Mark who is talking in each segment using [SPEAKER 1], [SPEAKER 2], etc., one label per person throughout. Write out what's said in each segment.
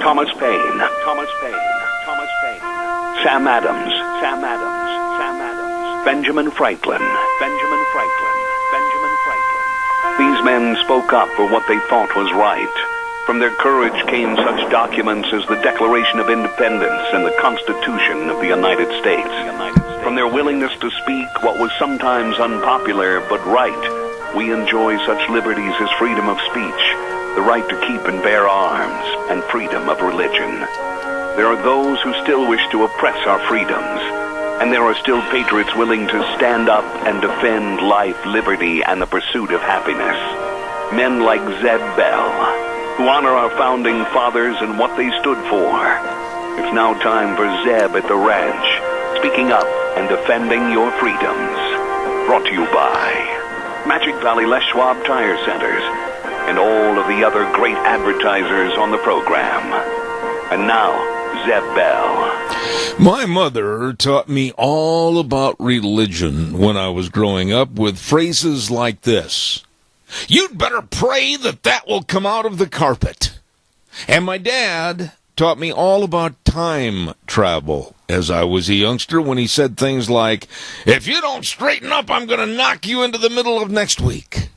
[SPEAKER 1] Thomas Paine, Thomas Paine, Thomas Paine, Sam Adams, Sam Adams, Sam Adams, Benjamin Franklin, Benjamin Franklin, Benjamin Franklin. These men spoke up for what they thought was right. From their courage came such documents as the Declaration of Independence and the Constitution of the United States. From their willingness to speak what was sometimes unpopular but right, we enjoy such liberties as freedom of speech, the right to keep and bear arms, and freedom of religion. There are those who still wish to oppress our freedoms, and there are still patriots willing to stand up and defend life, liberty, and the pursuit of happiness. Men like Zeb Bell, who honor our founding fathers and what they stood for. It's now time for Zeb at the ranch, speaking up and defending your freedoms. Brought to you by Magic Valley Les Schwab Tire Centers and all of the other great advertisers on the program. And now, Zeb Bell.
[SPEAKER 2] My mother taught me all about religion when I was growing up with phrases like this. You'd better pray that will come out of the carpet. And my dad taught me all about time travel as I was a youngster when he said things like, if you don't straighten up, I'm going to knock you into the middle of next week.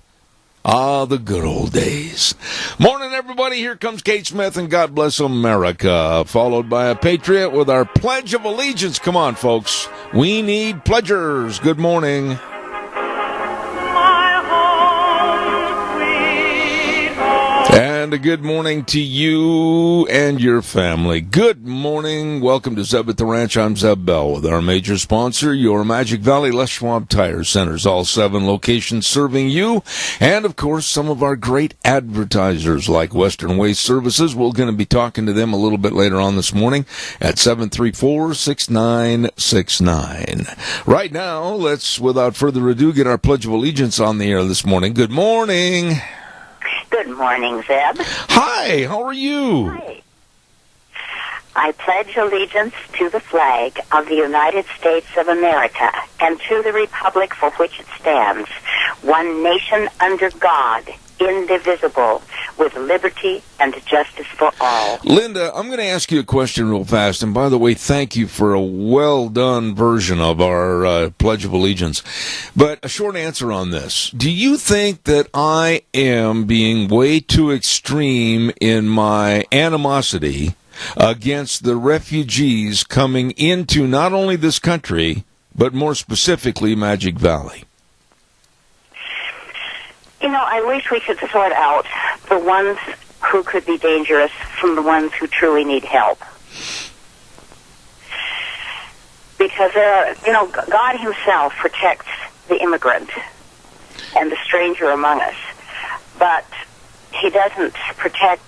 [SPEAKER 2] Ah, the good old days. Morning, everybody. Here comes Kate Smith and God Bless America, followed by a Patriot with our Pledge of Allegiance. Come on, folks. We need pledgers. Good morning. And a good morning to you and your family. Good morning. Welcome to Zeb at the Ranch. I'm Zeb Bell with our major sponsor, your Magic Valley Les Schwab Tire Centers. All 7 locations serving you. And, of course, some of our great advertisers like Western Waste Services. We're going to be talking to them a little bit later on this morning at 734-6969. Right now, let's, without further ado, get our Pledge of Allegiance on the air this morning. Good morning.
[SPEAKER 3] Good morning, Zeb.
[SPEAKER 2] Hi, how are you?
[SPEAKER 3] Hi. I pledge allegiance to the flag of the United States of America and to the republic for which it stands, one nation under God, indivisible, with liberty and justice for all.
[SPEAKER 2] Linda, I'm going to ask you a question real fast. And by the way, thank you for a well-done version of our Pledge of Allegiance. But a short answer on this. Do you think that I am being way too extreme in my animosity against the refugees coming into not only this country, but more specifically Magic Valley?
[SPEAKER 3] You know, I wish we could sort out the ones who could be dangerous from the ones who truly need help. Because, God himself protects the immigrant and the stranger among us. But he doesn't protect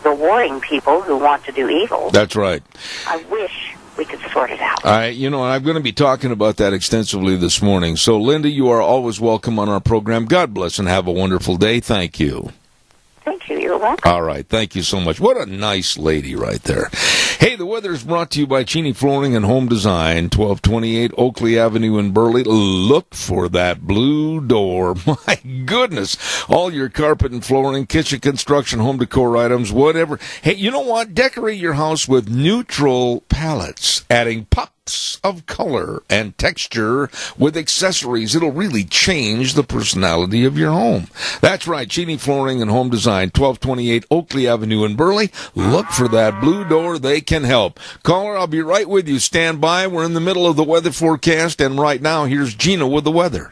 [SPEAKER 3] the warring people who want to do evil.
[SPEAKER 2] That's right.
[SPEAKER 3] I wish we could sort it out.
[SPEAKER 2] I'm going to be talking about that extensively this morning. So, Linda, you are always welcome on our program. God bless and have a wonderful day. Thank you.
[SPEAKER 3] Thank you. You're welcome.
[SPEAKER 2] All right. Thank you so much. What a nice lady right there. Hey, the weather is brought to you by Cheney Flooring and Home Design, 1228 Oakley Avenue in Burley. Look for that blue door. My goodness. All your carpet and flooring, kitchen construction, home decor items, whatever. Hey, you know what? Decorate your house with neutral palettes, adding pops of color and texture with accessories. It'll really change the personality of your home. That's right. Cheney Flooring and Home Design, 1228 Oakley Avenue in Burley. Look for that blue door. They can help. Caller, I'll be right with you. Stand by. We're in the middle of the weather forecast, and right now, here's Gina with the weather.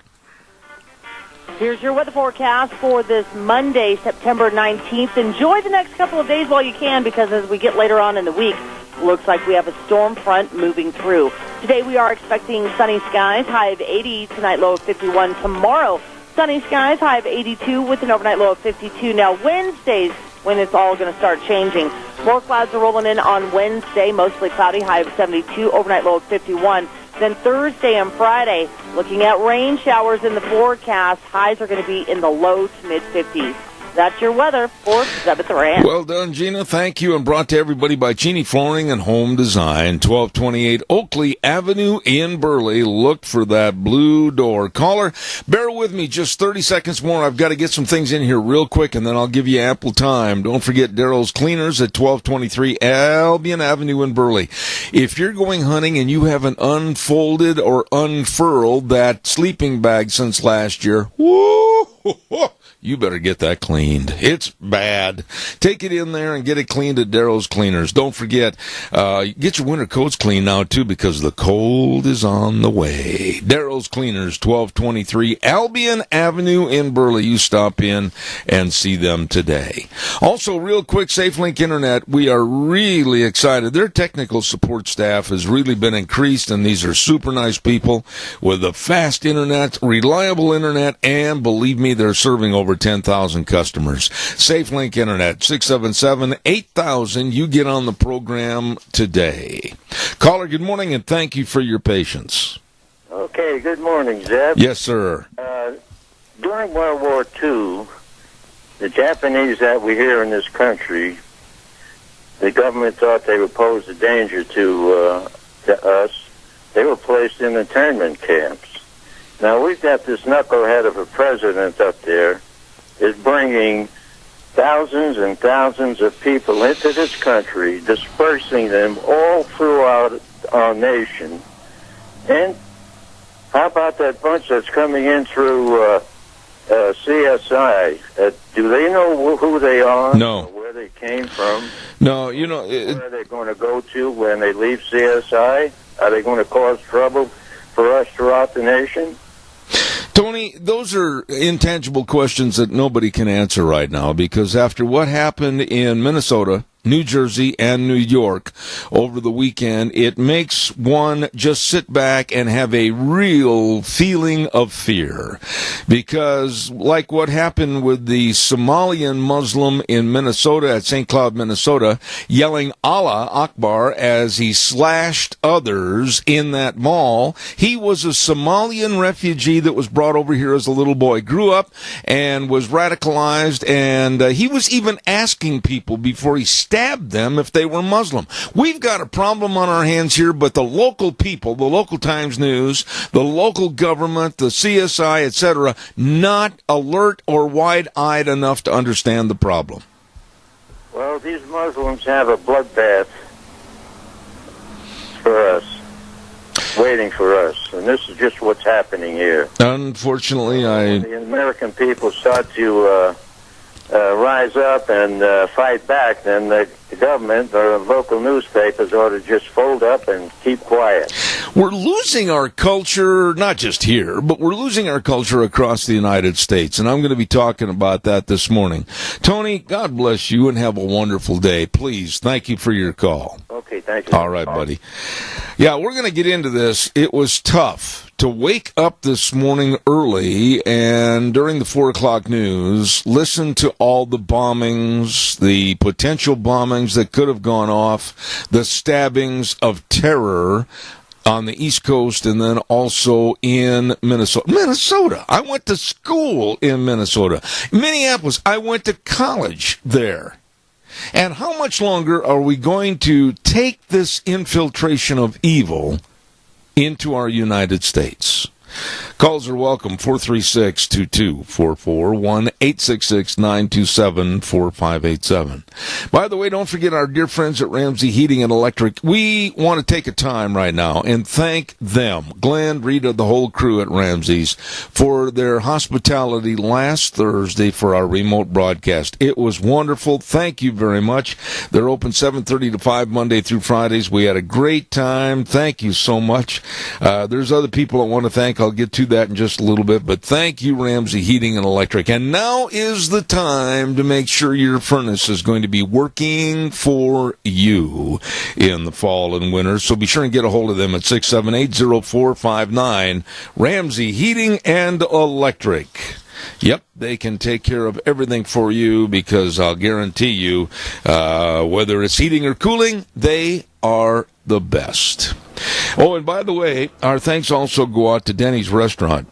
[SPEAKER 4] Here's your weather forecast for this Monday, September 19th. Enjoy the next couple of days while you can, because as we get later on in the week, looks like we have a storm front moving through. Today we are expecting sunny skies, high of 80, tonight low of 51. Tomorrow, sunny skies, high of 82 with an overnight low of 52. Now Wednesday's when it's all going to start changing. More clouds are rolling in on Wednesday, mostly cloudy, high of 72, overnight low of 51. Then Thursday and Friday, looking at rain showers in the forecast, highs are going to be in the low to mid-50s. That's your weather for 7th Rand.
[SPEAKER 2] Well done, Gina. Thank you. And brought to everybody by Cheney Flooring and Home Design, 1228 Oakley Avenue in Burley. Look for that blue door. Caller, bear with me just 30 seconds more. I've got to get some things in here real quick, and then I'll give you ample time. Don't forget Daryl's Cleaners at 1223 Albion Avenue in Burley. If you're going hunting and you haven't unfolded or unfurled that sleeping bag since last year, woo! You better get that cleaned. It's bad. Take it in there and get it cleaned at Daryl's Cleaners. Don't forget, get your winter coats cleaned now, too, because the cold is on the way. Daryl's Cleaners, 1223 Albion Avenue in Burley. You stop in and see them today. Also, real quick, SafeLink Internet, we are really excited. Their technical support staff has really been increased, and these are super nice people with a fast internet, reliable internet, and believe me, they're serving over 10,000 customers. SafeLink Internet, 677-8000. You get on the program today. Caller, good morning, and thank you for your patience.
[SPEAKER 5] Okay, good morning, Zeb.
[SPEAKER 2] Yes, sir.
[SPEAKER 5] During World War II, the Japanese that we hear in this country, the government thought they would pose a danger to us. They were placed in internment camps. Now, we've got this knucklehead of a president up there is bringing thousands and thousands of people into this country, dispersing them all throughout our nation. And how about that bunch that's coming in through CSI? Do they know who they are?
[SPEAKER 2] No.
[SPEAKER 5] Or where they came from?
[SPEAKER 2] No, you know...
[SPEAKER 5] Where are they going to go to when they leave CSI? Are they going to cause trouble for us throughout the nation?
[SPEAKER 2] Tony, those are intangible questions that nobody can answer right now, because after what happened in Minnesota, New Jersey, and New York over the weekend, it makes one just sit back and have a real feeling of fear. Because like what happened with the Somalian Muslim in Minnesota, at St. Cloud, Minnesota, yelling Allah Akbar as he slashed others in that mall, he was a Somalian refugee that was brought over here as a little boy, grew up and was radicalized, and he was even asking people before he stabbed them if they were Muslim. We've got a problem on our hands here, but the local people, the local Times News, the local government, the CSI, etc., not alert or wide-eyed enough to understand the problem.
[SPEAKER 5] Well, these Muslims have a bloodbath for us, waiting for us, and this is just what's happening here.
[SPEAKER 2] Unfortunately,
[SPEAKER 5] when the American people start to rise up and fight back, then the government or local newspapers ought to just fold up and keep quiet.
[SPEAKER 2] We're losing our culture, not just here, but we're losing our culture across the United States, and I'm going to be talking about that this morning. Tony, God bless you and have a wonderful day. Please, thank you for your call.
[SPEAKER 5] Okay, thank you.
[SPEAKER 2] All right, buddy. Yeah, we're going to get into this. It was tough to wake up this morning early and during the 4 o'clock news, listen to all the bombings, the potential bombings that could have gone off, the stabbings of terror on the East Coast and then also in Minnesota. Minnesota! I went to school in Minnesota. Minneapolis, I went to college there. And how much longer are we going to take this infiltration of evil into our United States? Calls are welcome, 436-2244, 1-866-927-4587. By the way, don't forget our dear friends at Ramsey Heating and Electric. We want to take a time right now and thank them, Glenn, Rita, the whole crew at Ramsey's, for their hospitality last Thursday for our remote broadcast. It was wonderful. Thank you very much. They're open 7:30 to 5 Monday through Fridays. We had a great time. Thank you so much. There's other people I want to thank. I'll get to that in just a little bit, but thank you, Ramsey Heating and Electric. And now is the time to make sure your furnace is going to be working for you in the fall and winter. So be sure and get a hold of them at 678-0459, Ramsey Heating and Electric. Yep, they can take care of everything for you, because I'll guarantee you, whether it's heating or cooling, they are the best. Oh, and by the way, our thanks also go out to Denny's Restaurant.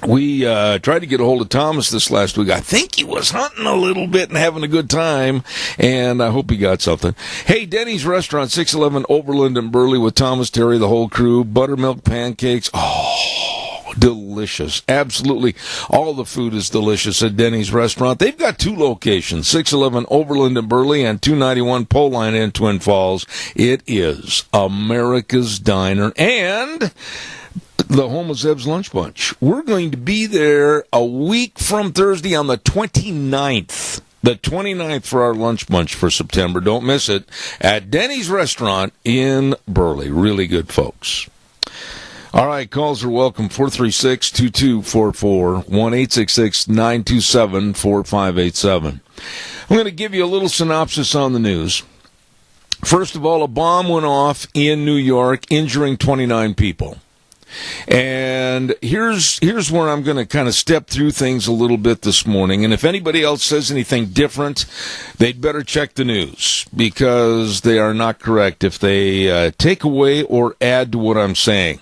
[SPEAKER 2] We tried to get a hold of Thomas this last week. I think he was hunting a little bit and having a good time, and I hope he got something. Hey, Denny's Restaurant, 611 Overland and Burley with Thomas, Terry, the whole crew. Buttermilk pancakes. Oh, delicious. Absolutely. All the food is delicious at Denny's Restaurant. They've got 2 locations, 611 Overland and Burley and 291 Pole Line in Twin Falls. It is America's Diner and the home of Zeb's Lunch Bunch. We're going to be there a week from Thursday on the 29th. The 29th for our lunch bunch for September. Don't miss it at Denny's Restaurant in Burley. Really good, folks. All right, calls are welcome. 436-2244, 1-866-927-4587. I'm going to give you a little synopsis on the news. First of all, a bomb went off in New York, injuring 29 people. And here's where I'm going to kind of step through things a little bit this morning. And if anybody else says anything different, they'd better check the news, because they are not correct if they take away or add to what I'm saying.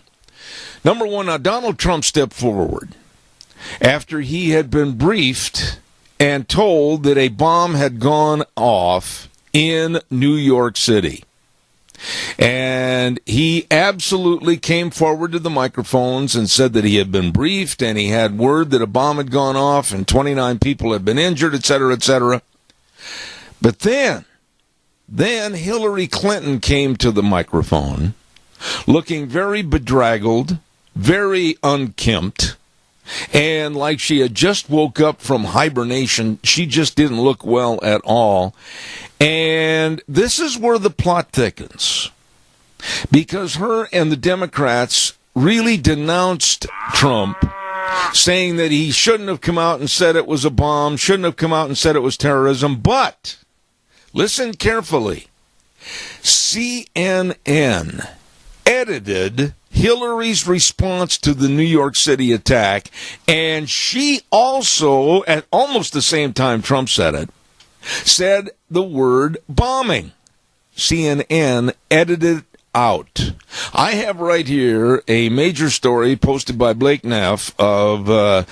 [SPEAKER 2] Number one, now Donald Trump stepped forward after he had been briefed and told that a bomb had gone off in New York City. And he absolutely came forward to the microphones and said that he had been briefed and he had word that a bomb had gone off and 29 people had been injured, etc., etc. But then Hillary Clinton came to the microphone looking very bedraggled, very unkempt, and like she had just woke up from hibernation. She just didn't look well at all. And this is where the plot thickens, because her and the Democrats really denounced Trump, saying that he shouldn't have come out and said it was a bomb, shouldn't have come out and said it was terrorism. But listen carefully. CNN edited Hillary's response to the New York City attack, and she also, at almost the same time Trump said it, said the word bombing. CNN edited it out. I have right here a major story posted by Blake Neff of the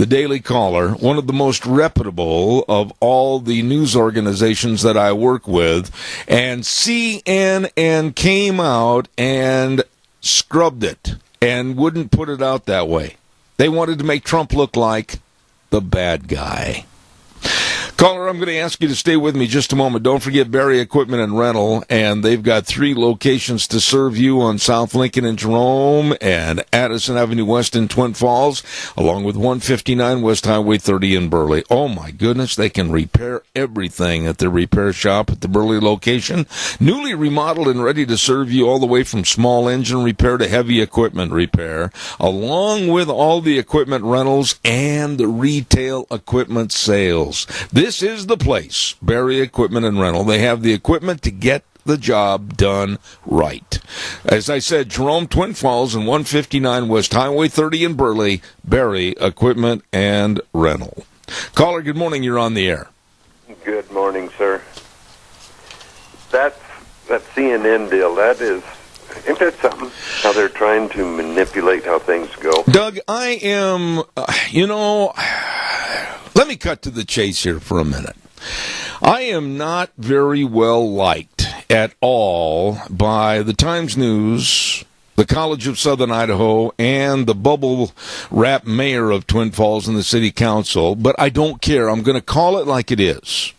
[SPEAKER 2] Daily Caller, one of the most reputable of all the news organizations that I work with, and CNN came out and scrubbed it and wouldn't put it out that way. They wanted to make Trump look like the bad guy. Caller, I'm going to ask you to stay with me just a moment. Don't forget Barry Equipment and Rental, and they've got 3 locations to serve you on South Lincoln and Jerome and Addison Avenue West in Twin Falls, along with 159 West Highway 30 in Burley. Oh, my goodness, they can repair everything at their repair shop at the Burley location. Newly remodeled and ready to serve you all the way from small engine repair to heavy equipment repair, along with all the equipment rentals and the retail equipment sales. This is the place, Barry Equipment and Rental. They have the equipment to get the job done right. As I said, Jerome, Twin Falls, and 159 West Highway 30 in Burley, Barry Equipment and Rental. Caller, good morning. You're on the air.
[SPEAKER 6] Good morning, sir. That CNN deal, isn't that something? How they're trying to manipulate how things go?
[SPEAKER 2] Doug, I am, let me cut to the chase here for a minute. I am not very well liked at all by the Times News, the College of Southern Idaho, and the bubble wrap mayor of Twin Falls and the city council, but I don't care. I'm going to call it like it is.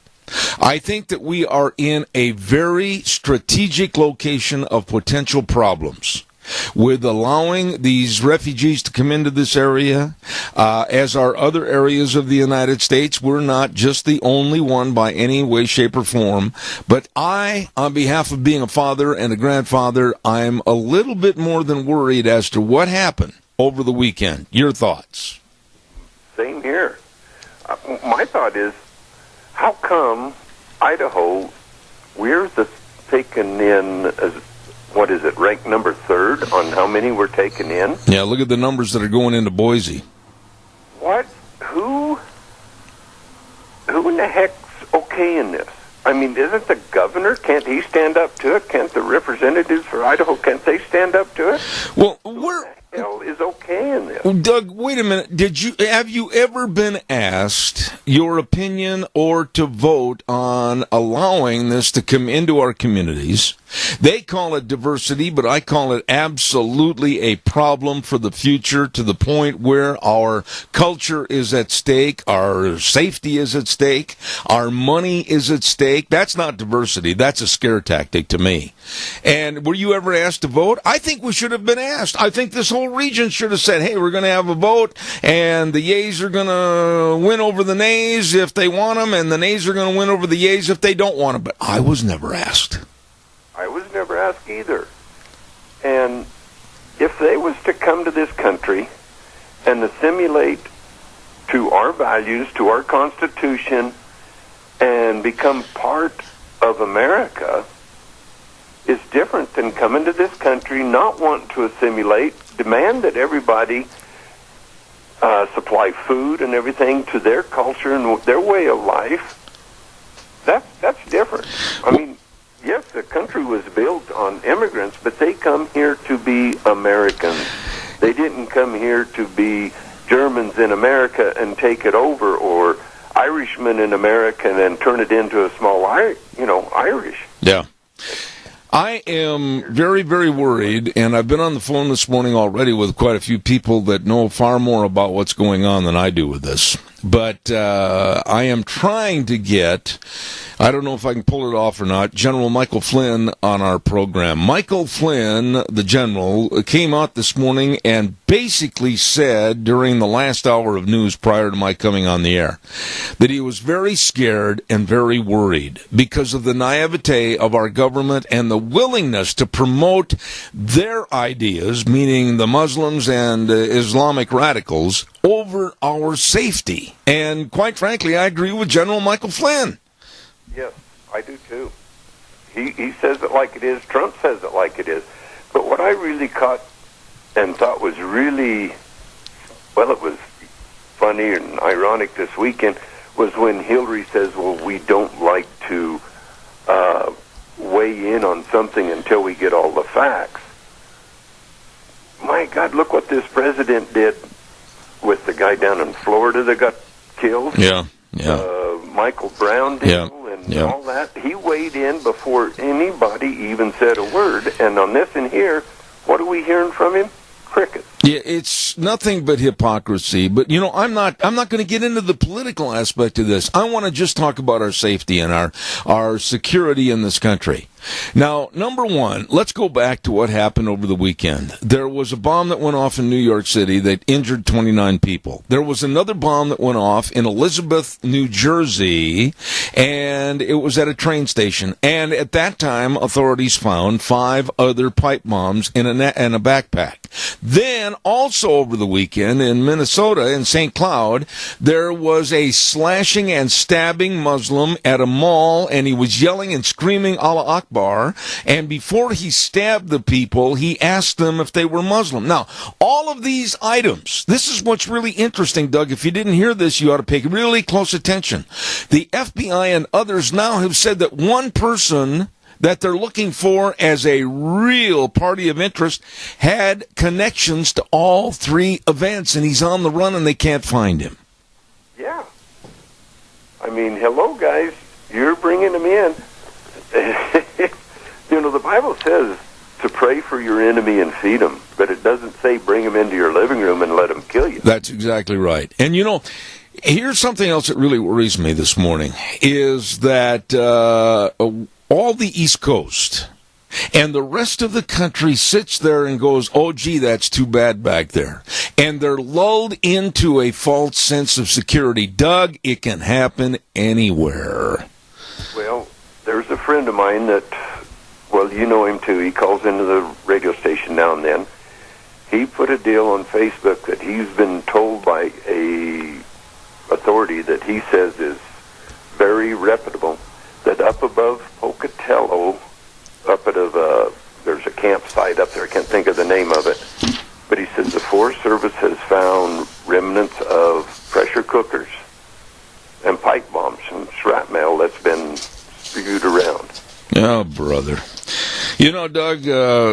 [SPEAKER 2] I think that we are in a very strategic location of potential problems with allowing these refugees to come into this area. As are other areas of the United States, we're not just the only one by any way, shape, or form. But I, on behalf of being a father and a grandfather, I'm a little bit more than worried as to what happened over the weekend. Your thoughts?
[SPEAKER 6] Same here. My thought is, how come Idaho, we're taken in as, what is it, ranked number 3rd on how many we're taken in?
[SPEAKER 2] Yeah, look at the numbers that are going into Boise.
[SPEAKER 6] What? Who in the heck's okay in this? I mean, isn't the governor, can't he stand up to it? Can't the representatives for Idaho, can't they stand up to it?
[SPEAKER 2] Well,
[SPEAKER 6] hell is okay in this?
[SPEAKER 2] Doug, wait a minute. Have you ever been asked your opinion or to vote on allowing this to come into our communities? They call it diversity, but I call it absolutely a problem for the future, to the point where our culture is at stake, our safety is at stake, our money is at stake. That's not diversity. That's a scare tactic to me. And were you ever asked to vote? I think we should have been asked. I think this whole region should have said, hey, we're going to have a vote, and the yeas are going to win over the nays if they want them, and the nays are going to win over the yeas if they don't want them. But I was never asked.
[SPEAKER 6] I was never asked either. And if they was to come to this country and assimilate to our values, to our Constitution, and become part of America, is different than coming to this country, not wanting to assimilate, demand that everybody supply food and everything to their culture and their way of life. That's different. I mean, yes, the country was built on immigrants, but they come here to be Americans. They didn't come here to be Germans in America and take it over, or Irishmen in America and then turn it into a small, Irish.
[SPEAKER 2] Yeah. I am very, very worried, and I've been on the phone this morning already with quite a few people that know far more about what's going on than I do with this. But I am trying to get, I don't know if I can pull it off or not, General Michael Flynn on our program. Michael Flynn, the general, came out this morning and basically said during the last hour of news prior to my coming on the air that he was very scared and very worried because of the naivete of our government and the willingness to promote their ideas, meaning the Muslims and Islamic radicals, over our safety. And quite frankly, I agree with General Michael Flynn.
[SPEAKER 6] Yes, I do too. He says it like it is. Trump says it like it is. But what I really caught and thought was really, well, it was funny and ironic this weekend, was when Hillary says, well, we don't like to weigh in on something until we get all the facts. My God, look what this president did with the guy down in Florida that got killed.
[SPEAKER 2] Yeah.
[SPEAKER 6] Michael Brown deal and all that. He weighed in before anybody even said a word. And on this and here, what are we hearing from him? Crickets.
[SPEAKER 2] Yeah, it's nothing but hypocrisy. But, I'm not going to get into the political aspect of this. I want to just talk about our safety and our security in this country. Now, number one, let's go back to what happened over the weekend. There was a bomb that went off in New York City that injured 29 people. There was another bomb that went off in Elizabeth, New Jersey, and it was at a train station. And at that time, authorities found 5 other pipe bombs in a backpack. Then, also over the weekend in Minnesota, in St. Cloud, there was a slashing and stabbing Muslim at a mall, and he was yelling and screaming Allah Akbar, and before he stabbed the people, he asked them if they were Muslim. Now, all of these items, this is what's really interesting, Doug. If you didn't hear this, you ought to pay really close attention. The FBI and others now have said that one person that they're looking for as a real party of interest had connections to all 3 events, and he's on the run and they can't find him.
[SPEAKER 6] Yeah. I mean, hello, guys. You're bringing him in. The Bible says to pray for your enemy and feed him, but it doesn't say bring him into your living room and let him kill you.
[SPEAKER 2] That's exactly right. And, here's something else that really worries me this morning, is that all the East Coast and the rest of the country sits there and goes, oh, gee, that's too bad back there. And they're lulled into a false sense of security. Doug, it can happen anywhere.
[SPEAKER 6] Well, there's a friend of mine that, well, you know him too. He calls into the radio station now and then. He put a deal on Facebook that he's been told by a authority that he says is very reputable, that up above Pocatello, there's a campsite up there, I can't think of the name of it, but he says the Forest Service has found remnants of pressure cookers and pipe bombs and shrapnel that's been spewed around.
[SPEAKER 2] Oh, brother. Doug,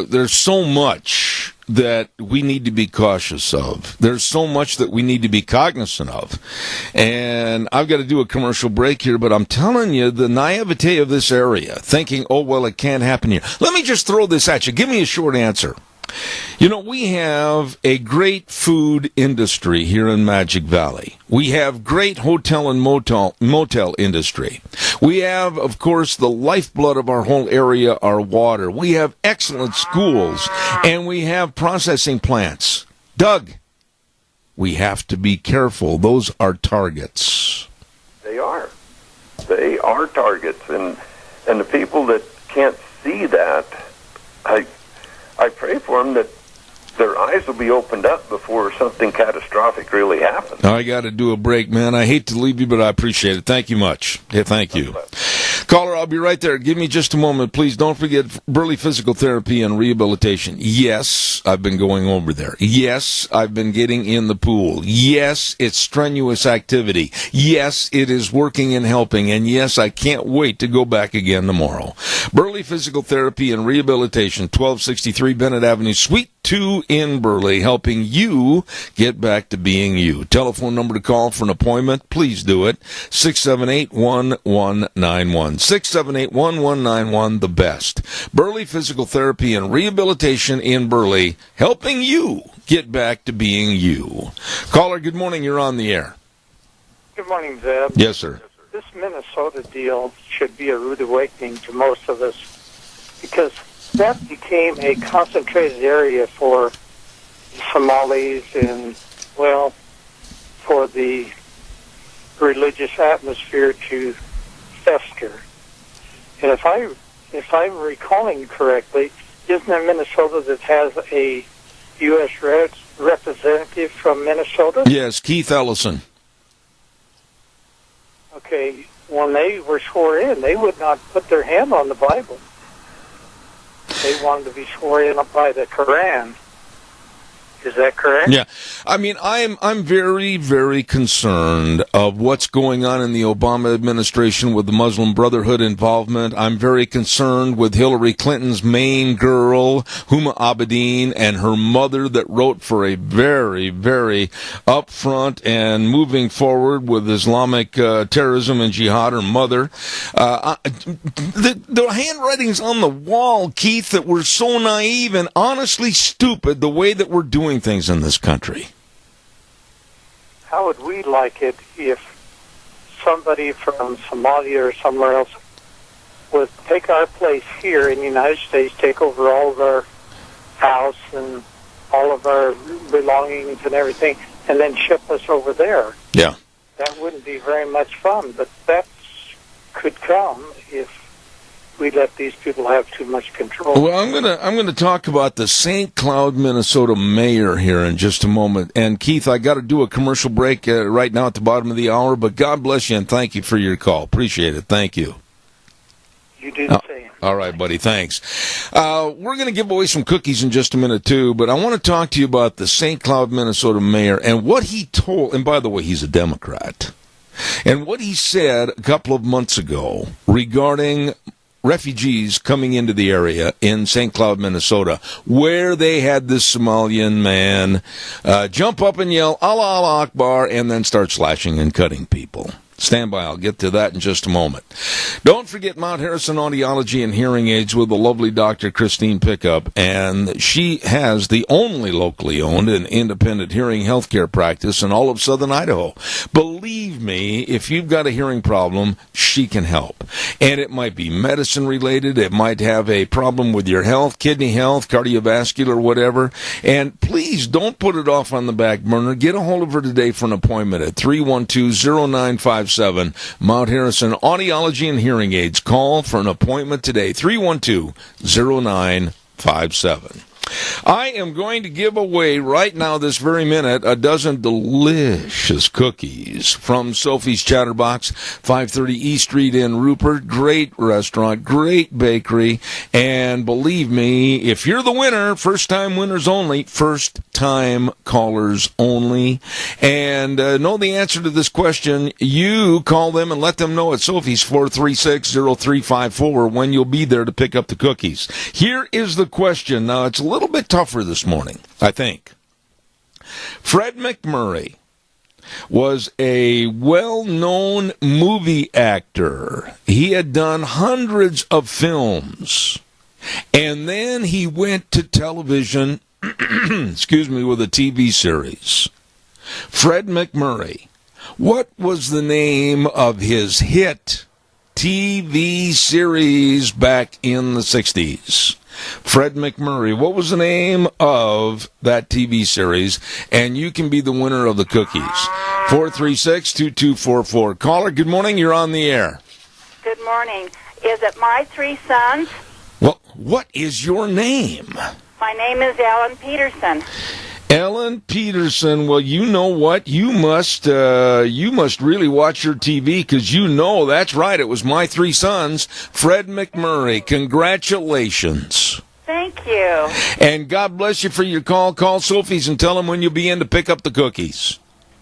[SPEAKER 2] there's so much that we need to be cautious of. There's so much that we need to be cognizant of. And I've got to do a commercial break here, but I'm telling you, the naivete of this area, thinking, oh, well, it can't happen here. Let me just throw this at you. Give me a short answer. You know, we have a great food industry here in Magic Valley. We have great hotel and motel industry. We have, of course, the lifeblood of our whole area, our water. We have excellent schools, and we have processing plants. Doug, we have to be careful. Those are targets.
[SPEAKER 6] They are. They are targets. And the people that can't see that, I pray for them that their eyes will be opened up before something catastrophic really happens.
[SPEAKER 2] I got to do a break, man. I hate to leave you, but I appreciate it. Thank you much. Yeah, thank you. Caller, I'll be right there. Give me just a moment. Please don't forget Burley Physical Therapy and Rehabilitation. Yes, I've been going over there. Yes, I've been getting in the pool. Yes, it's strenuous activity. Yes, it is working and helping. And yes, I can't wait to go back again tomorrow. Burley Physical Therapy and Rehabilitation, 1263 Bennett Avenue, Suite 2 in Burley, helping you get back to being you. Telephone number to call for an appointment, please do it, 678-1191. 678-1191, the best. Burley Physical Therapy and Rehabilitation in Burley, helping you get back to being you. Caller, good morning, you're on the air.
[SPEAKER 7] Good morning, Zeb.
[SPEAKER 2] Yes, sir.
[SPEAKER 7] This Minnesota deal should be a rude awakening to most of us, because that became a concentrated area for Somalis and, well, for the religious atmosphere to fester. And if I'm recalling correctly, isn't it Minnesota that has a U.S. representative from Minnesota?
[SPEAKER 2] Yes, Keith Ellison.
[SPEAKER 7] Okay, when they were sworn in, they would not put their hand on the Bible. They wanted to be sworn in by the Quran. Is that correct?
[SPEAKER 2] Yeah. I mean, I'm very, very concerned of what's going on in the Obama administration with the Muslim Brotherhood involvement. I'm very concerned with Hillary Clinton's main girl, Huma Abedin, and her mother that wrote for a very, very upfront and moving forward with Islamic terrorism and jihad, her mother. The handwriting's on the wall, Keith, that we're so naive and honestly stupid the way that we're doing things in this country.
[SPEAKER 7] How would we like it if somebody from Somalia or somewhere else would take our place here in the United States, take over all of our house and all of our belongings and everything, and then ship us over there?
[SPEAKER 2] Yeah.
[SPEAKER 7] That wouldn't be very much fun, but that could come if we let these people have too much control.
[SPEAKER 2] Well, I'm gonna talk about the St. Cloud, Minnesota mayor here in just a moment. And Keith, I got to do a commercial break right now at the bottom of the hour. But God bless you and thank you for your call. Appreciate it. Thank you.
[SPEAKER 7] You do the same.
[SPEAKER 2] All right, buddy. Thanks. We're going to give away some cookies in just a minute, too. But I want to talk to you about the St. Cloud, Minnesota mayor and what he told. And by the way, he's a Democrat. And what he said a couple of months ago regarding refugees coming into the area in St. Cloud, Minnesota, where they had this Somalian man jump up and yell, Allah, Allah Akbar, and then start slashing and cutting people. Stand by. I'll get to that in just a moment. Don't forget Mount Harrison Audiology and Hearing Aids with the lovely Dr. Christine Pickup, and she has the only locally owned and independent hearing healthcare practice in all of southern Idaho. Believe me, if you've got a hearing problem, she can help. And it might be medicine related. It might have a problem with your health, kidney health, cardiovascular, whatever. And please don't put it off on the back burner. Get a hold of her today for an appointment at 312-0957. Mount Harrison Audiology and Hearing Aids. Call for an appointment today, 312-0957. I am going to give away right now, this very minute, a dozen delicious cookies from Sophie's Chatterbox, 530 East Street in Rupert. Great restaurant, great bakery, and believe me, if you're the winner, first-time winners only, first first-time callers only. And know the answer to this question, you call them and let them know at Sophie's 436-0354 when you'll be there to pick up the cookies. Here is the question. Now, it's a little bit tougher this morning, I think. Fred McMurray was a well-known movie actor. He had done hundreds of films. And then he went to television, excuse me, with a TV series. Fred McMurray. What was the name of his hit TV series back in the 60s? Fred McMurray. What was the name of that TV series? And you can be the winner of the cookies. 436-2244. Caller, good morning. You're on the air.
[SPEAKER 3] Good morning. Is it My Three Sons?
[SPEAKER 2] Well, what is your name?
[SPEAKER 3] My name is Ellen Peterson.
[SPEAKER 2] Ellen Peterson. Well, you know what? You must really watch your TV, because you know that's right. It was My Three Sons, Fred McMurray. Congratulations.
[SPEAKER 3] Thank you.
[SPEAKER 2] And God bless you for your call. Call Sophie's and tell them when you'll be in to pick up the cookies.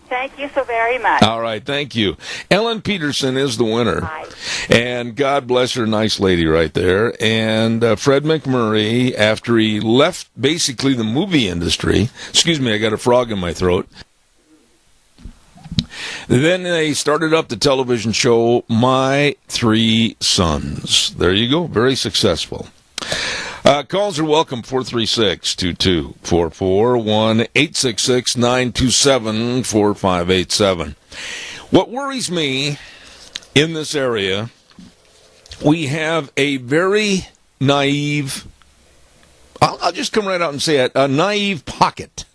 [SPEAKER 3] Thank you so very much.
[SPEAKER 2] All right, thank you. Ellen Peterson is the winner.
[SPEAKER 3] Bye.
[SPEAKER 2] And God bless her, nice lady right there. And Fred McMurray, after he left basically the movie industry, excuse me, I got a frog in my throat. Then they started up the television show My Three Sons. There you go, very successful. Calls are welcome, 436-2244, 1-866-927-4587. What worries me in this area, we have a very naive, I'll just come right out and say it, a naive pocket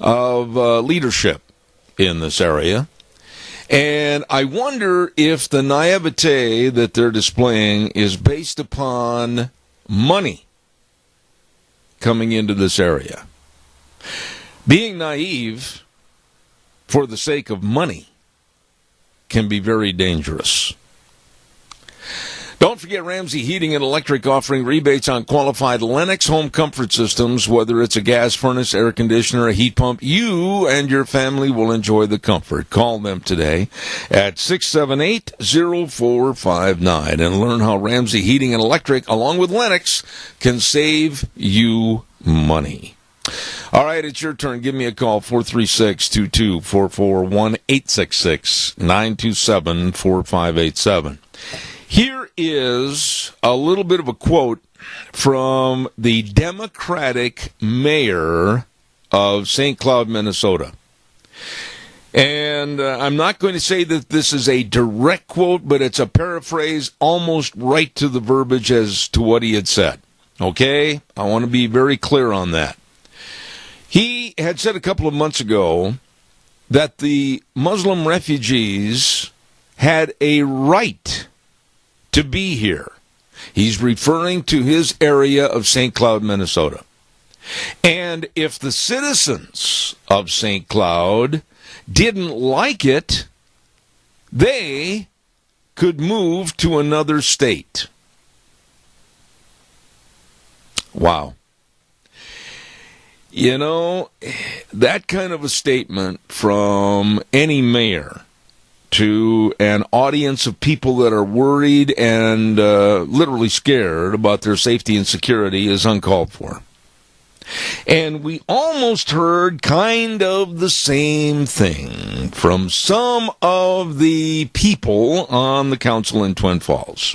[SPEAKER 2] of leadership in this area. And I wonder if the naivete that they're displaying is based upon money coming into this area. Being naive for the sake of money can be very dangerous. Don't forget Ramsey Heating and Electric offering rebates on qualified Lennox home comfort systems. Whether it's a gas furnace, air conditioner, a heat pump, you and your family will enjoy the comfort. Call them today at 678-0459 and learn how Ramsey Heating and Electric, along with Lennox, can save you money. All right, it's your turn. Give me a call, 436-2244, 1-866-927-4587. Here is a little bit of a quote from the Democratic mayor of St. Cloud, Minnesota. And I'm not going to say that this is a direct quote, but it's a paraphrase almost right to the verbiage as to what he had said. Okay? I want to be very clear on that. He had said a couple of months ago that the Muslim refugees had a right to be here. He's referring to his area of St. Cloud, Minnesota. And if the citizens of St. Cloud didn't like it, they could move to another state. Wow. You know, that kind of a statement from any mayor to an audience of people that are worried and literally scared about their safety and security is uncalled for. And we almost heard kind of the same thing from some of the people on the council in Twin Falls.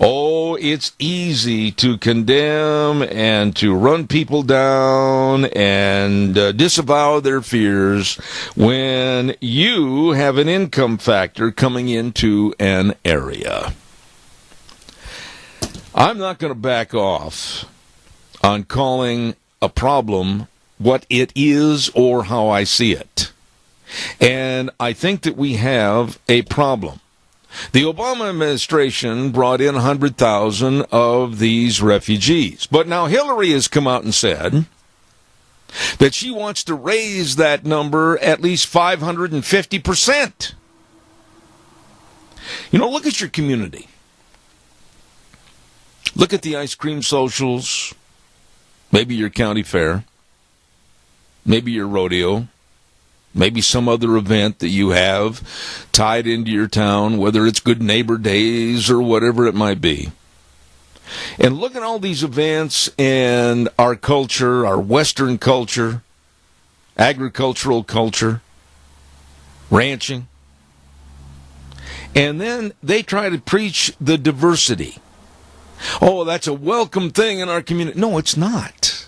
[SPEAKER 2] Oh, it's easy to condemn and to run people down and disavow their fears when you have an income factor coming into an area. I'm not going to back off on calling a problem what it is or how I see it. And I think that we have a problem. The Obama administration brought in 100,000 of these refugees. But now Hillary has come out and said that she wants to raise that number at least 550%. You know, look at your community. Look at the ice cream socials, maybe your county fair. maybe your rodeo, maybe some other event that you have tied into your town, whether it's Good Neighbor Days or whatever it might be. And look at all these events and our culture, our Western culture, agricultural culture, ranching. And then they try to preach the diversity. Oh, that's a welcome thing in our community. No, it's not.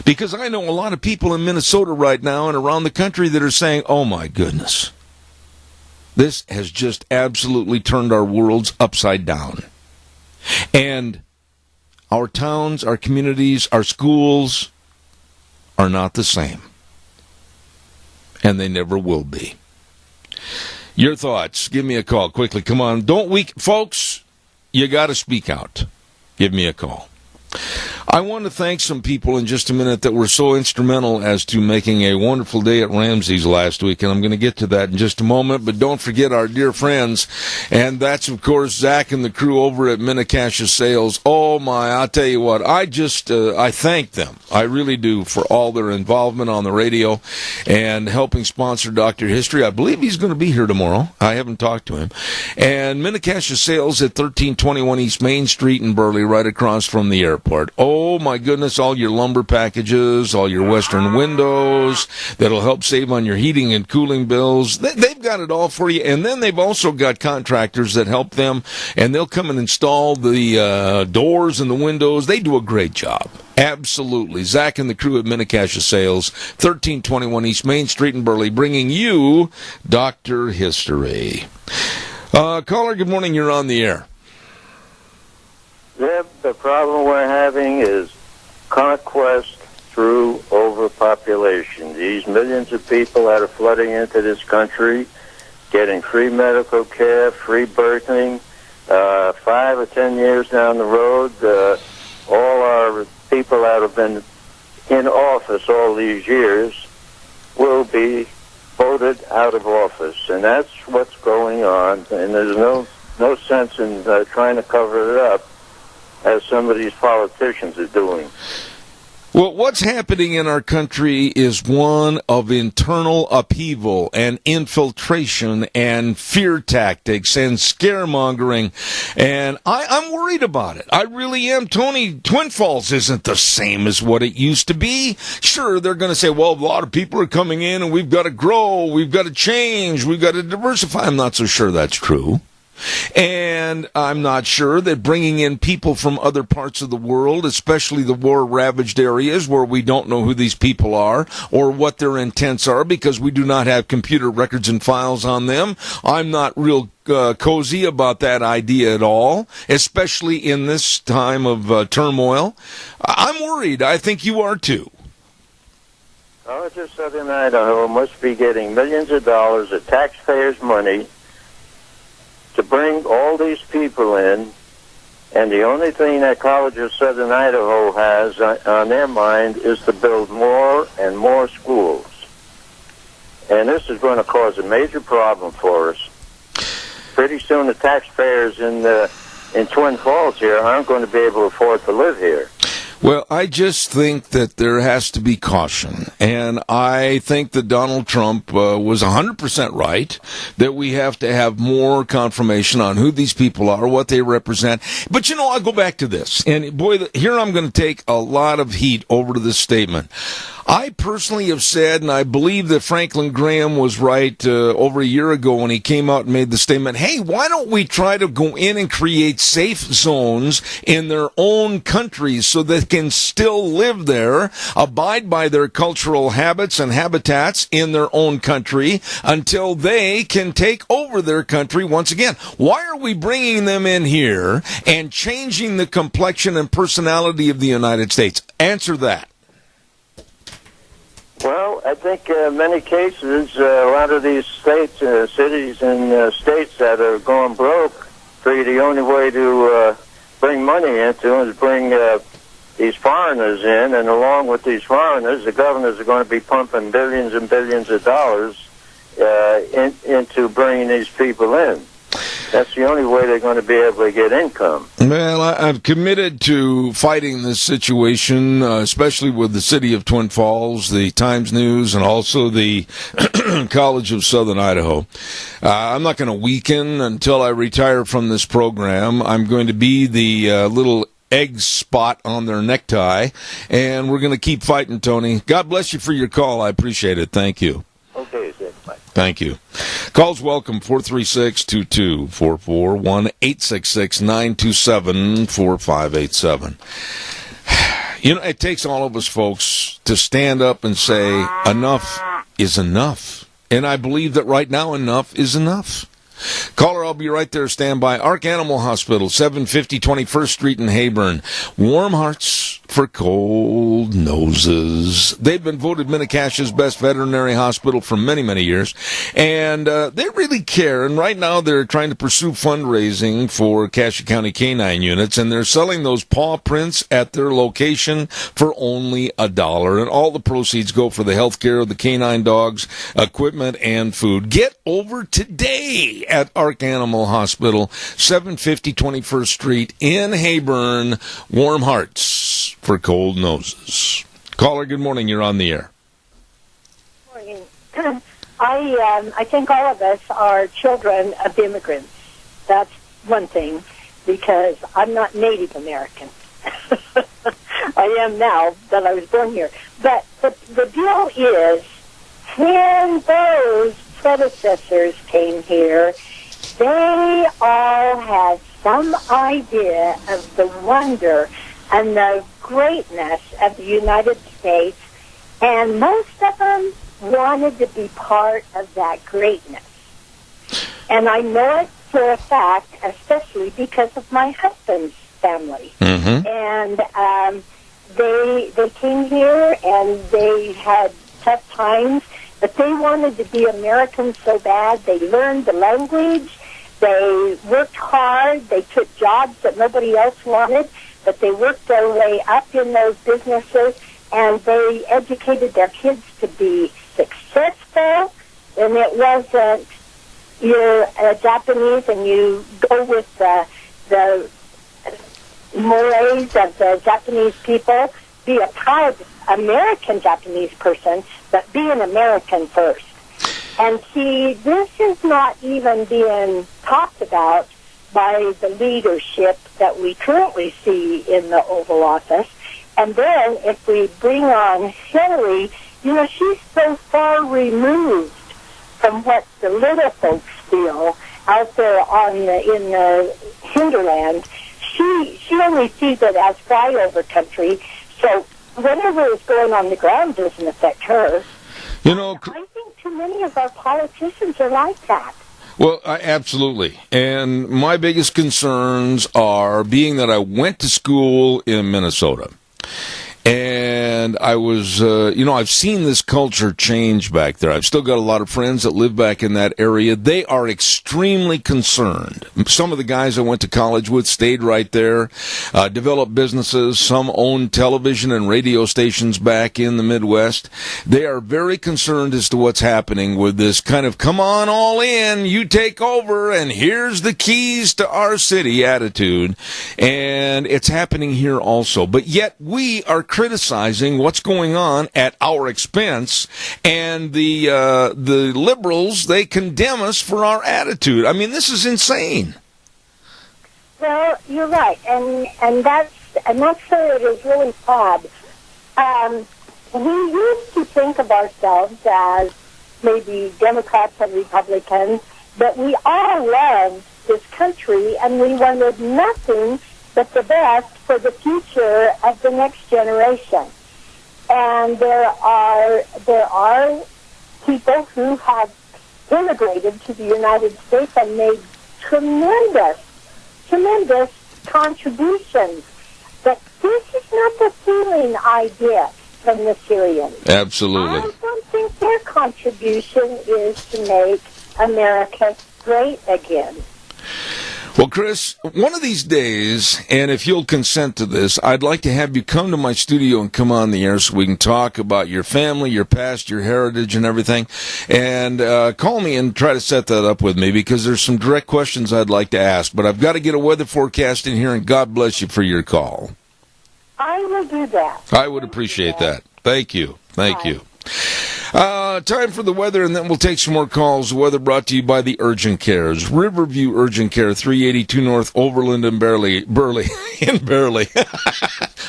[SPEAKER 2] Because I know a lot of people in Minnesota right now and around the country that are saying, oh my goodness, this has just absolutely turned our worlds upside down. And our towns, our communities, our schools are not the same. And they never will be. Your thoughts. Give me a call quickly. Come on. Folks, you got to speak out. Give me a call. I want to thank some people in just a minute that were so instrumental as to making a wonderful day at Ramsey's last week, and I'm going to get to that in just a moment, but don't forget our dear friends, and that's, of course, Zach and the crew over at Minnecasia Sales. Oh, my, I'll tell you what, I thank them. I really do for all their involvement on the radio and helping sponsor Dr. History. I believe he's going to be here tomorrow. I haven't talked to him. And Minnecasia Sales at 1321 East Main Street in Burley, right across from the airport. Oh, my goodness, all your lumber packages, all your Western windows that'll help save on your heating and cooling bills. They've got it all for you. And then they've also got contractors that help them, and they'll come and install the doors and the windows. They do a great job. Absolutely. Zach and the crew at Minnecasia Sales, 1321 East Main Street in Burley, bringing you Dr. History. Caller, good morning. You're on the air.
[SPEAKER 5] The problem we're having is conquest through overpopulation. These millions of people that are flooding into this country, getting free medical care, free birthing, 5 or 10 years down the road, all our people that have been in office all these years will be voted out of office. And that's what's going on. And there's no sense in trying to cover it up, as some of these politicians are doing.
[SPEAKER 2] Well, what's happening in our country is one of internal upheaval and infiltration and fear tactics and scaremongering, and I'm worried about it. I really am. Tony, Twin Falls isn't the same as what it used to be. Sure, they're going to say, well, a lot of people are coming in and we've got to grow, we've got to change, we've got to diversify. I'm not so sure that's true. And I'm not sure that bringing in people from other parts of the world, especially the war-ravaged areas where we don't know who these people are or what their intents are because we do not have computer records and files on them, I'm not real cozy about that idea at all, especially in this time of turmoil. I'm worried. I think you are too.
[SPEAKER 5] Colleges of Southern Idaho must be getting millions of dollars of taxpayers' money to bring all these people in, and the only thing that College of Southern Idaho has on their mind is to build more and more schools. And this is going to cause a major problem for us. Pretty soon the taxpayers in Twin Falls here aren't going to be able to afford to live here.
[SPEAKER 2] Well, I just think that there has to be caution, and I think that Donald Trump was 100% right, that we have to have more confirmation on who these people are, what they represent. But, you know, I'll go back to this, and boy, here I'm going to take a lot of heat over to this statement. I personally have said, and I believe that Franklin Graham was right over a year ago when he came out and made the statement, hey, why don't we try to go in and create safe zones in their own countries so they can still live there, abide by their cultural habits and habitats in their own country until they can take over their country once again. Why are we bringing them in here and changing the complexion and personality of the United States? Answer that.
[SPEAKER 5] Well, I think in many cases, a lot of these states, cities and states that are going broke, figure the only way to bring money into is bring these foreigners in, and along with these foreigners, the governors are going to be pumping billions and billions of dollars into bringing these people in. That's the only way they're going to be able to get income.
[SPEAKER 2] Well, I've committed to fighting this situation, especially with the city of Twin Falls, the Times-News, and also the College of Southern Idaho. I'm not going to weaken until I retire from this program. I'm going to be the little egg spot on their necktie, and we're going to keep fighting, Tony. God bless you for your call. I appreciate it. Thank you.
[SPEAKER 5] Okay, Sid. Bye.
[SPEAKER 2] Thank you. Calls welcome, 436-2244, 1-866-927-4587. You know, it takes all of us, folks, to stand up and say, enough is enough. And I believe that right now enough is enough. Caller, I'll be right there. Stand by. Ark Animal Hospital, 750 21st Street in Heyburn. Warm hearts for cold noses. They've been voted Minnecache's best veterinary hospital for many, many years. And they really care. And right now they're trying to pursue fundraising for Cassia County canine units. And they're selling those paw prints at their location for only $1. And all the proceeds go for the health care of the canine dogs, equipment, and food. Get over today at Ark Animal Hospital, 750 21st Street in Heyburn. Warm hearts for cold noses. Caller, good morning. You're on the air.
[SPEAKER 8] Morning. I think all of us are children of immigrants. That's one thing, because I'm not Native American. I am now that I was born here. But the deal is, when those predecessors came here, they all had some idea of the wonder and the greatness of the United States, and most of them wanted to be part of that greatness. And I know it for a fact, especially because of my husband's family. Mm-hmm. And they came here and they had tough times, but they wanted to be Americans so bad. They learned the language. They worked hard. They took jobs that nobody else wanted, but they worked their way up in those businesses, and they educated their kids to be successful. And it wasn't, you're Japanese and you go with the mores of the Japanese people. Be a proud American Japanese person, but be an American first. And see, this is not even being talked about by the leadership that we currently see in the Oval Office. And then if we bring on Hillary, you know, she's so far removed from what the little folks feel out there in the hinterland. She only sees it as flyover country. So whatever is going on the ground doesn't affect her.
[SPEAKER 2] You know,
[SPEAKER 8] I think too many of our politicians are like that.
[SPEAKER 2] Well, absolutely. And my biggest concerns are, being that I went to school in Minnesota, and I was, I've seen this culture change back there. I've still got a lot of friends that live back in that area. They are extremely concerned. Some of the guys I went to college with stayed right there, developed businesses. Some own television and radio stations back in the Midwest. They are very concerned as to what's happening with this kind of come on all in, you take over, and here's the keys to our city attitude. And it's happening here also. But yet we are criticizing what's going on at our expense, and the liberals, they condemn us for our attitude. I mean, this is insane.
[SPEAKER 8] Well, you're right, and that's where it is really sad. We used to think of ourselves as maybe Democrats and Republicans, but we all loved this country, and we wanted nothing but the best for the future of the next generation. And there are people who have immigrated to the United States and made tremendous contributions. But this is not the feeling I get from the Syrians.
[SPEAKER 2] Absolutely.
[SPEAKER 8] I don't think their contribution is to make America great again.
[SPEAKER 2] Well, Chris, one of these days, and if you'll consent to this, I'd like to have you come to my studio and come on the air so we can talk about your family, your past, your heritage, and everything. And call me and try to set that up with me, because there's some direct questions I'd like to ask. But I've got to get a weather forecast in here, and God bless you for your call.
[SPEAKER 8] I will do that.
[SPEAKER 2] I would appreciate that. Thank you. Thank you. Time for the weather, and then we'll take some more calls. The weather brought to you by the Urgent Cares. Riverview Urgent Care, 382 North Overland in Burley. In Burley.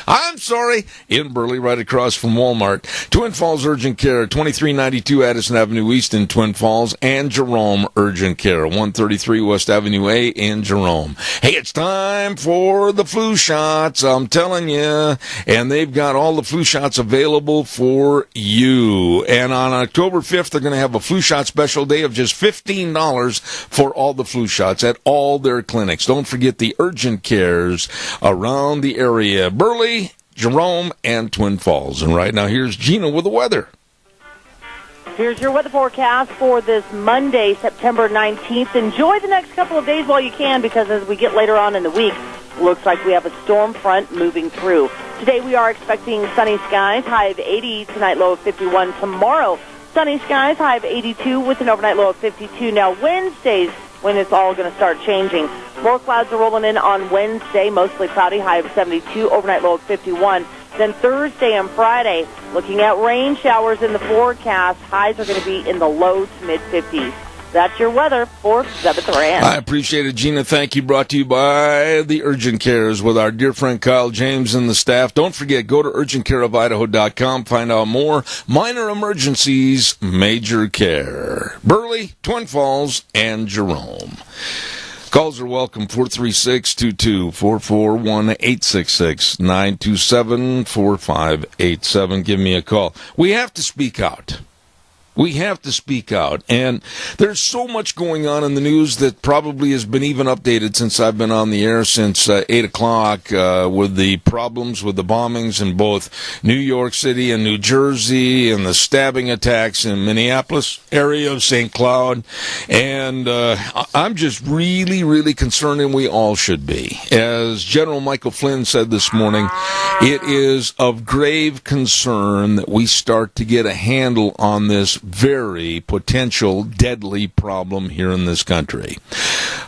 [SPEAKER 2] I'm sorry. In Burley, right across from Walmart. Twin Falls Urgent Care, 2392 Addison Avenue East in Twin Falls. And Jerome Urgent Care, 133 West Avenue A in Jerome. Hey, it's time for the flu shots, I'm telling you. And they've got all the flu shots available for you. And on October 5th, they're going to have a flu shot special day of just $15 for all the flu shots at all their clinics. Don't forget the Urgent Cares around the area. Burley, Jerome, and Twin Falls. And right now, here's Gina with the weather.
[SPEAKER 4] Here's your weather forecast for this Monday, September 19th. Enjoy the next couple of days while you can, because as we get later on in the week, looks like we have a storm front moving through. Today we are expecting sunny skies, high of 80, tonight low of 51. Tomorrow, sunny skies, high of 82 with an overnight low of 52. Now Wednesday's when it's all going to start changing. More clouds are rolling in on Wednesday, mostly cloudy, high of 72, overnight low of 51. Then Thursday and Friday, looking at rain showers in the forecast, highs are going to be in the low to mid-50s. That's your weather for 7th Rand.
[SPEAKER 2] I appreciate it, Gina. Thank you. Brought to you by the Urgent Cares with our dear friend Kyle James and the staff. Don't forget, go to urgentcareofidaho.com. Find out more. Minor emergencies, major care. Burley, Twin Falls, and Jerome. Calls are welcome, 436-22-441-866-927-4587. Give me a call. We have to speak out. We have to speak out, and there's so much going on in the news that probably has been even updated since I've been on the air since 8 o'clock with the problems with the bombings in both New York City and New Jersey and the stabbing attacks in Minneapolis area of St. Cloud. And I'm just really, really concerned, and we all should be. As General Michael Flynn said this morning, it is of grave concern that we start to get a handle on this very potential deadly problem here in this country.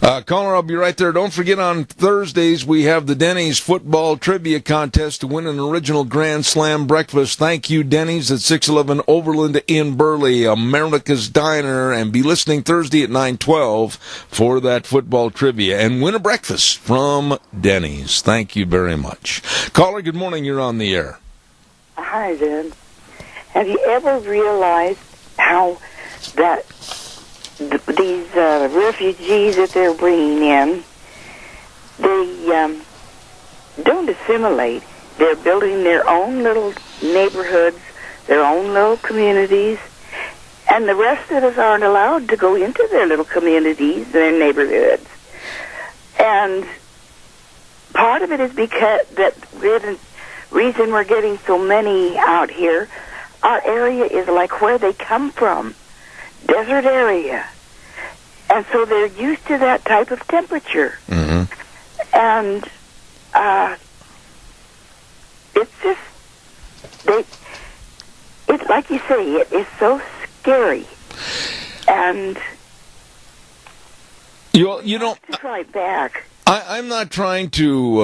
[SPEAKER 2] Caller, I'll be right there. Don't forget, on Thursdays we have the Denny's football trivia contest to win an original Grand Slam breakfast. Thank you, Denny's at 611 Overland in Burley, America's Diner, and be listening Thursday at 9:12 for that football trivia and win a breakfast from Denny's. Thank you very much. Caller, good morning. You're on the air.
[SPEAKER 9] Hi, Dan. Have you ever realized how that these refugees that they're bringing in, they don't assimilate. They're building their own little neighborhoods, their own little communities, and the rest of us aren't allowed to go into their little communities, their neighborhoods. And part of it is because that reason we're getting so many out here. Our area is like where they come from, desert area. And so they're used to that type of temperature.
[SPEAKER 2] Mm-hmm.
[SPEAKER 9] And it's just, it's like you say, it is so scary. And
[SPEAKER 2] you don't
[SPEAKER 9] fight back.
[SPEAKER 2] I'm not trying to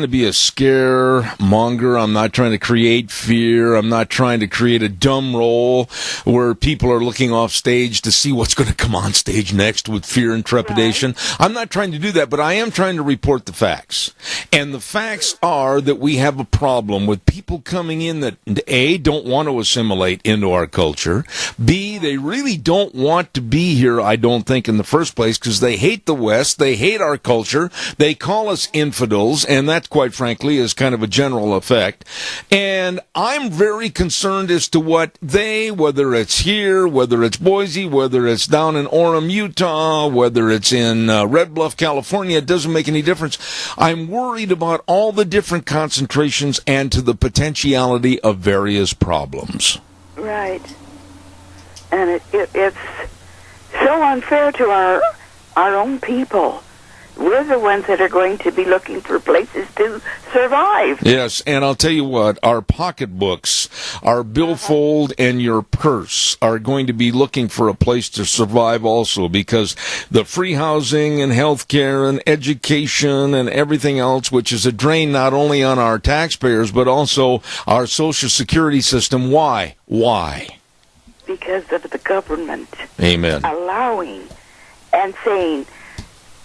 [SPEAKER 2] be a scaremonger. I'm not trying to create fear. I'm not trying to create a dumb role where people are looking off stage to see what's going to come on stage next with fear and trepidation. Right. I'm not trying to do that, but I am trying to report the facts. And the facts are that we have a problem with people coming in that, A, don't want to assimilate into our culture. B, they really don't want to be here, I don't think, in the first place, because they hate the West. They hate our culture. They call us infidels, and that, quite frankly, is kind of a general effect. And I'm very concerned as to what they, whether it's here, whether it's Boise, whether it's down in Orem, Utah, whether it's in Red Bluff, California, it doesn't make any difference. I'm worried about all the different concentrations and to the potentiality of various problems.
[SPEAKER 9] Right. And it's so unfair to our own people we're the ones that are going to be looking for places to survive.
[SPEAKER 2] Yes, and I'll tell you what, our pocketbooks, our billfold, and your purse are going to be looking for a place to survive also, because the free housing and health care and education and everything else, which is a drain not only on our taxpayers, but also our Social Security system. Why? Why?
[SPEAKER 9] Because of the government.
[SPEAKER 2] Amen.
[SPEAKER 9] Allowing and saying,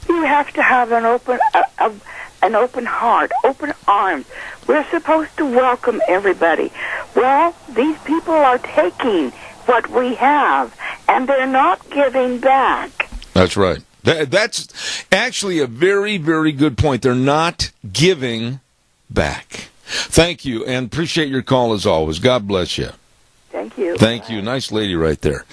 [SPEAKER 9] you have to have an open heart, open arms. We're supposed to welcome everybody. Well, these people are taking what we have, and they're not giving back.
[SPEAKER 2] That's right. That's actually a very, very good point. They're not giving back. Thank you, and appreciate your call as always. God bless you.
[SPEAKER 9] Thank you.
[SPEAKER 2] Thank you. Nice lady right there.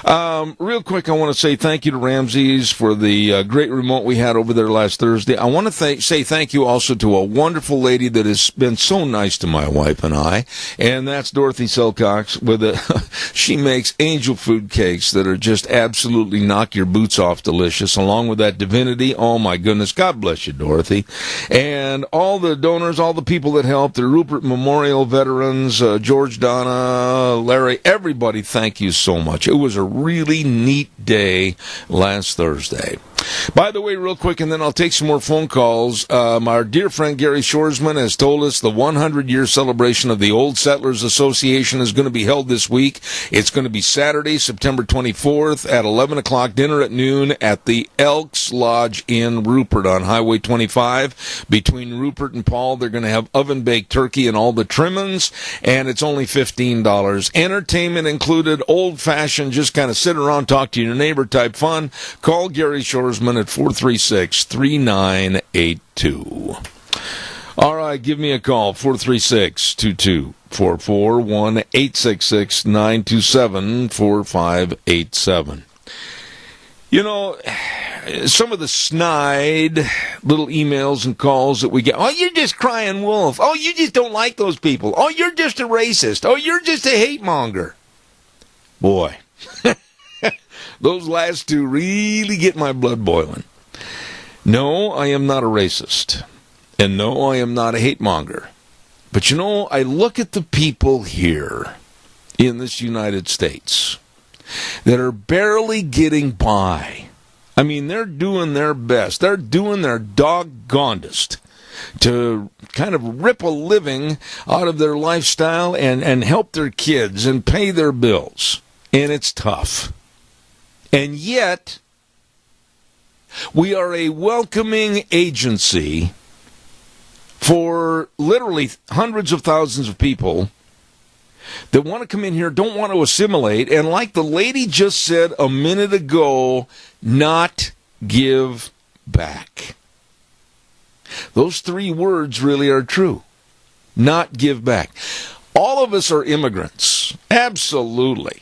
[SPEAKER 2] Real quick, I want to say thank you to Ramses for the great remote we had over there last Thursday. I want to say thank you also to a wonderful lady that has been so nice to my wife and I, and that's Dorothy Silcox. She makes angel food cakes that are just absolutely knock your boots off delicious, along with that divinity. Oh, my goodness. God bless you, Dorothy. And all the donors, all the people that helped, the Rupert Memorial veterans, George Donna, Larry, everybody, thank you so much. It was a really neat day last Thursday. By the way, real quick, and then I'll take some more phone calls. Our dear friend Gary Shoresman has told us the 100-year celebration of the Old Settlers Association is going to be held this week. It's going to be Saturday, September 24th at 11 o'clock, dinner at noon at the Elks Lodge in Rupert on Highway 25. Between Rupert and Paul, they're going to have oven-baked turkey and all the trimmings, and it's only $15. Entertainment included, old-fashioned, just kind of sit around, talk to your neighbor type fun. Call Gary Shoresman at 436-3982. All right, give me a call, 436-2244, 1-866-927-4587. You know, some of the snide little emails and calls that we get, oh, you're just crying wolf. Oh, you just don't like those people. Oh, you're just a racist. Oh, you're just a hate monger. Boy. Those last two really get my blood boiling. No, I am not a racist. And no, I am not a hate monger. But you know, I look at the people here in this United States that are barely getting by. I mean, they're doing their best. They're doing their doggonedest to kind of rip a living out of their lifestyle and help their kids and pay their bills. And it's tough. And yet, we are a welcoming agency for literally hundreds of thousands of people that want to come in here, don't want to assimilate, and like the lady just said a minute ago, not give back. Those three words really are true. Not give back. All of us are immigrants. Absolutely.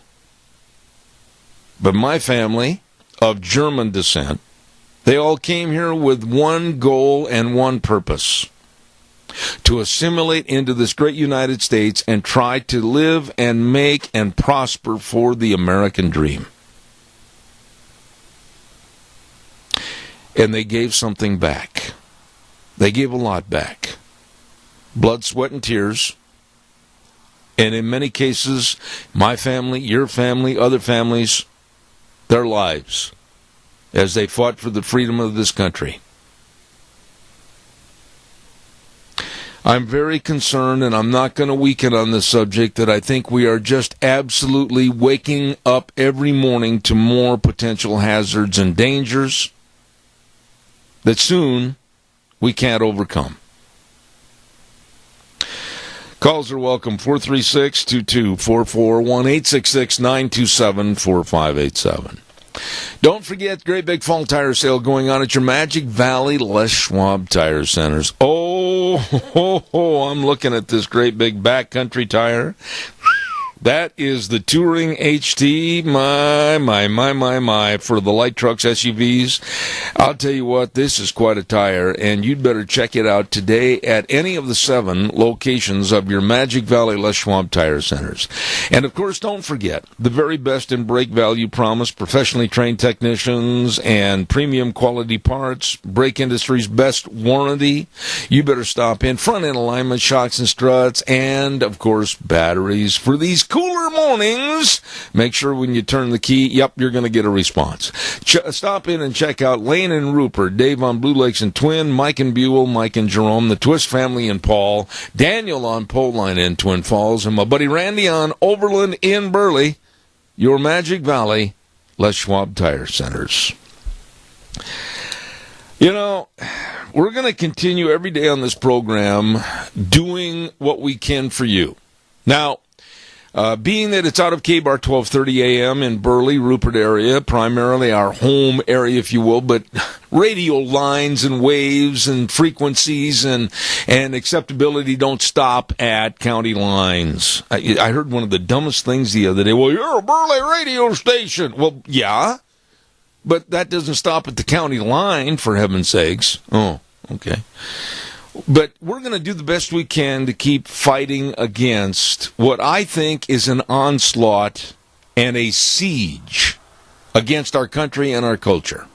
[SPEAKER 2] But my family, of German descent, they all came here with one goal and one purpose: to assimilate into this great United States and try to live and make and prosper for the American dream. And they gave something back. They gave a lot back. Blood, sweat, and tears. And in many cases, my family, your family, other families, their lives as they fought for the freedom of this country. I'm very concerned, and I'm not going to weaken on this subject, that I think we are just absolutely waking up every morning to more potential hazards and dangers that soon we can't overcome. Calls are welcome, 436-2244, 1-866-927-4587. Don't forget, great big fall tire sale going on at your Magic Valley Les Schwab Tire Centers. Oh, I'm looking at this great big backcountry tire. That is the Touring HT, my, for the light trucks, SUVs. I'll tell you what, this is quite a tire, and you'd better check it out today at any of the 7 locations of your Magic Valley Les Schwab Tire Centers. And, of course, don't forget, the very best in brake value promise, professionally trained technicians, and premium quality parts, brake industry's best warranty. You better stop in. Front-end alignment, shocks and struts, and, of course, batteries for these cooler mornings. Make sure when you turn the key, yep, you're going to get a response. Stop in and check out Lane and Rupert, Dave on Blue Lakes and Twin, Mike and Buell, Mike and Jerome, the Twist family in Paul, Daniel on Pole Line in Twin Falls, and my buddy Randy on Overland in Burley. Your Magic Valley Les Schwab Tire Centers. You know, we're going to continue every day on this program doing what we can for you. Now, being that it's out of KBAR 1230 AM in Burley, Rupert area, primarily our home area, if you will, but radio lines and waves and frequencies and acceptability don't stop at county lines. I heard one of the dumbest things the other day. Well, you're a Burley radio station. Well, yeah, but that doesn't stop at the county line, for heaven's sakes. Oh, okay. But we're going to do the best we can to keep fighting against what I think is an onslaught and a siege against our country and our culture.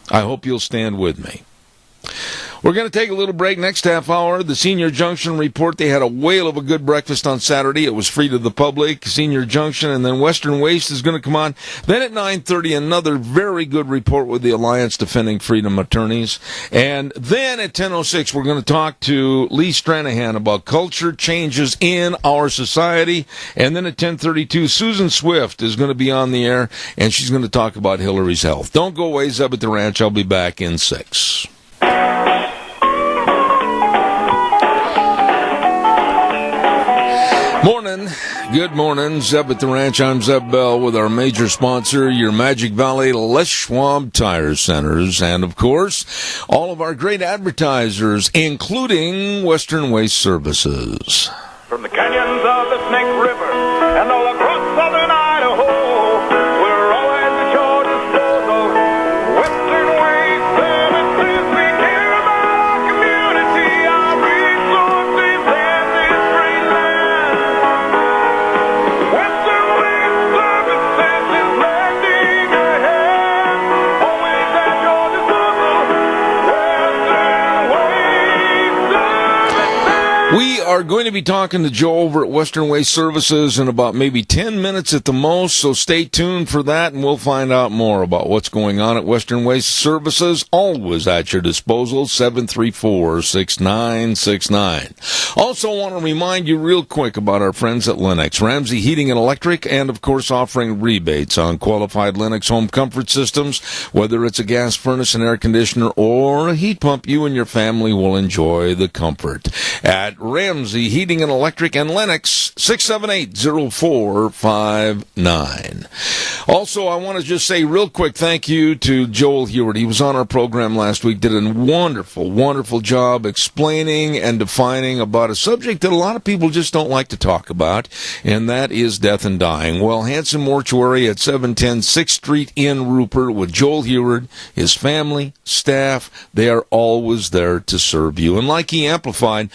[SPEAKER 2] I hope you'll stand with me. We're going to take a little break next half hour. The Senior Junction report, they had a whale of a good breakfast on Saturday. It was free to the public, Senior Junction, and then Western Waste is going to come on. Then at 9:30, another very good report with the Alliance Defending Freedom Attorneys. And then at 10:06, we're going to talk to Lee Stranahan about culture changes in our society. And then at 10:32, Susan Swift is going to be on the air, and she's going to talk about Hillary's health. Don't go away, Zeb at the Ranch. I'll be back in 6. Morning. Good morning. Zeb at the Ranch. I'm Zeb Bell with our major sponsor, your Magic Valley Les Schwab Tire Centers. And, of course, all of our great advertisers, including Western Waste Services.
[SPEAKER 10] From the canyons of the Snake River and all across southern Idaho, we're always at your disposal. Western Waste Services, we care about our community, our resources, and this great land. Western Waste Services is lending a hand, always at your disposal. Western Waste Services.
[SPEAKER 2] We are going to be talking to Joe over at Western Waste Services in about maybe 10 minutes at the most, so stay tuned for that, and we'll find out more about what's going on at Western Waste Services, always at your disposal, 734-6969. Also want to remind you real quick about our friends at Lennox, Ramsey Heating and Electric, and, of course, offering rebates on qualified Lennox home comfort systems. Whether it's a gas furnace, an air conditioner, or a heat pump, you and your family will enjoy the comfort. At Ramsey Heating and Electric and Lennox, 678-0459. Also, I want to just say real quick thank you to Joel Heward. He was on our program last week, did a wonderful, wonderful job explaining and defining about a subject that a lot of people just don't like to talk about, and that is death and dying. Well, Hanson Mortuary at 710 6th Street in Rupert with Joel Heward, his family, staff, they are always there to serve you. And like he amplified,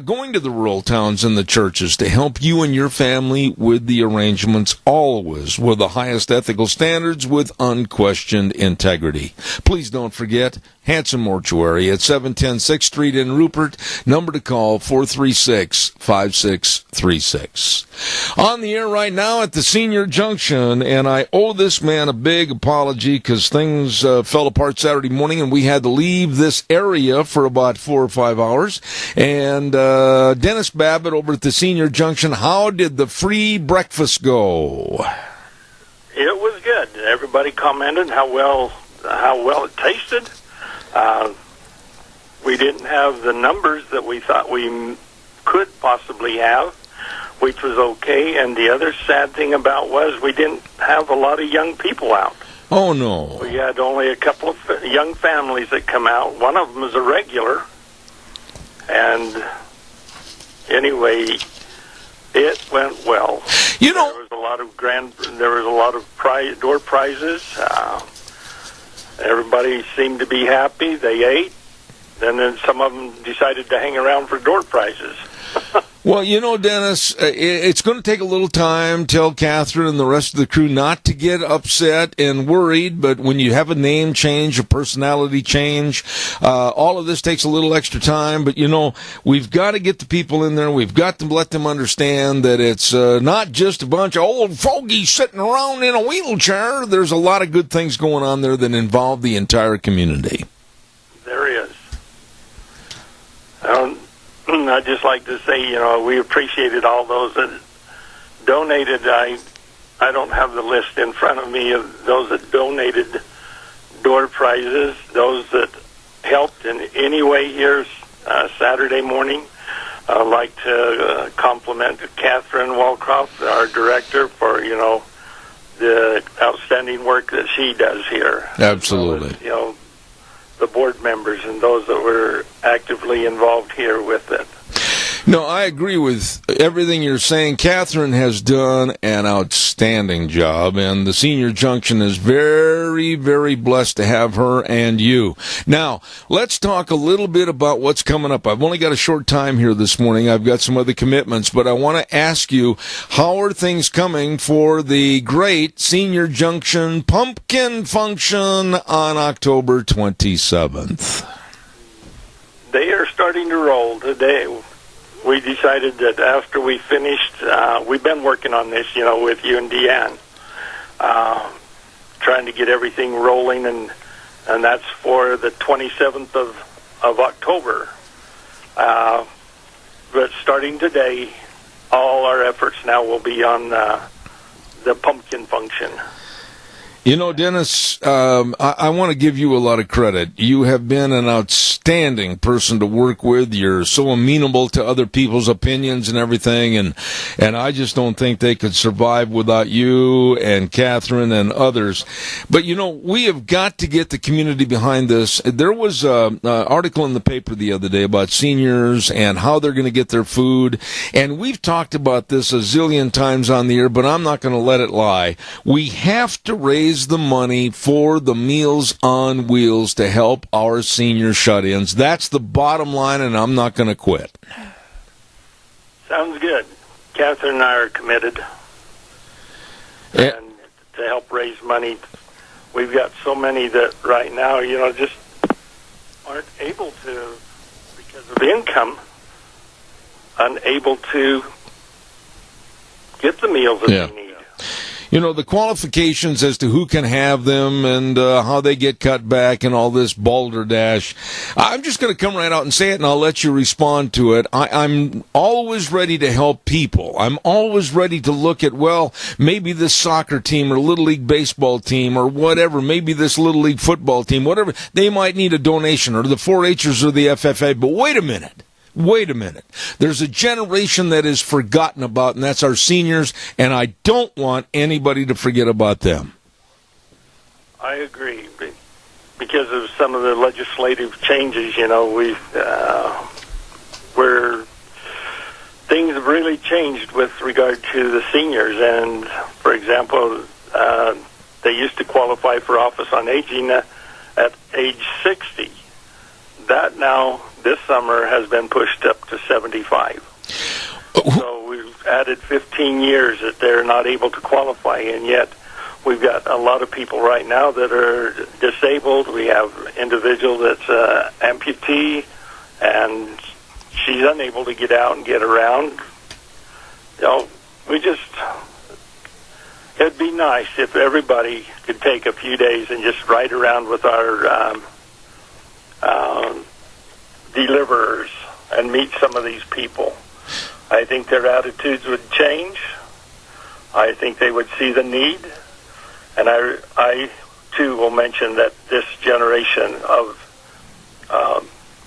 [SPEAKER 2] going to the rural towns and the churches to help you and your family with the arrangements, always with the highest ethical standards with unquestioned integrity. Please don't forget Hanson Mortuary at 710 6th Street in Rupert. Number to call 436-5636. On the air right now at the Senior Junction, and I owe this man a big apology because things fell apart Saturday morning and we had to leave this area for about 4 or 5 hours. And Dennis Babbitt over at the Senior Junction, how did the free breakfast go?
[SPEAKER 11] It was good. Everybody commented how well it tasted. We didn't have the numbers that we thought we could possibly have, which was okay. And the other sad thing about was we didn't have a lot of young people out.
[SPEAKER 2] Oh, no.
[SPEAKER 11] We had only a couple of young families that come out. One of them is a regular. And anyway, It went well.
[SPEAKER 2] You know,
[SPEAKER 11] there was a lot of door prizes. Everybody seemed to be happy. They ate. Then some of them decided to hang around for door prizes.
[SPEAKER 2] well, you know, Dennis, it's going to take a little time. Tell Catherine and the rest of the crew not to get upset and worried, but when you have a name change, a personality change, all of this takes a little extra time. But, you know, we've got to get the people in there. We've got to let them understand that it's not just a bunch of old fogies sitting around in a wheelchair. There's a lot of good things going on there that involve the entire community.
[SPEAKER 11] There is. I'd just like to say, you know, we appreciated all those that donated. I don't have the list in front of me of those that donated door prizes, those that helped in any way here Saturday morning. I'd like to compliment Catherine Walcroft, our director, for, you know, the outstanding work that she does here.
[SPEAKER 2] Absolutely.
[SPEAKER 11] As, you know, the board members and those that were actively involved here with it.
[SPEAKER 2] No, I agree with everything you're saying. Catherine has done an outstanding job, and the Senior Junction is very, very blessed to have her and you. Now, let's talk a little bit about what's coming up. I've only got a short time here this morning. I've got some other commitments, but I want to ask you, how are things coming for the great Senior Junction Pumpkin Function on October 27th?
[SPEAKER 11] They are starting to roll today. We decided that after we finished, we've been working on this, you know, with you and Deanne, trying to get everything rolling, and that's for the 27th of October. But starting today, all our efforts now will be on the pumpkin function.
[SPEAKER 2] You know, Dennis, I want to give you a lot of credit. You have been an outstanding person to work with. You're so amenable to other people's opinions and everything, and I just don't think they could survive without you and Catherine and others. But, you know, we have got to get the community behind this. There was an article in the paper the other day about seniors and how they're going to get their food, and we've talked about this a zillion times on the air, but I'm not going to let it lie. We have to raise the money for the Meals on Wheels to help our senior shut-ins. That's the bottom line, and I'm not going to quit.
[SPEAKER 11] Sounds good. Catherine and I are committed and to help raise money. We've got so many that right now, you know, just aren't able to, because of income, unable to get the meals that they need.
[SPEAKER 2] You know, the qualifications as to who can have them and how they get cut back and all this balderdash. I'm just going to come right out and say it, and I'll let you respond to it. I'm always ready to help people. I'm always ready to look at, well, maybe this soccer team or Little League baseball team or whatever, maybe this Little League football team, whatever, they might need a donation, or the 4-H'ers or the FFA. But wait a minute. There's a generation that is forgotten about, and that's our seniors, and I don't want anybody to forget about them. I
[SPEAKER 11] agree. Because of some of the legislative changes, you know, where things have really changed with regard to the seniors. And, for example, they used to qualify for Office on Aging at age 60. That now, this summer, has been pushed up to 75. So we've added 15 years that they're not able to qualify, and yet we've got a lot of people right now that are disabled. We have an individual that's amputee, and she's unable to get out and get around. You know, it'd be nice if everybody could take a few days and just ride around with our deliverers and meet some of these people. I think their attitudes would change. I think they would see the need. And I too, will mention that this generation of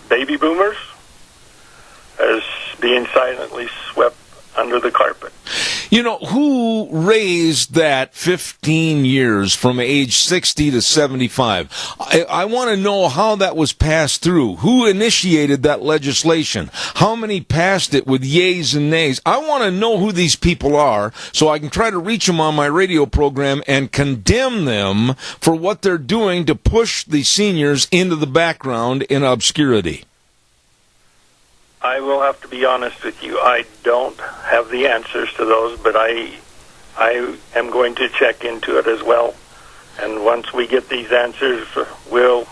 [SPEAKER 11] baby boomers is being silently swept under the carpet.
[SPEAKER 2] You know, who raised that 15 years from age 60 to 75? I want to know how that was passed through. Who initiated that legislation? How many passed it with yays and nays? I want to know who these people are so I can try to reach them on my radio program and condemn them for what they're doing to push the seniors into the background in obscurity.
[SPEAKER 11] I will have to be honest with you. I don't have the answers to those, but I am going to check into it as well. And once we get these answers, we'll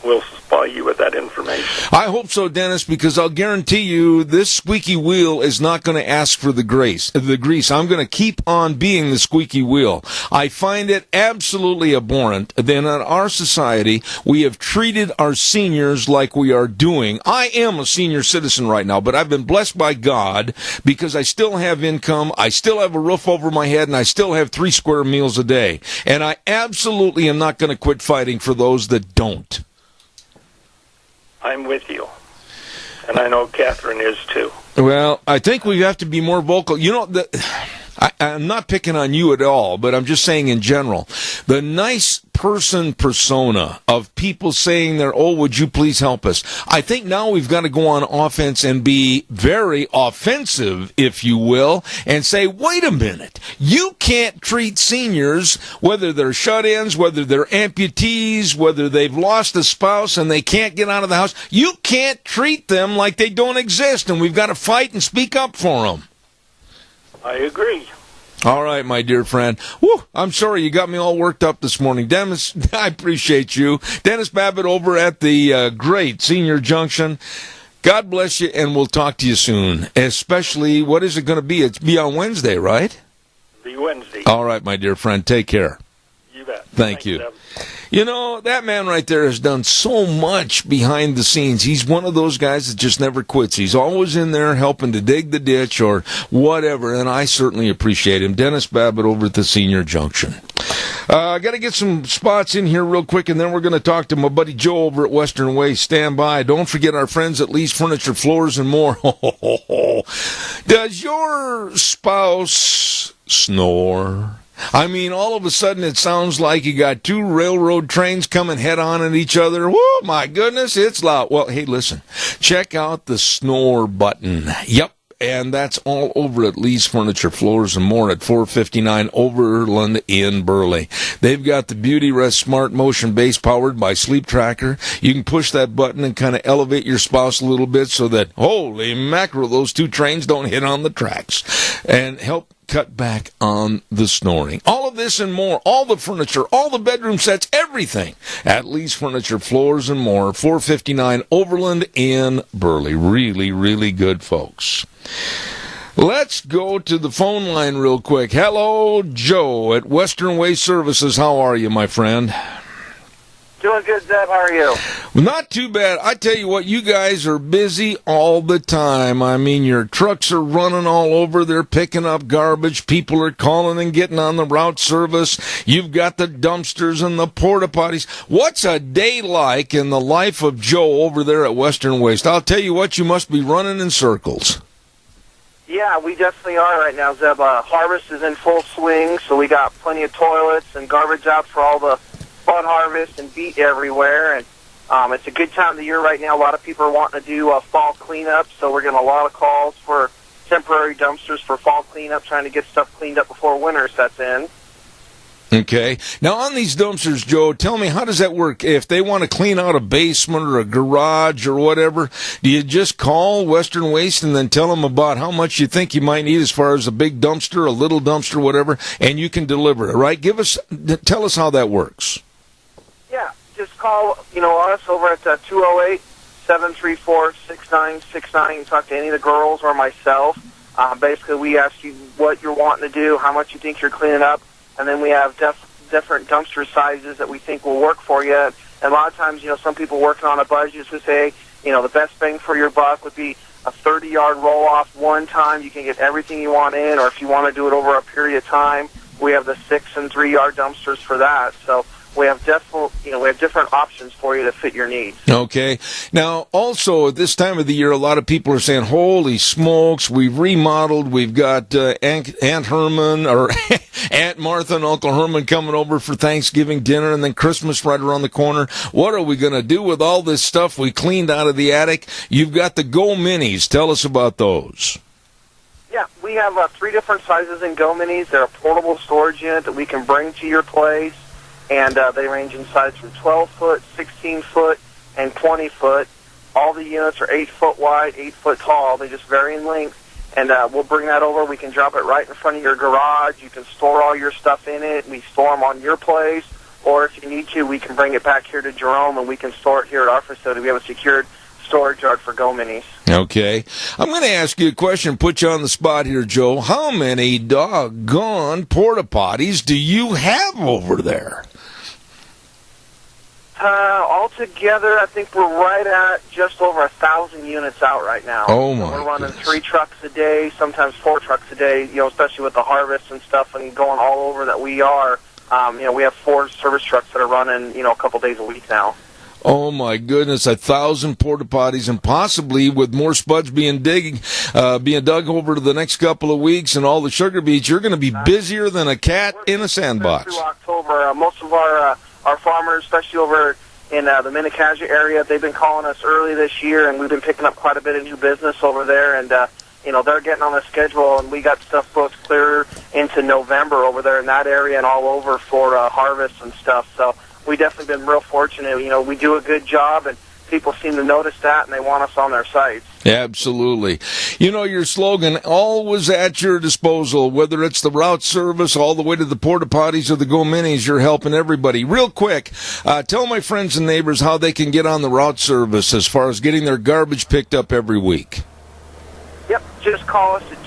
[SPEAKER 11] supply you with that information.
[SPEAKER 2] I hope so, Dennis, because I'll guarantee you this squeaky wheel is not going to ask for the grease. I'm going to keep on being the squeaky wheel. I find it absolutely abhorrent that in our society we have treated our seniors like we are doing. I am a senior citizen right now, but I've been blessed by God because I still have income, I still have a roof over my head, and I still have 3 square meals a day. And I absolutely am not going to quit fighting for those that don't.
[SPEAKER 11] I'm with you. And I know Catherine is too.
[SPEAKER 2] Well, I think we have to be more vocal. You know, I'm not picking on you at all, but I'm just saying in general, the nice person persona of people saying they're, oh, would you please help us? I think now we've got to go on offense and be very offensive, if you will, and say, wait a minute, you can't treat seniors, whether they're shut-ins, whether they're amputees, whether they've lost a spouse and they can't get out of the house, you can't treat them like they don't exist, and we've got to fight and speak up for them.
[SPEAKER 11] I agree.
[SPEAKER 2] All right, my dear friend. Whew, I'm sorry you got me all worked up this morning. Dennis, I appreciate you. Dennis Babbitt over at the great Senior Junction. God bless you, and we'll talk to you soon. Especially, what is it going to be? It's be on Wednesday, right?
[SPEAKER 11] Be Wednesday.
[SPEAKER 2] All right, my dear friend. Take care.
[SPEAKER 11] You bet.
[SPEAKER 2] Thank you. Deb. You know, that man right there has done so much behind the scenes. He's one of those guys that just never quits. He's always in there helping to dig the ditch or whatever, and I certainly appreciate him. Dennis Babbitt over at the Senior Junction. I got to get some spots in here real quick, and then we're going to talk to my buddy Joe over at Western Way. Stand by. Don't forget our friends at Lee's Furniture, Floors, and More. Does your spouse snore? I mean, all of a sudden it sounds like you got 2 railroad trains coming head-on at each other. Whoa, my goodness, it's loud. Well, hey, listen, check out the snore button. Yep. And that's all over at Lee's Furniture, Floors, and More at 459 Overland in Burley. They've got the Beauty Rest Smart Motion Base powered by Sleep Tracker. You can push that button and kind of elevate your spouse a little bit so that, holy mackerel, those 2 trains don't hit on the tracks. And help cut back on the snoring. All of this and more, all the furniture, all the bedroom sets, everything at Lee's Furniture, Floors, and More, 459 Overland in Burley. Really, really good, folks. Let's go to the phone line real quick. Hello, Joe at Western Way Services. How are you, my friend?
[SPEAKER 12] Doing good, Zeb. How are you?
[SPEAKER 2] Not too bad. I tell you what, you guys are busy all the time. I mean, your trucks are running all over. They're picking up garbage. People are calling and getting on the route service. You've got the dumpsters and the porta potties. What's a day like in the life of Joe over there at Western Waste? I'll tell you what, you must be running in circles.
[SPEAKER 12] Yeah, we definitely are right now, Zeb. Harvest is in full swing, so we got plenty of toilets and garbage out for all the fun harvest and beet everywhere. And it's a good time of the year right now. A lot of people are wanting to do fall cleanup, so we're getting a lot of calls for temporary dumpsters for fall cleanup, trying to get stuff cleaned up before winter sets in.
[SPEAKER 2] Okay. Now, on these dumpsters, Joe, tell me, how does that work? If they want to clean out a basement or a garage or whatever, do you just call Western Waste and then tell them about how much you think you might need as far as a big dumpster, a little dumpster, whatever, and you can deliver it, right? Tell us how that works.
[SPEAKER 12] Yeah, just call, us over at 208-734-6969 and talk to any of the girls or myself. Basically, we ask you what you're wanting to do, how much you think you're cleaning up, and then we have different dumpster sizes that we think will work for you. And a lot of times, some people working on a budget would say, the best bang for your buck would be a 30-yard roll-off one time. You can get everything you want in, or if you want to do it over a period of time, we have the 6- and 3-yard dumpsters for that. So we have different options for you to fit your needs.
[SPEAKER 2] Okay. Now, also, at this time of the year, a lot of people are saying, holy smokes, we've remodeled. We've got Aunt Herman or Aunt Martha and Uncle Herman coming over for Thanksgiving dinner and then Christmas right around the corner. What are we going to do with all this stuff we cleaned out of the attic? You've got the Go Minis. Tell us about those.
[SPEAKER 12] Yeah, we have 3 different sizes in Go Minis. They're a portable storage unit that we can bring to your place, and they range in size from 12 foot, 16 foot, and 20 foot. All the units are 8 foot wide, 8 foot tall. They just vary in length, and we'll bring that over. We can drop it right in front of your garage. You can store all your stuff in it. We store them on your place, or if you need to, we can bring it back here to Jerome, and we can store it here at our facility. We have a secured storage yard for Go Minis.
[SPEAKER 2] Okay. I'm going to ask you a question, put you on the spot here, Joe. How many doggone porta potties do you have over there?
[SPEAKER 12] Altogether, I think we're right at just over 1,000 units out right now.
[SPEAKER 2] Oh, my
[SPEAKER 12] We're running
[SPEAKER 2] goodness.
[SPEAKER 12] 3 trucks a day, sometimes 4 trucks a day, especially with the harvest and stuff and going all over that we are. We have 4 service trucks that are running, a couple days a week now.
[SPEAKER 2] Oh, my goodness, 1,000 porta potties, and possibly with more spuds being dug over to the next couple of weeks and all the sugar beets, you're going to be busier than a cat in a sandbox.
[SPEAKER 12] Through October, most of our farmers, especially over in the Minicaja area, they've been calling us early this year, and we've been picking up quite a bit of new business over there, and they're getting on the schedule, and we got stuff booked clear into November over there in that area and all over for harvest and stuff. So we definitely been real fortunate. We do a good job, and people seem to notice that, and they want us on their sites.
[SPEAKER 2] Absolutely. Your slogan, always at your disposal, whether it's the route service all the way to the porta potties or the Go Minis, you're helping everybody. Real quick, tell my friends and neighbors how they can get on the route service as far as getting their garbage picked up every week.
[SPEAKER 12] Yep, just call us at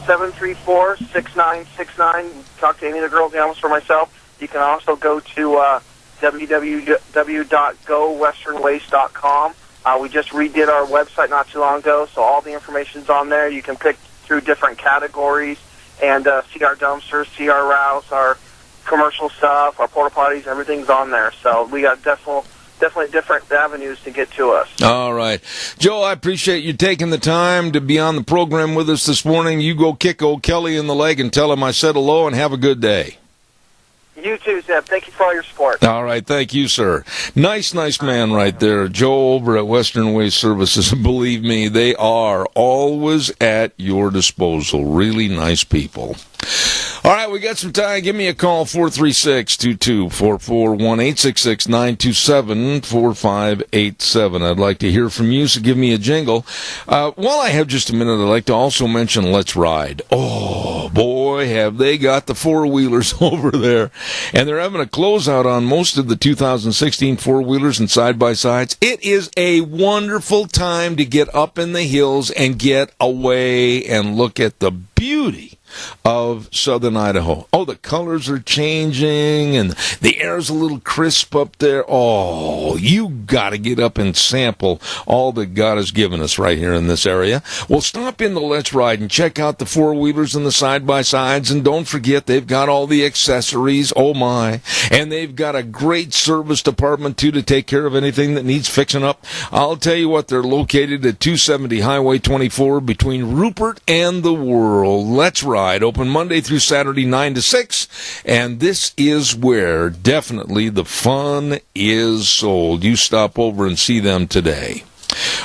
[SPEAKER 12] 208-734-6969. Talk to any of the girls, gals, or myself. You can also go to www.gowesternwaste.com. We just redid our website not too long ago, so all the information's on there. You can pick through different categories and see our dumpsters, see our routes, our commercial stuff, our porta potties, everything's on there. So we got definitely different avenues to get to us.
[SPEAKER 2] All right. Joe, I appreciate you taking the time to be on the program with us this morning. You go kick old Kelly in the leg and tell him I said hello, and have a good day.
[SPEAKER 12] You too, Zeb. Thank you for all your support.
[SPEAKER 2] All right. Thank you, sir. Nice man right there. Joe over at Western Waste Services. Believe me, they are always at your disposal. Really nice people. All right, we got some time. Give me a call, 436-2244, 1-866-927-4587. I'd like to hear from you, so give me a jingle. While I have just a minute, I'd like to also mention Let's Ride. Oh, boy, have they got the four-wheelers over there. And they're having a closeout on most of the 2016 four-wheelers and side-by-sides. It is a wonderful time to get up in the hills and get away and look at the beauty of southern Idaho. Oh, the colors are changing and the air's a little crisp up there. Oh, you got to get up and sample all that God has given us right here in this area. Well, stop in the Let's Ride and check out the four-wheelers and the side-by-sides, and don't forget they've got all the accessories. Oh, my. And they've got a great service department, too, to take care of anything that needs fixing up. I'll tell you what, they're located at 270 Highway 24 between Rupert and the World. Let's Ride. Open Monday through Saturday, 9 to 6, and this is where definitely the fun is sold. You stop over and see them today.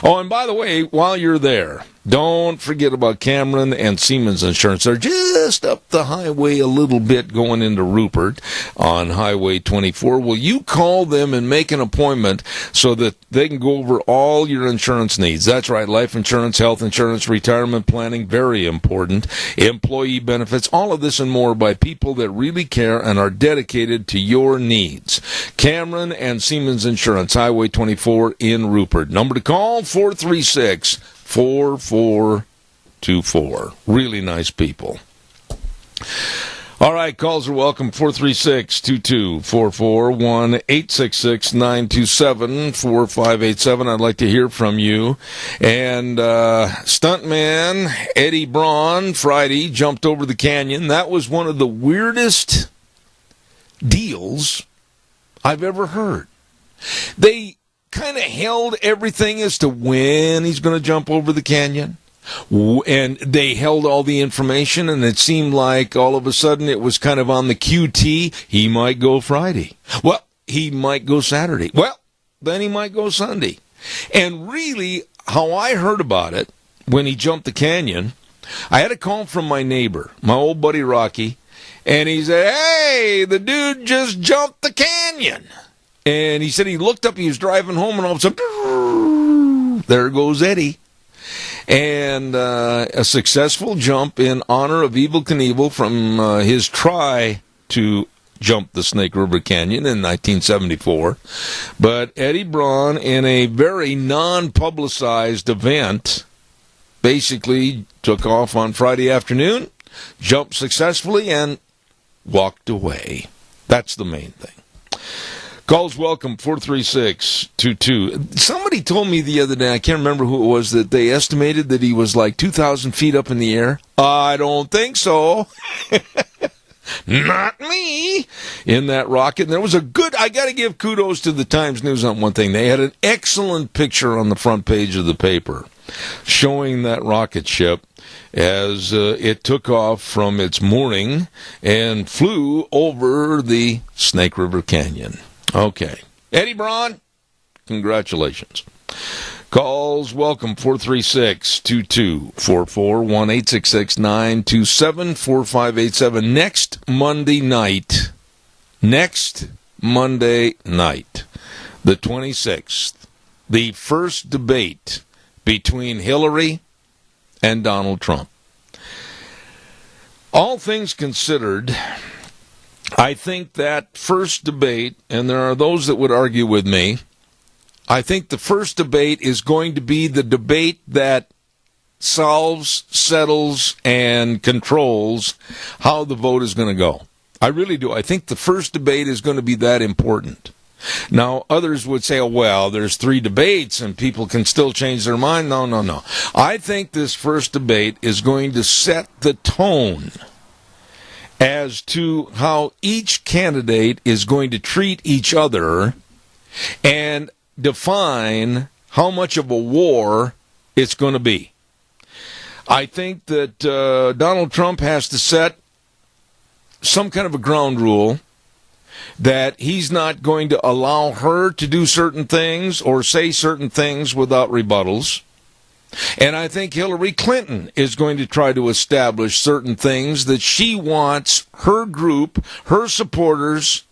[SPEAKER 2] Oh, and by the way, while you're there, don't forget about Cameron and Siemens Insurance. They're just up the highway a little bit going into Rupert on Highway 24. Will you call them and make an appointment so that they can go over all your insurance needs? That's right, life insurance, health insurance, retirement planning, very important, employee benefits, all of this and more by people that really care and are dedicated to your needs. Cameron and Siemens Insurance, Highway 24 in Rupert. Number to call, 436-4424. Really nice people. All right, calls are welcome, 436-2244, 1-866-927-4587. I'd like to hear from you. And stuntman Eddie Braun Friday jumped over the canyon. That was one of the weirdest deals I've ever heard. They kind of held everything as to when he's going to jump over the canyon. And they held all the information, and it seemed like all of a sudden it was kind of on the QT. He might go Friday. Well, he might go Saturday. Well, then he might go Sunday. And really, how I heard about it when he jumped the canyon, I had a call from my neighbor, my old buddy Rocky, and he said, hey, the dude just jumped the canyon. And he said he looked up, he was driving home, and all of a sudden, there goes Eddie. And a successful jump in honor of Evel Knievel from his try to jump the Snake River Canyon in 1974. But Eddie Braun, in a very non-publicized event, basically took off on Friday afternoon, jumped successfully, and walked away. That's the main thing. Calls welcome, 43622. Somebody told me the other day, I can't remember who it was, that they estimated that he was like 2,000 feet up in the air. I don't think so. Not me. In that rocket. And there was a good, I got to give kudos to the Times News on one thing. They had an excellent picture on the front page of the paper showing that rocket ship as it took off from its mooring and flew over the Snake River Canyon. Okay. Eddie Braun, congratulations. Calls welcome, 436-2244, 1-866-927-4587. Next Monday night, the 26th, the first debate between Hillary and Donald Trump. All things considered, I think that first debate, and there are those that would argue with me, I think the first debate is going to be the debate that solves, settles, and controls how the vote is going to go. I really do. I think the first debate is going to be that important. Now, others would say, oh, well, there's 3 debates and people can still change their mind. No. I think this first debate is going to set the tone as to how each candidate is going to treat each other and define how much of a war it's going to be. I think that Donald Trump has to set some kind of a ground rule that he's not going to allow her to do certain things or say certain things without rebuttals. And I think Hillary Clinton is going to try to establish certain things that she wants her group, her supporters,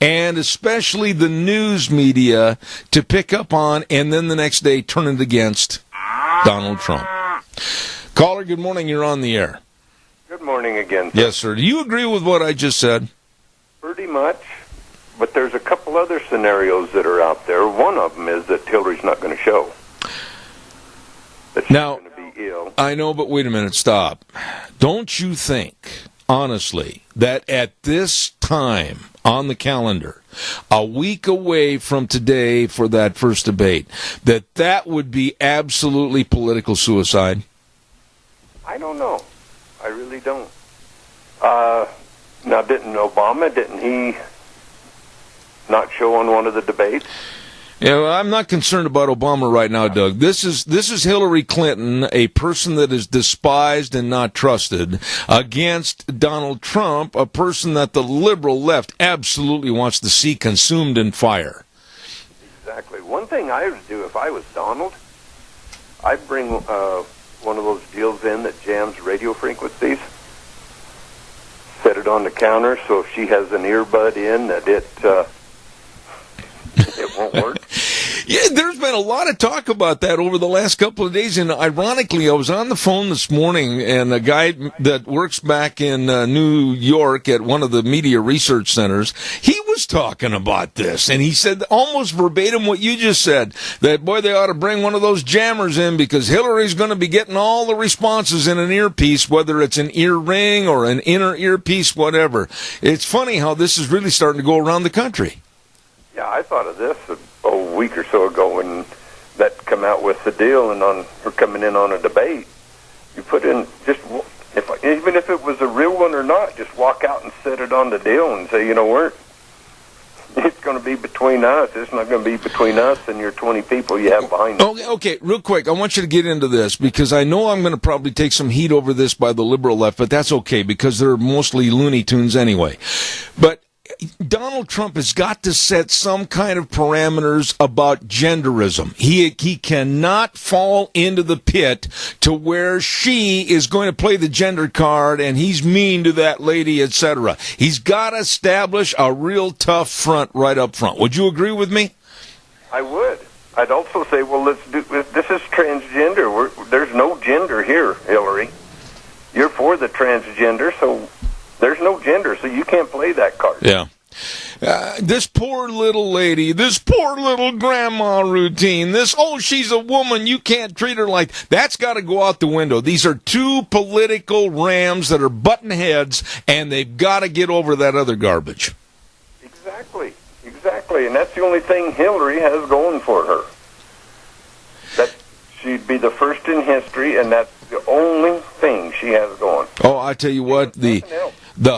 [SPEAKER 2] and especially the news media to pick up on, and then the next day turn it against Donald Trump. Caller, good morning. You're on the air.
[SPEAKER 6] Good morning again, sir.
[SPEAKER 2] Yes, sir. Do you agree with what I just said?
[SPEAKER 6] Pretty much. But there's a couple other scenarios that are out there. One of them is that Hillary's not going to show. That she's going to be ill.
[SPEAKER 2] I know, but wait a minute. Stop. Don't you think, honestly, that at this time on the calendar, a week away from today for that first debate, that would be absolutely political suicide?
[SPEAKER 6] I don't know. I really don't. Now, didn't he not show on one of the debates?
[SPEAKER 2] Yeah, well, I'm not concerned about Obama right now, Doug. This is Hillary Clinton, a person that is despised and not trusted, against Donald Trump, a person that the liberal left absolutely wants to see consumed in fire.
[SPEAKER 6] Exactly. One thing I would do if I was Donald, I'd bring one of those deals in that jams radio frequencies, set it on the counter, so if she has an earbud in, that it won't work.
[SPEAKER 2] Yeah, there's been a lot of talk about that over the last couple of days, and ironically, I was on the phone this morning, and a guy that works back in New York at one of the media research centers, he was talking about this, and he said almost verbatim what you just said, that, boy, they ought to bring one of those jammers in because Hillary's going to be getting all the responses in an earpiece, whether it's an ear ring or an inner earpiece, whatever. It's funny how this is really starting to go around the country.
[SPEAKER 6] Yeah, I thought of this a week or so ago when that come out with the deal, and on her coming in on a debate, you put in just even if it was a real one or not, just walk out and set it on the deal and say, you know, it's it's going to be between us. It's not going to be between us and your 20 people you have behind you.
[SPEAKER 2] Okay, real quick, I want you to get into this, because I know I'm going to probably take some heat over this by the liberal left, but that's okay, because they're mostly Looney Tunes anyway. But Donald Trump has got to set some kind of parameters about genderism. He cannot fall into the pit to where she is going to play the gender card and he's mean to that lady, etc. He's got to establish a real tough front right up front. Would you agree with me?
[SPEAKER 6] I would. I'd also say, well, this is transgender. There's no gender here, Hillary. You're for the transgender, so there's no gender, so you can't play that card.
[SPEAKER 2] Yeah. This poor little lady, this poor little grandma routine, she's a woman, you can't treat her like, that's got to go out the window. These are two political rams that are button heads, and they've got to get over that other garbage.
[SPEAKER 6] Exactly, and that's the only thing Hillary has going for her. That she'd be the first in history, and that's the only thing she has going.
[SPEAKER 2] Oh, I tell you what, the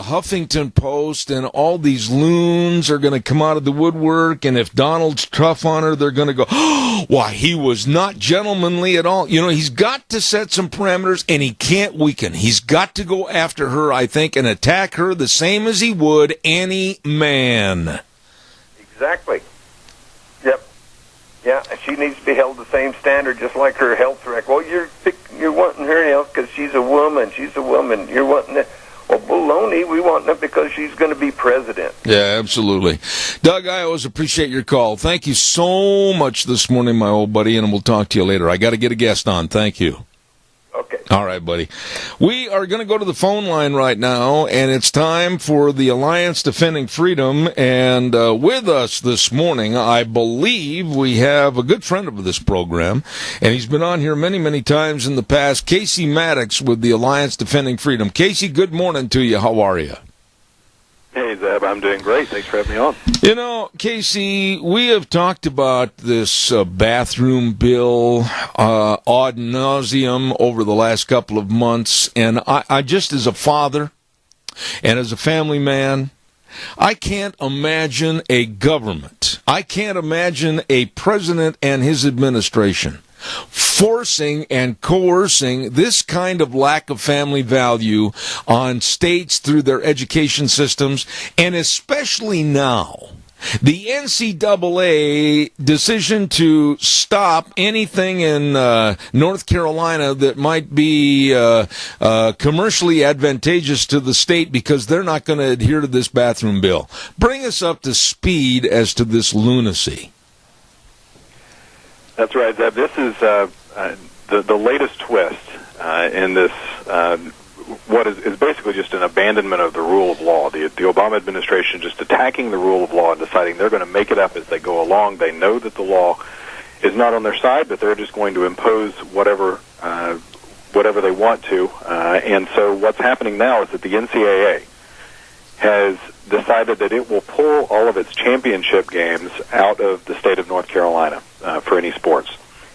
[SPEAKER 2] Huffington Post and all these loons are going to come out of the woodwork, and if Donald's tough on her, they're going to go, oh, why, he was not gentlemanly at all. You know, he's got to set some parameters, and he can't weaken. He's got to go after her, I think, and attack her the same as he would any man.
[SPEAKER 6] Exactly. Yep. Yeah, she needs to be held the same standard, just like her health record. Well, you're wanting her health because she's a woman. She's a woman. You're wanting it. Well, baloney, we want it because she's going to be president.
[SPEAKER 2] Yeah, absolutely. Doug, I always appreciate your call. Thank you so much this morning, my old buddy, and we'll talk to you later. I got to get a guest on. Thank you.
[SPEAKER 6] Okay.
[SPEAKER 2] All right, buddy. We are going to go to the phone line right now, and it's time for the Alliance Defending Freedom. And with us this morning, I believe we have a good friend of this program, and he's been on here many, many times in the past, Casey Maddox with the Alliance Defending Freedom. Casey, good morning to you. How are you?
[SPEAKER 13] Hey, Zeb, I'm doing great. Thanks for having me on.
[SPEAKER 2] You know, Casey, we have talked about this bathroom bill ad nauseum over the last couple of months, and I just, as a father and as a family man, I can't imagine a government, I can't imagine a president and his administration forcing and coercing this kind of lack of family value on states through their education systems, and especially now, the NCAA decision to stop anything in North Carolina that might be commercially advantageous to the state because they're not going to adhere to this bathroom bill. Bring us up to speed as to this lunacy.
[SPEAKER 13] That's right, Zeb. This is the latest twist in this, what is basically just an abandonment of the rule of law. The Obama administration just attacking the rule of law and deciding they're going to make it up as they go along. They know that the law is not on their side, but they're just going to impose whatever they want to. And so what's happening now is that the NCAA has decided that it will pull all of its championship games out of the state of North Carolina for any sports.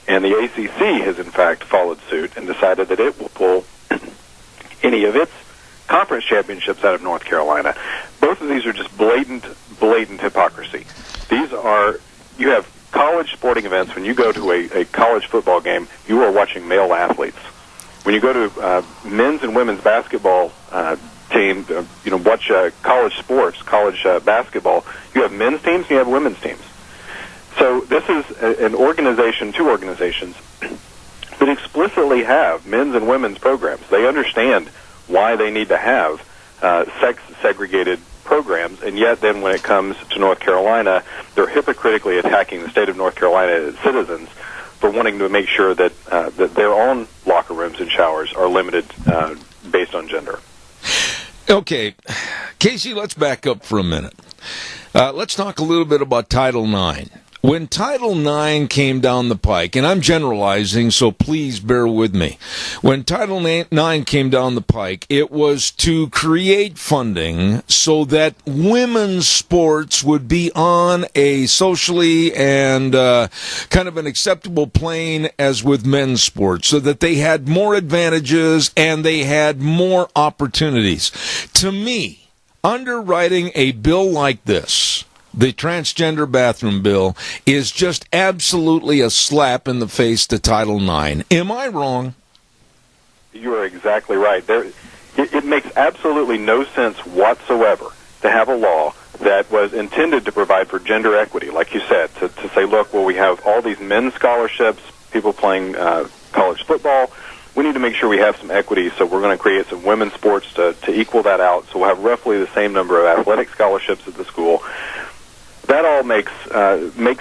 [SPEAKER 13] And the ACC has, in fact, followed suit and decided that it will pull any of its conference championships out of North Carolina. Both of these are just blatant hypocrisy. You have college sporting events. When you go to a college football game, you are watching male athletes. When you go to men's and women's basketball team, watch college sports, college basketball, you have men's teams and you have women's teams. So this is two organizations that explicitly have men's and women's programs. They understand why they need to have sex-segregated programs, and yet then when it comes to North Carolina, they're hypocritically attacking the state of North Carolina citizens for wanting to make sure that their own locker rooms and showers are limited based on gender.
[SPEAKER 2] Okay, Casey, let's back up for a minute. Let's talk a little bit about Title IX. When Title IX came down the pike, and I'm generalizing, so please bear with me. When Title IX came down the pike, it was to create funding so that women's sports would be on a socially and kind of an acceptable plane as with men's sports, so that they had more advantages and they had more opportunities. To me, underwriting a bill like this the transgender bathroom bill, is just absolutely a slap in the face to Title IX. Am I wrong?
[SPEAKER 13] You are exactly right. It makes absolutely no sense whatsoever to have a law that was intended to provide for gender equity, like you said, to say, look, well, we have all these men's scholarships, people playing college football. We need to make sure we have some equity, so we're going to create some women's sports to equal that out, so we'll have roughly the same number of athletic scholarships at the school. That all makes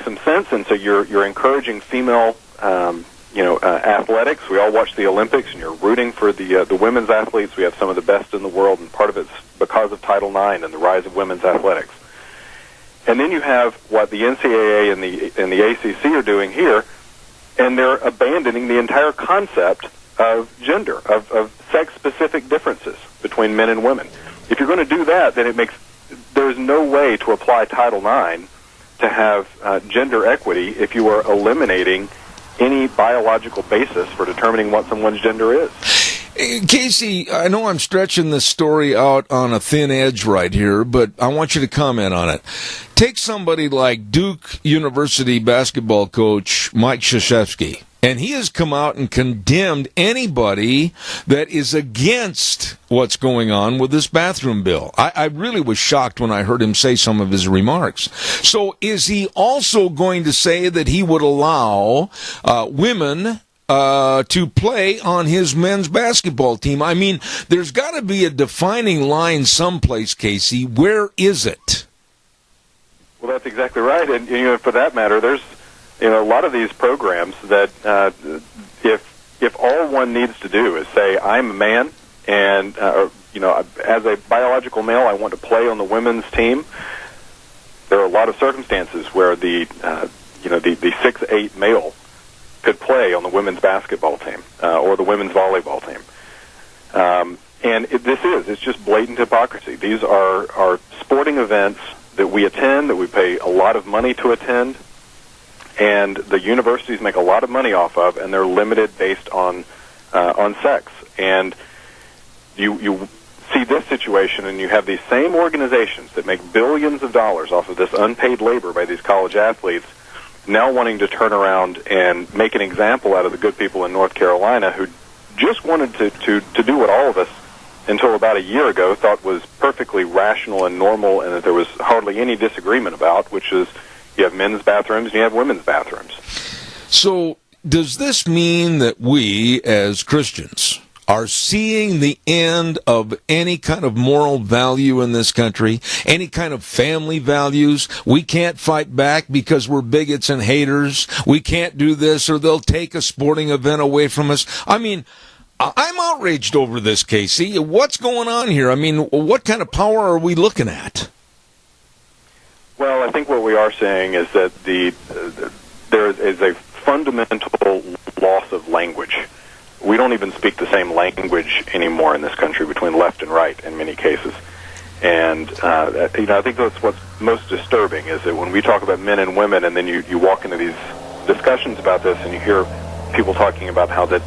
[SPEAKER 13] some sense, and so you're encouraging female athletics. We all watch the Olympics, and you're rooting for the women's athletes. We have some of the best in the world, and part of it's because of Title IX and the rise of women's athletics. And then you have what the NCAA and the ACC are doing here, and they're abandoning the entire concept of gender, of sex-specific differences between men and women. If you're going to do that, then there's no way to apply Title IX to have gender equity if you are eliminating any biological basis for determining what someone's gender is.
[SPEAKER 2] Casey, I know I'm stretching this story out on a thin edge right here, but I want you to comment on it. Take somebody like Duke University basketball coach Mike Krzyzewski, and he has come out and condemned anybody that is against what's going on with this bathroom bill. I really was shocked when I heard him say some of his remarks. So is he also going to say that he would allow women to play on his men's basketball team? I mean, there's got to be a defining line someplace, Casey. Where is it?
[SPEAKER 13] Well, that's exactly right. And for that matter, there's a lot of these programs that if all one needs to do is say, I'm a man, and as a biological male, I want to play on the women's team. There are a lot of circumstances where the 6'8" male could play on the women's basketball team or the women's volleyball team. It's just blatant hypocrisy. These are sporting events that we attend, that we pay a lot of money to attend, and the universities make a lot of money off of, and they're limited based on sex. And you see this situation, and you have these same organizations that make billions of dollars off of this unpaid labor by these college athletes now wanting to turn around and make an example out of the good people in North Carolina who just wanted to do what all of us until about a year ago thought was perfectly rational and normal and that there was hardly any disagreement about, which is you have men's bathrooms and you have women's bathrooms.
[SPEAKER 2] So does this mean that we as Christians are seeing the end of any kind of moral value in this country, any kind of family values? We can't fight back because we're bigots and haters. We can't do this or they'll take a sporting event away from us. I mean, I'm outraged over this, Casey. What's going on here? I mean, what kind of power are we looking at?
[SPEAKER 13] Well, I think what we are saying is that there is a fundamental loss of language. We don't even speak the same language anymore in this country between left and right in many cases. And, I think that's what's most disturbing is that when we talk about men and women and then you walk into these discussions about this and you hear people talking about how that,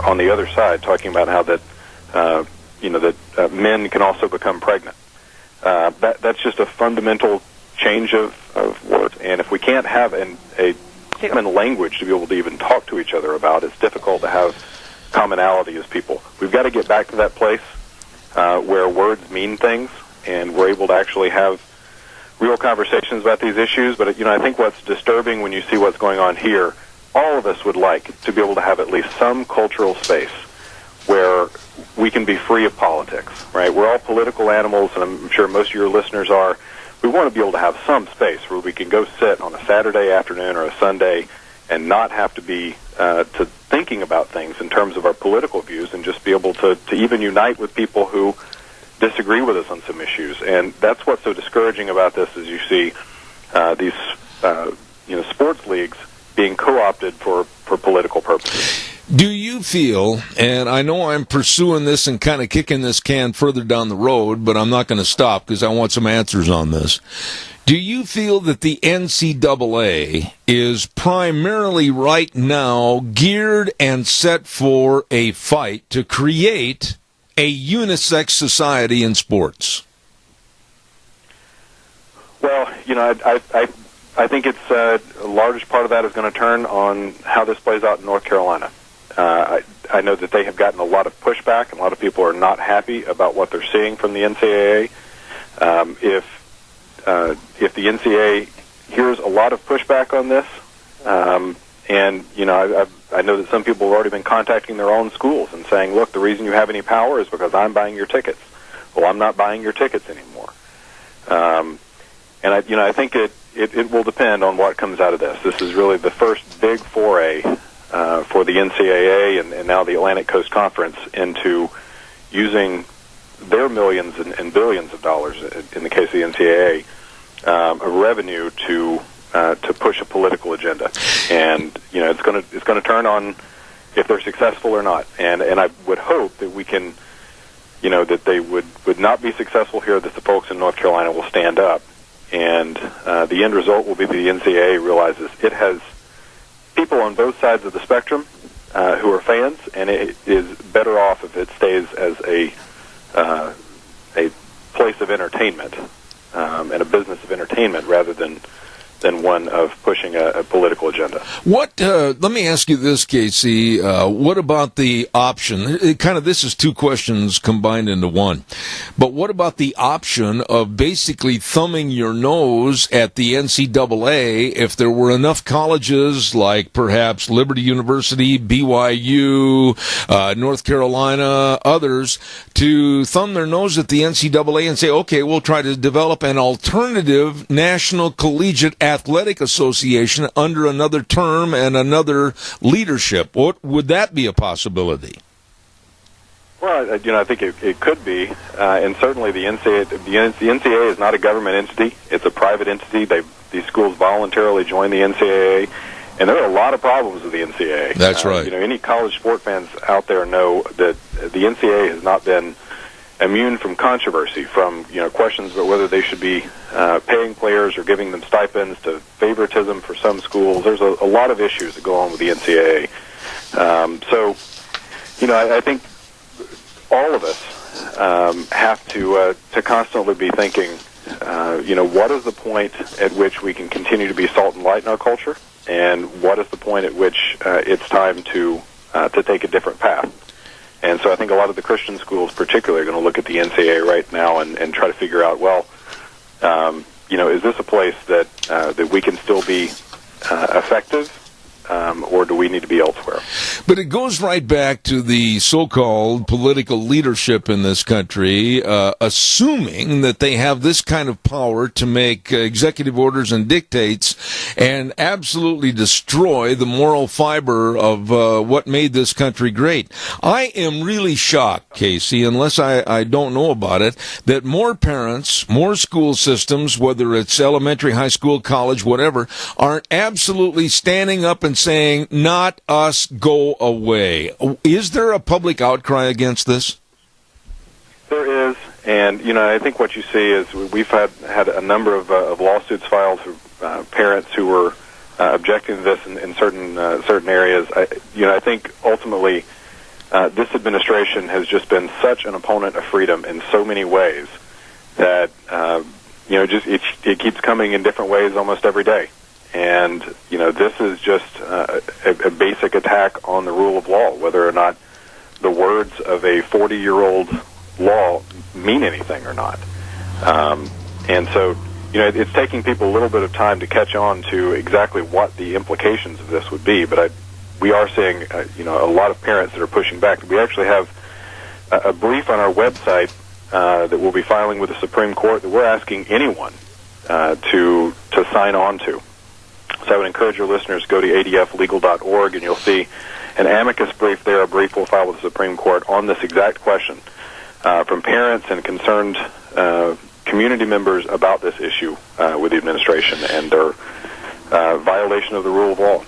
[SPEAKER 13] on the other side, talking about how that men can also become pregnant. That's just a fundamental change of words. And if we can't have a common language to be able to even talk to each other about, it's difficult to have commonality as people. We've got to get back to that place where words mean things and we're able to actually have real conversations about these issues. But I think what's disturbing when you see what's going on here, all of us would like to be able to have at least some cultural space where we can be free of politics, right? We're all political animals, and I'm sure most of your listeners are. We want to be able to have some space where we can go sit on a Saturday afternoon or a Sunday and not have to be to thinking about things in terms of our political views and just be able to even unite with people who disagree with us on some issues. And that's what's so discouraging about this is you see these sports leagues being co-opted for political purposes.
[SPEAKER 2] Do you feel, and I know I'm pursuing this and kind of kicking this can further down the road, but I'm not going to stop because I want some answers on this. Do you feel that the NCAA is primarily right now geared and set for a fight to create a unisex society in sports?
[SPEAKER 13] Well, I think it's a large part of that is going to turn on how this plays out in North Carolina. I know that they have gotten a lot of pushback, and a lot of people are not happy about what they're seeing from the NCAA. If the NCAA hears a lot of pushback on this, and I know that some people have already been contacting their own schools and saying, "Look, the reason you have any power is because I'm buying your tickets." Well, I'm not buying your tickets anymore. And I think it will depend on what comes out of this. This is really the first big foray for the NCAA and now the Atlantic Coast Conference into using their millions and billions of dollars, in the case of the NCAA, of revenue to push a political agenda. And it's going to turn on if they're successful or not. And I would hope that we can, that they would not be successful here, that the folks in North Carolina will stand up. And the end result will be the NCAA realizes it has people on both sides of the spectrum who are fans, and it is better off if it stays as a place of entertainment and a business of entertainment rather than one of pushing a political agenda.
[SPEAKER 2] Let me ask you this, Casey. What about the option? This is two questions combined into one. But what about the option of basically thumbing your nose at the NCAA if there were enough colleges like perhaps Liberty University, BYU, North Carolina, others, to thumb their nose at the NCAA and say, okay, we'll try to develop an alternative national collegiate athletic association under another term and another leadership? What would that be a possibility?
[SPEAKER 13] Well, I think it could be, and certainly the NCAA is not a government entity; it's a private entity. These schools voluntarily join the NCAA, and there are a lot of problems with the NCAA.
[SPEAKER 2] That's right.
[SPEAKER 13] Any college sport fans out there know that the NCAA has not been immune from controversy, from questions about whether they should be paying players or giving them stipends, to favoritism for some schools. There's a lot of issues that go on with the NCAA. I think all of us have to constantly be thinking, what is the point at which we can continue to be salt and light in our culture, and what is the point at which it's time to take a different path. And so I think a lot of the Christian schools particularly are going to look at the NCAA right now and try to figure out, is this a place that we can still be effective, or do we need to be elsewhere?
[SPEAKER 2] But it goes right back to the so-called political leadership in this country, assuming that they have this kind of power to make executive orders and dictates and absolutely destroy the moral fiber of what made this country great. I am really shocked, Casey, unless I don't know about it, that more parents, more school systems, whether it's elementary, high school, college, whatever, aren't absolutely standing up and saying, not us, go away. Is there a public outcry against this?
[SPEAKER 13] There is, and I think what you see is we've had a number of lawsuits filed for parents who were objecting to this in certain areas. I think ultimately this administration has just been such an opponent of freedom in so many ways that it keeps coming in different ways almost every day. And, this is just a basic attack on the rule of law, whether or not the words of a 40-year-old law mean anything or not. And so, it's taking people a little bit of time to catch on to exactly what the implications of this would be. But we are seeing, a lot of parents that are pushing back. We actually have a brief on our website that we'll be filing with the Supreme Court that we're asking anyone to sign on to. So I would encourage your listeners to go to adflegal.org, and you'll see an amicus brief there, a brief we'll file with the Supreme Court on this exact question from parents and concerned community members about this issue with the administration and their violation of the rule of law.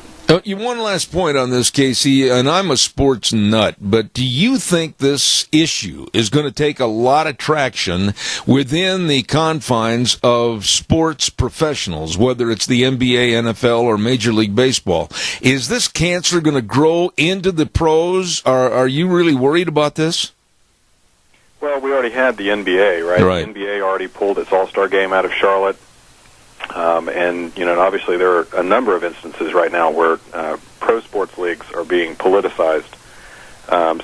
[SPEAKER 2] One last point on this, Casey, and I'm a sports nut, but do you think this issue is going to take a lot of traction within the confines of sports professionals, whether it's the NBA, NFL, or Major League Baseball? Is this cancer going to grow into the pros? Are you really worried about this?
[SPEAKER 13] Well, we already had the NBA, right?
[SPEAKER 2] Right.
[SPEAKER 13] The NBA already pulled its All-Star game out of Charlotte. And obviously there are a number of instances right now where pro sports leagues are being politicized.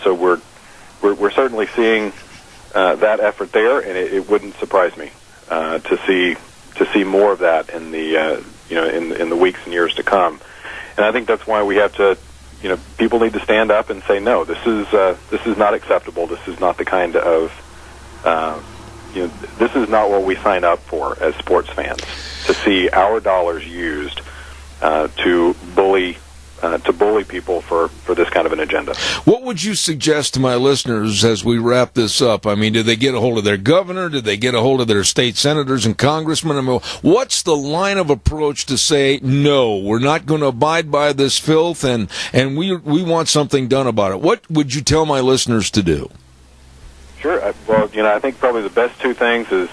[SPEAKER 13] So we're certainly seeing that effort there, and it wouldn't surprise me to see more of that in the in the weeks and years to come. And I think that's why we have to, people need to stand up and say, no, this is not acceptable. This is not the kind of this is not what we sign up for as sports fans, to see our dollars used to bully people for this kind of an agenda.
[SPEAKER 2] What would you suggest to my listeners as we wrap this up? I mean, did they get a hold of their governor? Did they get a hold of their state senators and congressmen? I mean, what's the line of approach to say, no, we're not going to abide by this filth, and we want something done about it? What would you tell my listeners to do?
[SPEAKER 13] Sure. Well, I think probably the best two things is,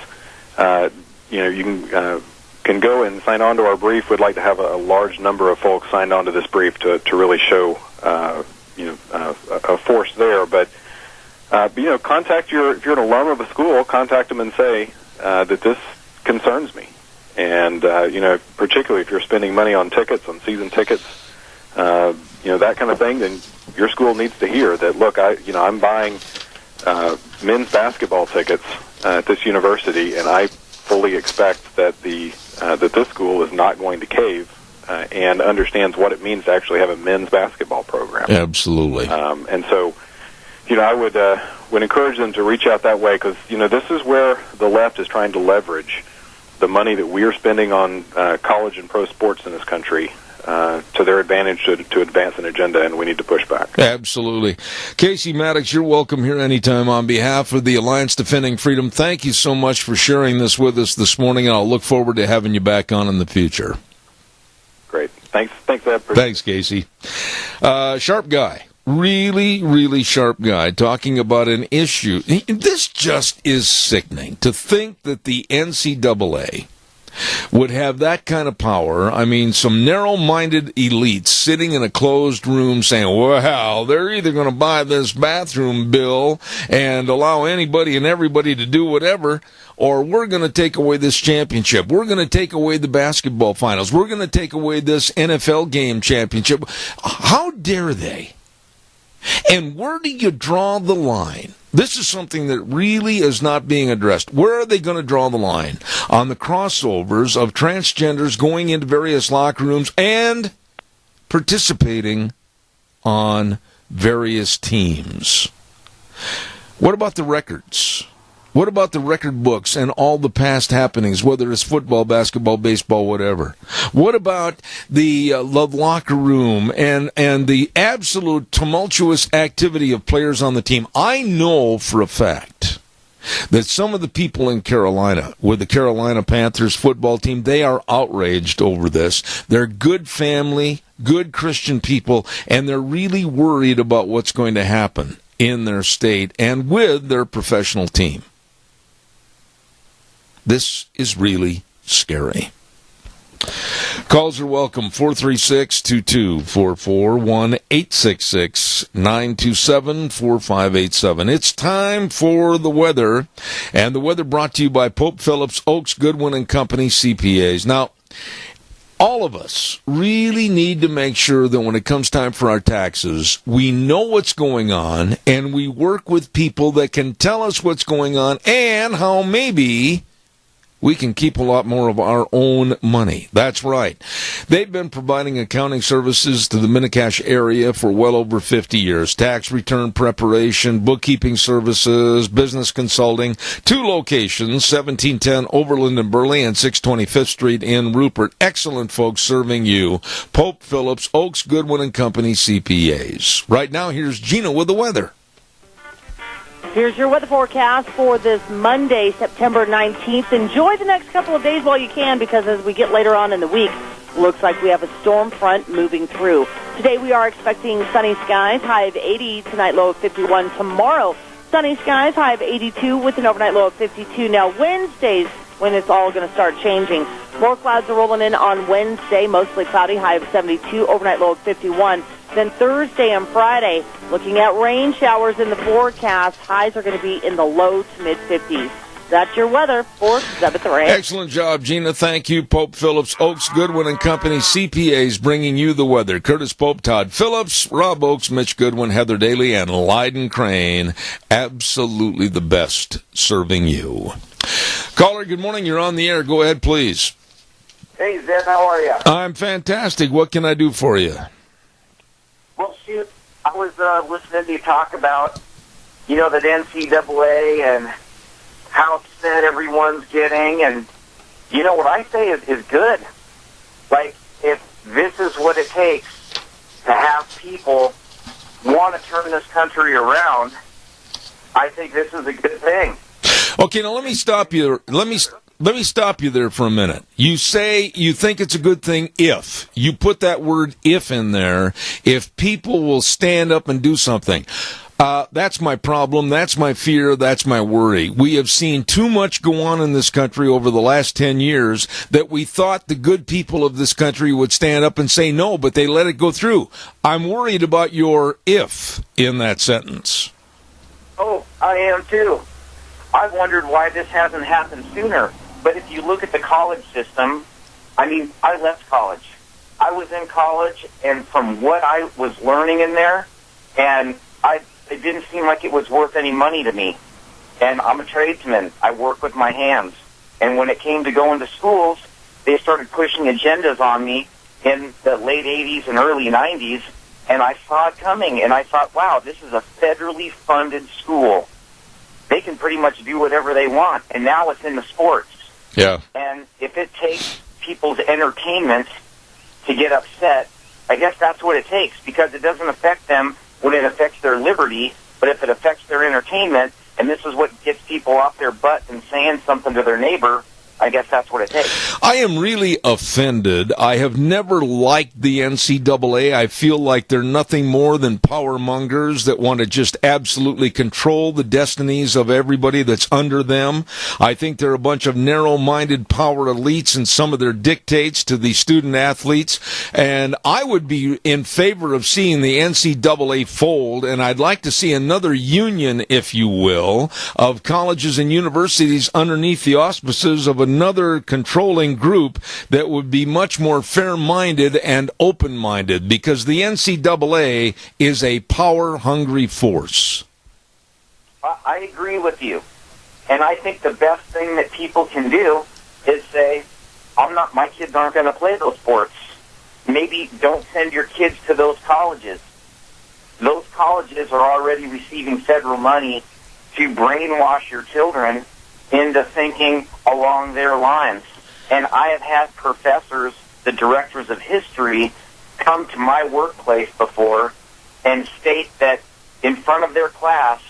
[SPEAKER 13] you can go and sign on to our brief. We'd like to have a large number of folks signed on to this brief to really show, a force there. But contact if you're an alum of a school, contact them and say that this concerns me. And, particularly if you're spending money on tickets, on season tickets, that kind of thing, then your school needs to hear that, look, I'm buying men's basketball tickets at this university, and I fully expect that that this school is not going to cave and understands what it means to actually have a men's basketball program.
[SPEAKER 2] Absolutely.
[SPEAKER 13] And so, I would encourage them to reach out that way, because this is where the left is trying to leverage the money that we are spending on college and pro sports in this country to their advantage to advance an agenda, and we need to push back.
[SPEAKER 2] Absolutely. Casey Maddox, you're welcome here anytime. On behalf of the Alliance Defending Freedom, thank you so much for sharing this with us this morning, and I'll look forward to having you back on in the future.
[SPEAKER 13] Great. Thanks, Ed.
[SPEAKER 2] Thanks, Casey. Sharp guy. Really, really sharp guy talking about an issue. This just is sickening to think that the NCAA would have that kind of power. I mean, some narrow-minded elites sitting in a closed room saying, well, they're either going to buy this bathroom bill and allow anybody and everybody to do whatever, or we're going to take away this championship. We're going to take away the basketball finals. We're going to take away this NFL game championship. How dare they? And where do you draw the line? This is something that really is not being addressed. Where are they going to draw the line? On the crossovers of transgenders going into various locker rooms and participating on various teams. What about the records? What about the record books and all the past happenings, whether it's football, basketball, baseball, whatever? What about the locker room and the absolute tumultuous activity of players on the team? I know for a fact that some of the people in Carolina, with the Carolina Panthers football team, they are outraged over this. They're good family, good Christian people, and they're really worried about what's going to happen in their state and with their professional team. This is really scary. Calls are welcome, 436-2244, 1-866-927-4587. It's time for the weather, and the weather brought to you by Pope Phillips, Oaks, Goodwin and Company, CPAs. Now, all of us really need to make sure that when it comes time for our taxes, we know what's going on, and we work with people that can tell us what's going on and how maybe we can keep a lot more of our own money. That's right. They've been providing accounting services to the Mini-Cash area for well over 50 years. Tax return preparation, bookkeeping services, business consulting. 2 locations, 1710 Overland in Burley and 620 Fifth Street in Rupert. Excellent folks serving you. Pope Phillips, Oaks, Goodwin and Company, CPAs. Right now, here's Gina with the weather.
[SPEAKER 4] Here's your weather forecast for this Monday, September 19th. Enjoy the next couple of days while you can, because as we get later on in the week, looks like we have a storm front moving through. Today we are expecting sunny skies, high of 80, tonight low of 51. Tomorrow, sunny skies, high of 82 with an overnight low of 52. Now Wednesday's when it's all going to start changing. More clouds are rolling in on Wednesday, mostly cloudy, high of 72, overnight low of 51. Then Thursday and Friday, looking at rain showers in the forecast. Highs are going to be in the low to mid-50s. That's your weather for 7th Ray.
[SPEAKER 2] Excellent job, Gina. Thank you. Pope Phillips, Oaks, Goodwin and Company, CPAs, bringing you the weather. Curtis Pope, Todd Phillips, Rob Oaks, Mitch Goodwin, Heather Daly, and Lyden Crane. Absolutely the best serving you. Caller, good morning. You're on the air. Go ahead, please.
[SPEAKER 14] Hey, Zed, how are you?
[SPEAKER 2] I'm fantastic. What can I do for you?
[SPEAKER 14] Well, shoot, I was listening to you talk about, the NCAA and how upset everyone's getting, and what I say is good. Like, if this is what it takes to have people want to turn this country around, I think this is a good thing.
[SPEAKER 2] Okay, now let me stop you. Let me stop you there for a minute. You say you think it's a good thing if you put that word "if" in there. If people will stand up and do something. That's my problem. That's my fear. That's my worry. We have seen too much go on in this country over the last 10 years that we thought the good people of this country would stand up and say no, but they let it go through. I'm worried about your "if" in that sentence.
[SPEAKER 14] Oh, I am too. I wondered why this hasn't happened sooner. But if you look at the college system, I left college. I was in college, and from what I was learning in there, it didn't seem like it was worth any money to me. And I'm a tradesman. I work with my hands. And when it came to going to schools, they started pushing agendas on me in the late 80s and early 90s, and I saw it coming, and I thought, wow, this is a federally funded school. They can pretty much do whatever they want, and now it's in the sports.
[SPEAKER 2] Yeah.
[SPEAKER 14] And if it takes people's entertainment to get upset, I guess that's what it takes, because it doesn't affect them when it affects their liberty, but if it affects their entertainment, and this is what gets people off their butt and saying something to their neighbor, I guess that's what it takes.
[SPEAKER 2] I am really offended. I have never liked the NCAA. I feel like they're nothing more than power mongers that want to just absolutely control the destinies of everybody that's under them. I think they're a bunch of narrow-minded power elites and some of their dictates to the student athletes. And I would be in favor of seeing the NCAA fold, and I'd like to see another union, if you will, of colleges and universities underneath the auspices of another controlling group that would be much more fair-minded and open-minded, because the NCAA is a power-hungry force.
[SPEAKER 14] I agree with you. And I think the best thing that people can do is say, my kids aren't going to play those sports. Maybe don't send your kids to those colleges. Those colleges are already receiving federal money to brainwash your children into thinking along their lines. And I have had professors, the directors of history, come to my workplace before and state that in front of their class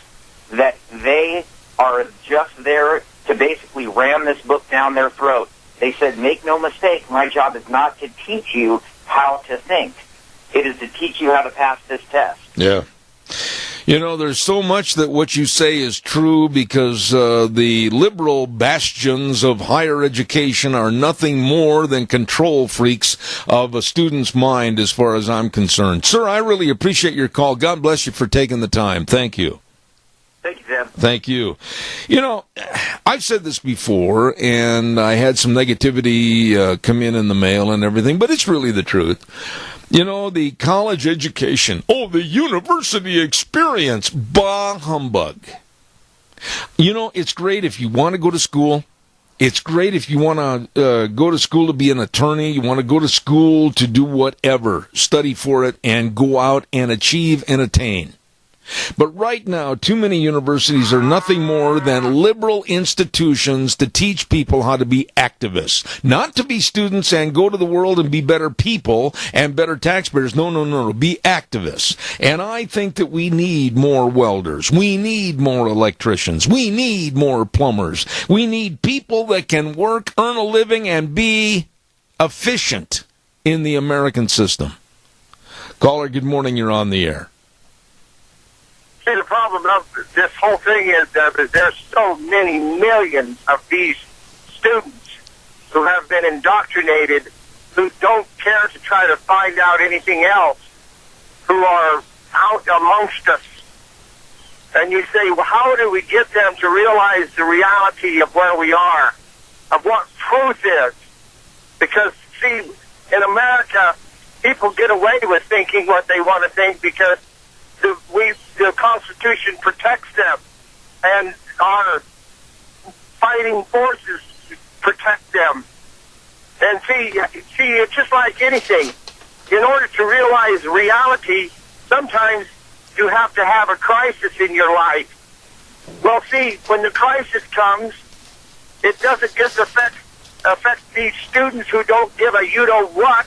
[SPEAKER 14] that they are just there to basically ram this book down their throat. They said, make no mistake, my job is not to teach you how to think. It is to teach you how to pass this test.
[SPEAKER 2] Yeah. There's so much that what you say is true, because the liberal bastions of higher education are nothing more than control freaks of a student's mind, as far as I'm concerned. Sir, I really appreciate your call. God bless you for taking the time. Thank you.
[SPEAKER 14] Thank you, Zeb.
[SPEAKER 2] Thank you. I've said this before, and I had some negativity come in the mail and everything, but it's really the truth. The college education, the university experience, bah humbug. It's great if you want to go to school. It's great if you want to go to school to be an attorney. You want to go to school to do whatever, study for it, and go out and achieve and attain. But right now, too many universities are nothing more than liberal institutions to teach people how to be activists. Not to be students and go to the world and be better people and better taxpayers. No. Be activists. And I think that we need more welders. We need more electricians. We need more plumbers. We need people that can work, earn a living, and be efficient in the American system. Caller, good morning. You're on the air.
[SPEAKER 15] See, the problem of this whole thing is there's so many millions of these students who have been indoctrinated, who don't care to try to find out anything else, who are out amongst us and you say, well, how do we get them to realize the reality of where we are, of what truth is? Because, see, in America, people get away with thinking what they want to think because the Constitution protects them, and our fighting forces protect them. And see, it's just like anything. In order to realize reality, sometimes you have to have a crisis in your life. Well, see, when the crisis comes, it doesn't just affect these students who don't give a you-know-what.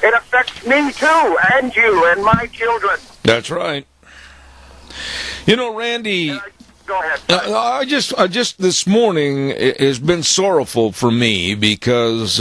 [SPEAKER 15] It affects me, too, and you, and my children.
[SPEAKER 2] That's right. You know, Randy...
[SPEAKER 15] Go ahead.
[SPEAKER 2] I just this morning it has been sorrowful for me because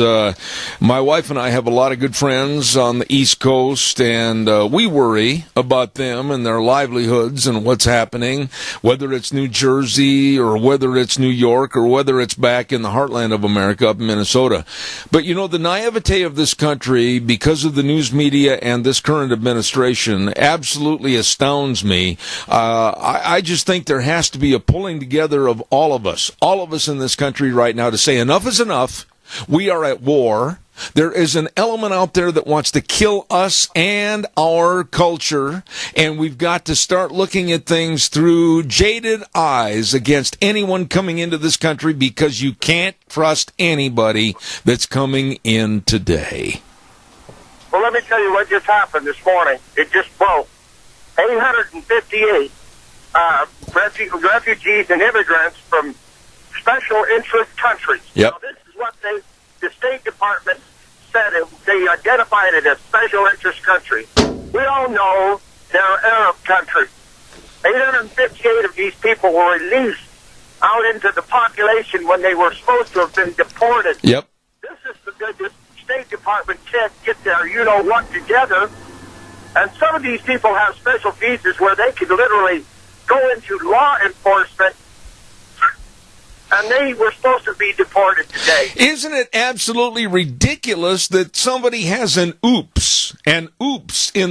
[SPEAKER 2] my wife and I have a lot of good friends on the East Coast, and we worry about them and their livelihoods and what's happening, whether it's New Jersey or whether it's New York or whether it's back in the heartland of America up in Minnesota. But, you know, the naivete of this country because of the news media and this current administration absolutely astounds me. I just think there has to be a pulling together of all of us in this country right now to say enough is enough. We are at war. There is an element out there that wants to kill us and our culture, and we've got to start looking at things through jaded eyes against anyone coming into this country because you can't trust anybody that's coming in today.
[SPEAKER 15] Well, let me tell you what just happened this morning. It just broke. 858 refugees and immigrants from special interest countries.
[SPEAKER 2] Yep.
[SPEAKER 15] Now, this is what the State Department said. They identified it as special interest country. We all know they're Arab countries. 858 of these people were released out into the population when they were supposed to have been deported.
[SPEAKER 2] Yep.
[SPEAKER 15] This is the State Department can't get their you-know-what together. And some of these people have special visas where they could literally go into law enforcement, and they were supposed to be deported today.
[SPEAKER 2] Isn't it absolutely ridiculous that somebody has an oops in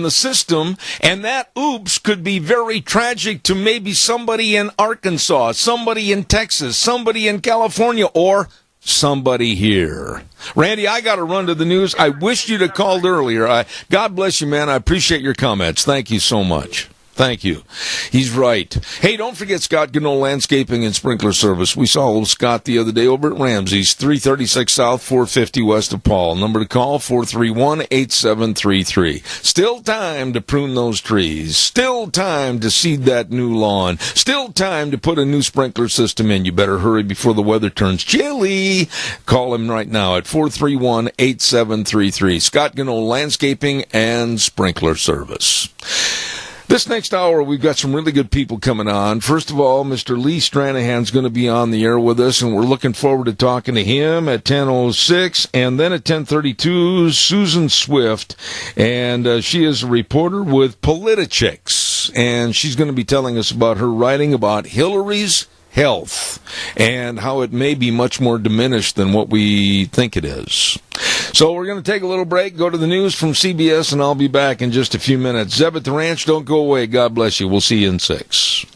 [SPEAKER 2] the system, and that oops could be very tragic to maybe somebody in Arkansas, somebody in Texas, somebody in California, or somebody here. Randy, I got to run to the news. I wish you'd have called earlier. God bless you, man. I appreciate your comments. Thank you so much. Thank you. He's right. Hey, don't forget Scott Gano Landscaping and Sprinkler Service. We saw old Scott the other day over at Ramsey's, 336 South, 450 West of Paul. Number to call, 431-8733. Still time to prune those trees. Still time to seed that new lawn. Still time to put a new sprinkler system in. You better hurry before the weather turns chilly. Call him right now at 431-8733. Scott Gano Landscaping and Sprinkler Service. This next hour, we've got some really good people coming on. First of all, Mr. Lee Stranahan's going to be on the air with us, and we're looking forward to talking to him at 10:06. And then at 10:32, Susan Swift, and she is a reporter with Politichicks, and she's going to be telling us about her writing about Hillary's health and how it may be much more diminished than what we think it is. So we're going to take a little break, go to the news from CBS, and I'll be back in just a few minutes. Zeb at the Ranch, don't go away. God bless you. We'll see you in 6.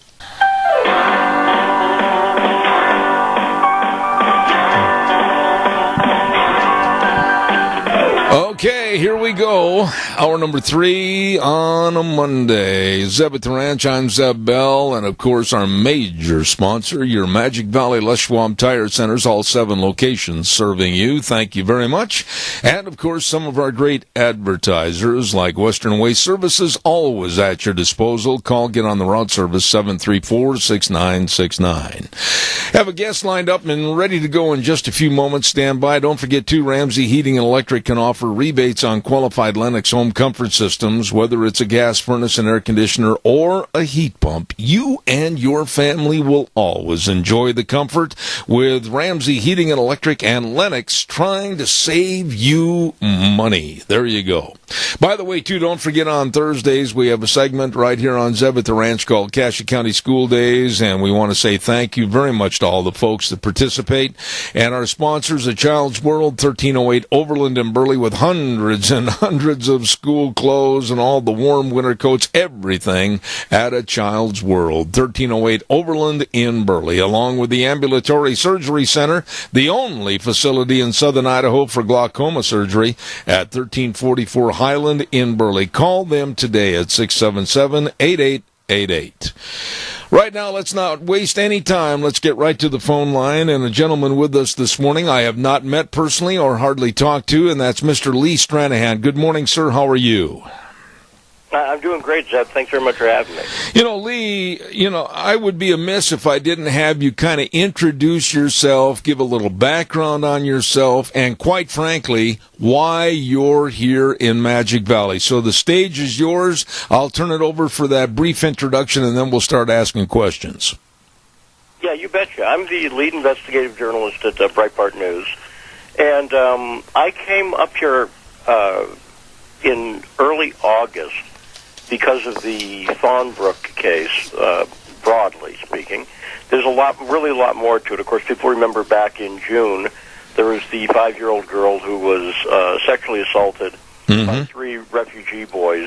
[SPEAKER 2] Okay, here we go. Hour number 3 on a Monday. Zeb at the Ranch, I'm Zeb Bell, and of course our major sponsor, your Magic Valley Les Schwab Tire Centers, all 7 locations serving you. Thank you very much. And of course some of our great advertisers like Western Waste Services, always at your disposal. Call, get on the route service, 734-6969. Have a guest lined up and ready to go in just a few moments. Stand by. Don't forget, too, Ramsey Heating and Electric can offer rebates on qualified Lennox home comfort systems, whether it's a gas furnace, an air conditioner, or a heat pump. You and your family will always enjoy the comfort with Ramsey Heating and Electric and Lennox, trying to save you money. There you go. By the way, too, don't forget on Thursdays we have a segment right here on Zeb at the Ranch called Cassia County School Days, and we want to say thank you very much to all the folks that participate. And our sponsors, A Child's World, 1308 Overland in Burley, with hundreds and hundreds of school clothes and all the warm winter coats, everything at A Child's World, 1308 Overland in Burley, along with the Ambulatory Surgery Center, the only facility in southern Idaho for glaucoma surgery, at 1344 Highland in Burley. Call them today at 677-8888. Right now, let's not waste any time. Let's get right to the phone line. And a gentleman with us this morning I have not met personally or hardly talked to, and that's Mr. Lee Stranahan. Good morning, sir. How are you?
[SPEAKER 16] I'm doing great, Zeb. Thanks very much for having me.
[SPEAKER 2] Lee, I would be amiss if I didn't have you kind of introduce yourself, give a little background on yourself, and quite frankly, why you're here in Magic Valley. So the stage is yours. I'll turn it over for that brief introduction, and then we'll start asking questions.
[SPEAKER 16] Yeah, you betcha. I'm the lead investigative journalist at Breitbart News, and I came up here in early August because of the Fawnbrook case, broadly speaking. There's really a lot more to it. Of course, people remember back in June, there was the 5-year-old girl who was sexually assaulted by 3 refugee boys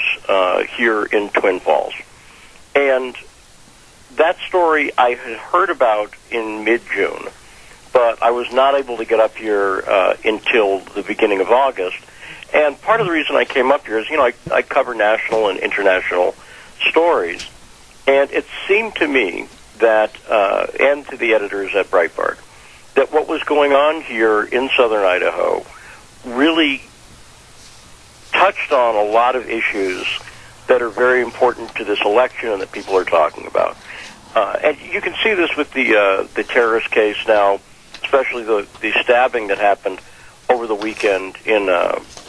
[SPEAKER 16] here in Twin Falls. And that story I had heard about in mid-June, but I was not able to get up here until the beginning of August. And part of the reason I came up here is, I cover national and international stories, and it seemed to me that, and to the editors at Breitbart, that what was going on here in southern Idaho really touched on a lot of issues that are very important to this election and that people are talking about. And you can see this with the terrorist case now, especially the stabbing that happened over the weekend in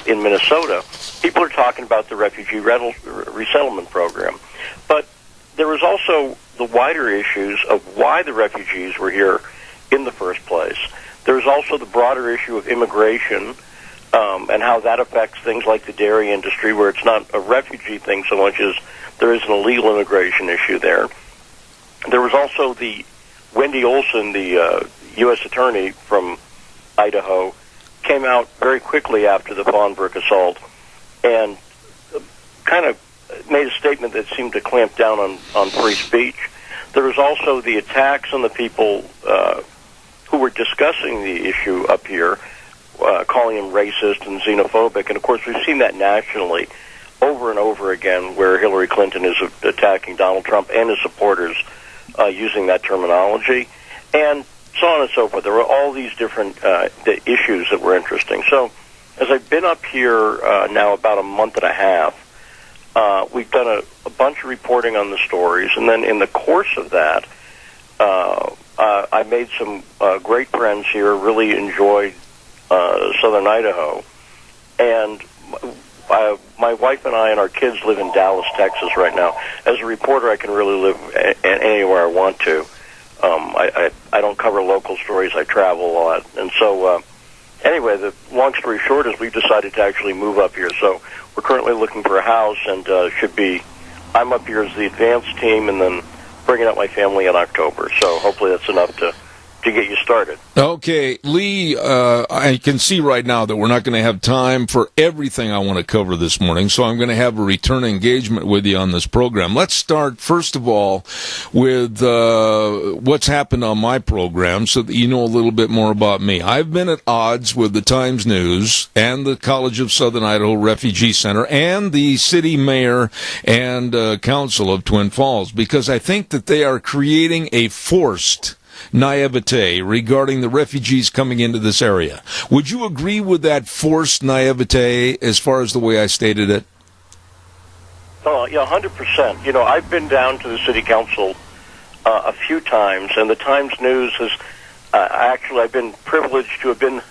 [SPEAKER 16] Minnesota. People are talking about the refugee resettlement program. But there was also the wider issues of why the refugees were here in the first place. There's also the broader issue of immigration and how that affects things like the dairy industry, where it's not a refugee thing so much as there is an illegal immigration issue there. There was also the Wendy Olson, the U.S. attorney from Idaho, came out very quickly after the Fawnbrook assault and kind of made a statement that seemed to clamp down on free speech. There was also the attacks on the people who were discussing the issue up here, calling him racist and xenophobic. And, of course, we've seen that nationally over and over again, where Hillary Clinton is attacking Donald Trump and his supporters using that terminology. And so on and so forth. There were all these different issues that were interesting. So as I've been up here now about a month and a half, we've done a bunch of reporting on the stories. And then in the course of that, I made some great friends here, really enjoyed southern Idaho. And my wife and I and our kids live in Dallas, Texas right now. As a reporter, I can really live anywhere I want to. I don't cover local stories. I travel a lot. And so, anyway, the long story short is we've decided to actually move up here. So we're currently looking for a house, and I'm up here as the advanced team and then bringing up my family in October. So hopefully that's enough to get you started.
[SPEAKER 2] Okay, Lee, I can see right now that we're not going to have time for everything I want to cover this morning, so I'm going to have a return engagement with you on this program. Let's start, first of all, with what's happened on my program so that you know a little bit more about me. I've been at odds with the Times News and the College of Southern Idaho Refugee Center and the city mayor and council of Twin Falls because I think that they are creating a forced naivete regarding the refugees coming into this area. Would you agree with that forced naivete as far as the way I stated it?
[SPEAKER 16] Oh, yeah, 100%. I've been down to the city council a few times, and the Times News has I've been privileged to have been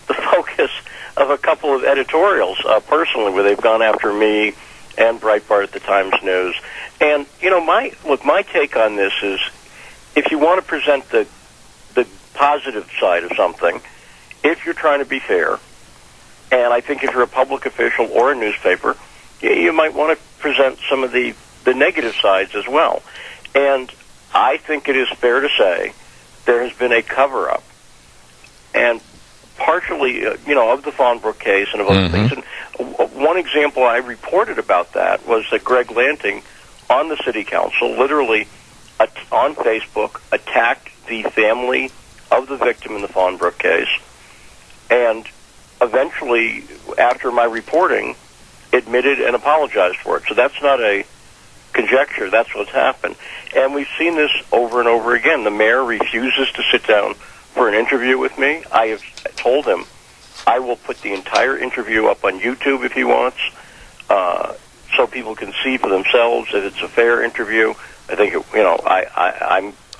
[SPEAKER 16] the focus of a couple of editorials personally, where they've gone after me and Breitbart at the Times News. And my take on this is, if you want to present the positive side of something, if you're trying to be fair, And I think if you're a public official or a newspaper, you might want to present some of the negative sides as well. And I think it is fair to say there has been a cover-up. And partially, of the Fawnbrook case and of other things. And one example I reported about that was that Greg Lanting on the city council literally on Facebook attacked the family of the victim in the Fawnbrook case, and eventually, after my reporting, admitted and apologized for it. So that's not a conjecture. That's what's happened. And we've seen this over and over again. The mayor refuses to sit down for an interview with me. I have told him I will put the entire interview up on YouTube if he wants, so people can see for themselves that it's a fair interview. I think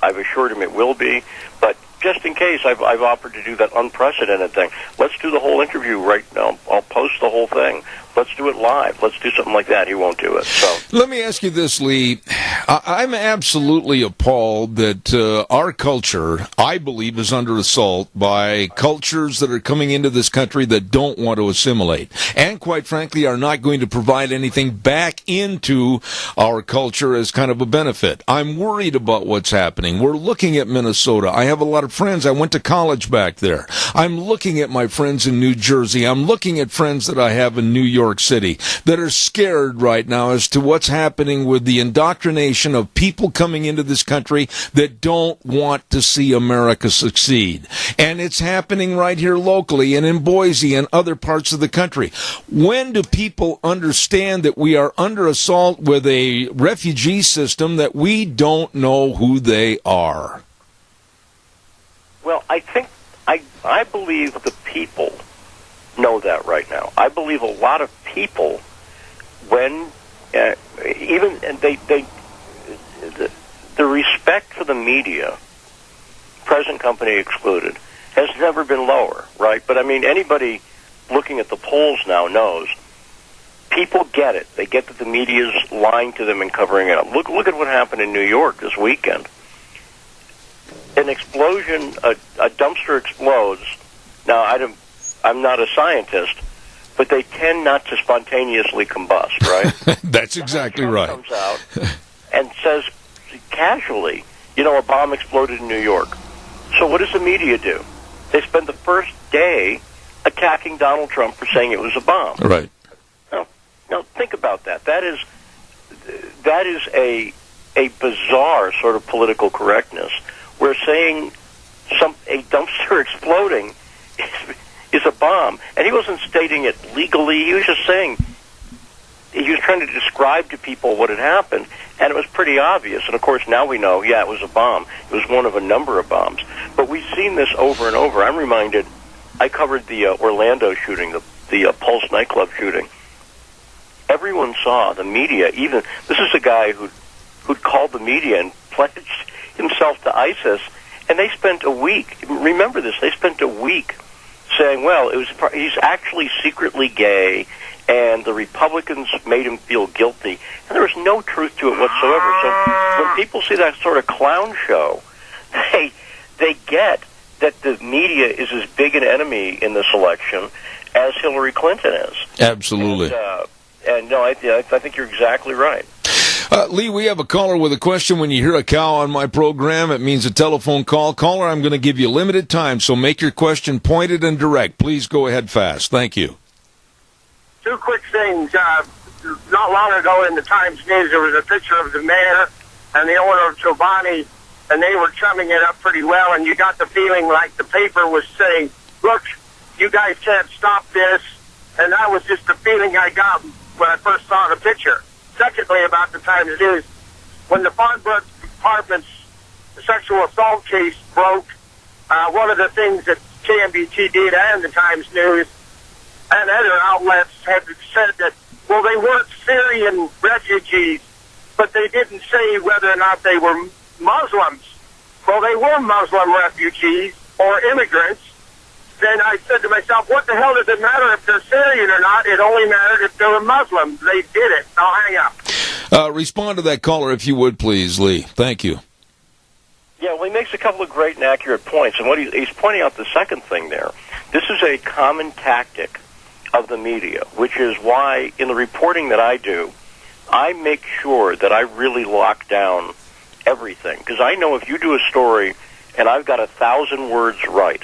[SPEAKER 16] I've assured him it will be, but just in case, I've offered to do that unprecedented thing. Let's do the whole interview right now. I'll post the whole thing. Let's do it live. Let's do something like that. He won't do it. So
[SPEAKER 2] let me ask you this, Lee. I'm absolutely appalled that our culture, I believe, is under assault by cultures that are coming into this country that don't want to assimilate, and quite frankly, are not going to provide anything back into our culture as kind of a benefit. I'm worried about what's happening. We're looking at Minnesota. I have a lot of friends. I went to college back there. I'm looking at my friends in New Jersey. I'm looking at friends that I have in New York City that are scared right now as to what's happening with the indoctrination of people coming into this country that don't want to see America succeed. And it's happening right here locally and in Boise and other parts of the country. When do people understand that we are under assault with a refugee system that we don't know who they are?
[SPEAKER 16] Well, I believe the people know that right now. I believe a lot of people, when even and the respect for the media, present company excluded, has never been lower, right? But I mean, anybody looking at the polls now knows people get it. They get that the media is lying to them and covering it up. Look at what happened in New York this weekend. An explosion, a dumpster explodes. Now, I'm not a scientist, but they tend not to spontaneously combust, right?
[SPEAKER 2] That's exactly right.
[SPEAKER 16] Comes out and says casually, a bomb exploded in New York. So what does the media do? They spend the first day attacking Donald Trump for saying it was a bomb.
[SPEAKER 2] Right.
[SPEAKER 16] Now think about that. That is a bizarre sort of political correctness. We're saying a dumpster exploding is a bomb, and he wasn't stating it legally. He was just saying, he was trying to describe to people what had happened, and it was pretty obvious. And of course, now we know, it was a bomb. It was one of a number of bombs. But we've seen this over and over. I'm reminded, I covered the Orlando shooting, the Pulse nightclub shooting. Everyone saw the media. Even this is a guy who'd called the media and pledged himself to ISIS, and they spent a week. Remember this? They spent a week saying, well, he's actually secretly gay, and the Republicans made him feel guilty, and there was no truth to it whatsoever. So when people see that sort of clown show, they get that the media is as big an enemy in this election as Hillary Clinton is.
[SPEAKER 2] Absolutely.
[SPEAKER 16] And no, I think you're exactly right.
[SPEAKER 2] Lee, we have a caller with a question. When you hear a cow on my program, it means a telephone call. Caller, I'm going to give you limited time, so make your question pointed and direct. Please go ahead fast. Thank you.
[SPEAKER 15] Two quick things. Not long ago in the Times News, there was a picture of the mayor and the owner of Chobani, and they were chumming it up pretty well, and you got the feeling like the paper was saying, look, you guys can't stop this, and that was just the feeling I got when I first saw the picture. Secondly, about the Times News, when the Fawnbrook Department's sexual assault case broke, one of the things that KMBT did and the Times News and other outlets had said that, well, they weren't Syrian refugees, but they didn't say whether or not they were Muslims. Well, they were Muslim refugees or immigrants. Then I said to myself, what the hell does it matter if they're Syrian or not? It only mattered if they were Muslims. They did it. I'll hang up.
[SPEAKER 2] Respond to that caller, if you would, please, Lee. Thank you.
[SPEAKER 16] Yeah, well, he makes a couple of great and accurate points. And what he's pointing out the second thing there, this is a common tactic of the media, which is why in the reporting that I do, I make sure that I really lock down everything. Because I know if you do a story and I've got 1,000 words right,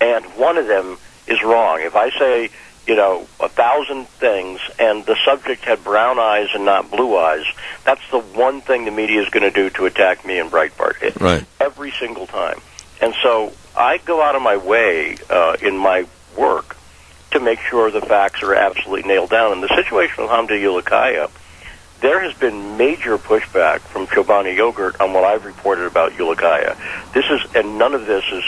[SPEAKER 16] and one of them is wrong, if I say, 1,000 things and the subject had brown eyes and not blue eyes, that's the one thing the media is going to do to attack me in Breitbart.
[SPEAKER 2] Right.
[SPEAKER 16] Every single time. And so I go out of my way in my work to make sure the facts are absolutely nailed down. In the situation with Hamdi Ulukaya, there has been major pushback from Chobani Yogurt on what I've reported about Ulukaya. And none of this is,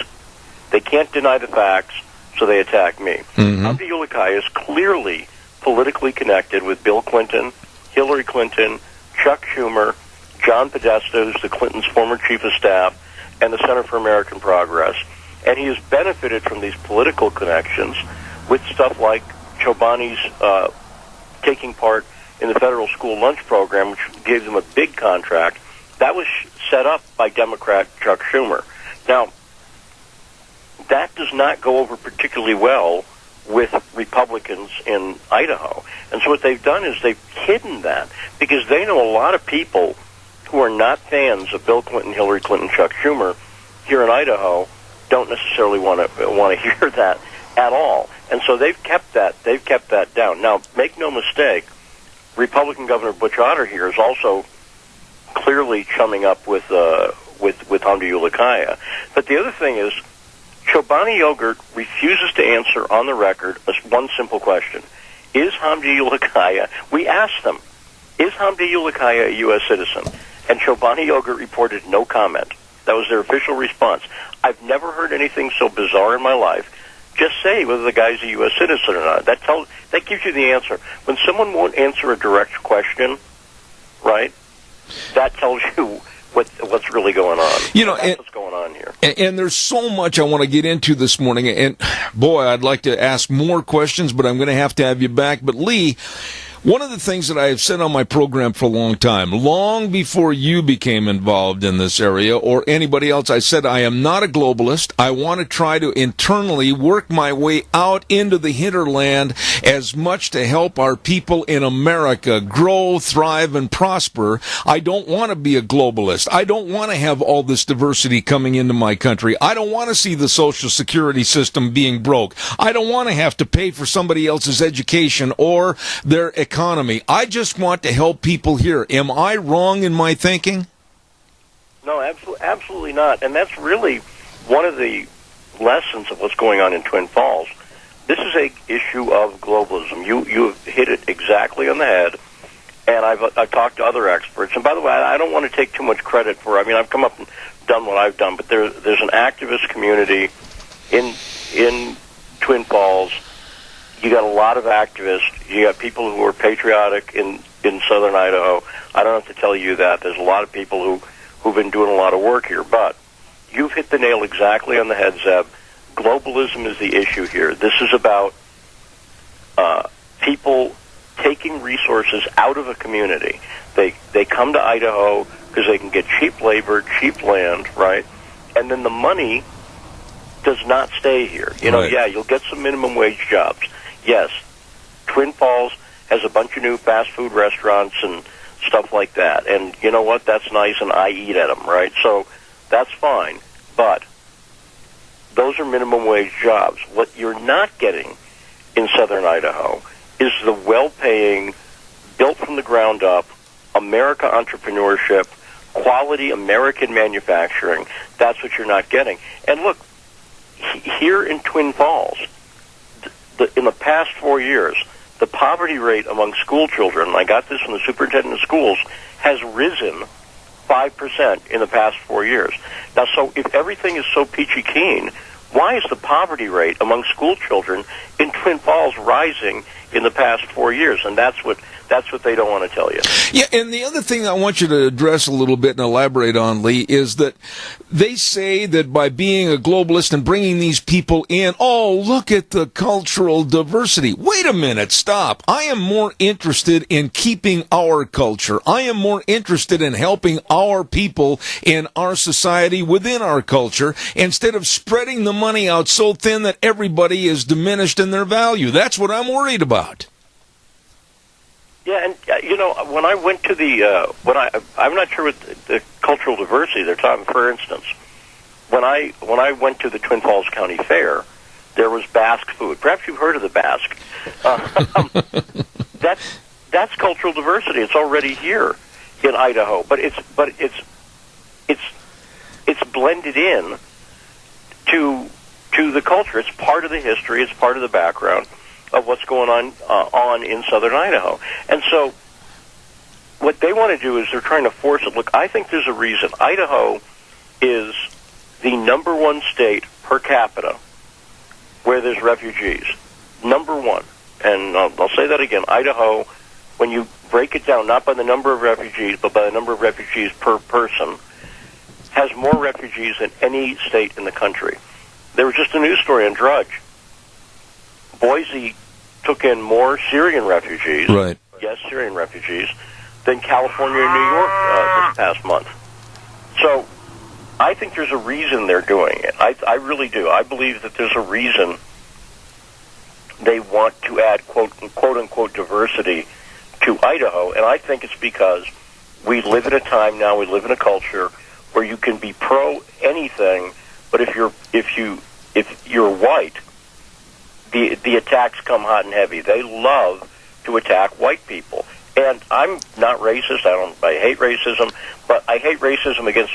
[SPEAKER 16] they can't deny the facts, so they attack me. Hamdi Ulukaya is clearly politically connected with Bill Clinton, Hillary Clinton, Chuck Schumer, John Podesta, who's the Clintons' former chief of staff, and the Center for American Progress. And he has benefited from these political connections with stuff like Chobani's taking part in the federal school lunch program, which gave them a big contract. That was set up by Democrat Chuck Schumer. Now, that does not go over particularly well with Republicans in Idaho. And so what they've done is they've hidden that, because they know a lot of people who are not fans of Bill Clinton, Hillary Clinton, Chuck Schumer here in Idaho don't necessarily want to hear that at all. And so they've kept that down. Now, make no mistake, Republican Governor Butch Otter here is also clearly chumming up with Hamdi Ulukaya. But the other thing is, Chobani Yogurt refuses to answer on the record one simple question. Is Hamdi Ulukaya, we asked them, is Hamdi Ulukaya a U.S. citizen? And Chobani Yogurt reported no comment. That was their official response. I've never heard anything so bizarre in my life. Just say whether the guy's a U.S. citizen or not. That gives you the answer. When someone won't answer a direct question, right, that tells you what's really going on. That's what's going on here.
[SPEAKER 2] And there's so much I want to get into this morning. And, boy, I'd like to ask more questions, but I'm going to have you back. But, Lee, one of the things that I have said on my program for a long time, long before you became involved in this area or anybody else, I said I am not a globalist. I want to try to internally work my way out into the hinterland as much to help our people in America grow, thrive, and prosper. I don't want to be a globalist. I don't want to have all this diversity coming into my country. I don't want to see the Social Security system being broke. I don't want to have to pay for somebody else's education or their economy. I just want to help people here. Am I wrong in my thinking?
[SPEAKER 16] No, absolutely not. And that's really one of the lessons of what's going on in Twin Falls. This is a issue of globalism. You have hit it exactly on the head. And I've talked to other experts. And by the way, I don't want to take too much credit for it. I mean, I've come up and done what I've done, but there's an activist community in Twin Falls. You got a lot of activists. You got people who are patriotic in southern Idaho. I don't have to tell you that. There's a lot of people who've been doing a lot of work here. But you've hit the nail exactly on the head, Zeb. Globalism is the issue here. This is about people taking resources out of a community. They come to Idaho because they can get cheap labor, cheap land, right? And then the money does not stay here.
[SPEAKER 2] Right.
[SPEAKER 16] Yeah, you'll get some minimum wage jobs. Yes, Twin Falls has a bunch of new fast food restaurants and stuff like that. And you know what? That's nice, and I eat at them, right? So that's fine. But those are minimum wage jobs. What you're not getting in southern Idaho is the well-paying, built from the ground up, America entrepreneurship, quality American manufacturing. That's what you're not getting. And look, here in Twin Falls, in the past 4 years, the poverty rate among school children, and I got this from the superintendent of schools, has risen 5% in the past 4 years. Now, so if everything is so peachy keen, why is the poverty rate among school children in Twin Falls rising in the past 4 years? And that's what That's what they don't want to tell you.
[SPEAKER 2] Yeah, and the other thing I want you to address a little bit and elaborate on, Lee, is that they say that by being a globalist and bringing these people in, oh, look at the cultural diversity. Wait a minute, stop. I am more interested in keeping our culture. I am more interested in helping our people in our society within our culture instead of spreading the money out so thin that everybody is diminished in their value. That's what I'm worried about.
[SPEAKER 16] Yeah, and when I went to I'm not sure what the cultural diversity they're talking. For instance, when I went to the Twin Falls County Fair, there was Basque food. Perhaps you've heard of the Basque. That's cultural diversity. It's already here in Idaho, but it's blended in to the culture. It's part of the history. It's part of the background of what's going on in southern Idaho. And so what they want to do is they're trying to force it. Look, I think there's a reason. Idaho is the number one state per capita where there's refugees. Number one. And I'll say that again. Idaho, when you break it down, not by the number of refugees, but by the number of refugees per person, has more refugees than any state in the country. There was just a news story on Drudge. Boise took in more Syrian refugees,
[SPEAKER 2] right?
[SPEAKER 16] Yes, Syrian refugees, than California and New York this past month. So I think there's a reason they're doing it. I really do. I believe that there's a reason they want to add quote-unquote diversity to Idaho, and I think it's because we live in a time now, we live in a culture where you can be pro anything, but if you're white, the attacks come hot and heavy. They love to attack white people. And I'm not racist. I hate racism, but I hate racism against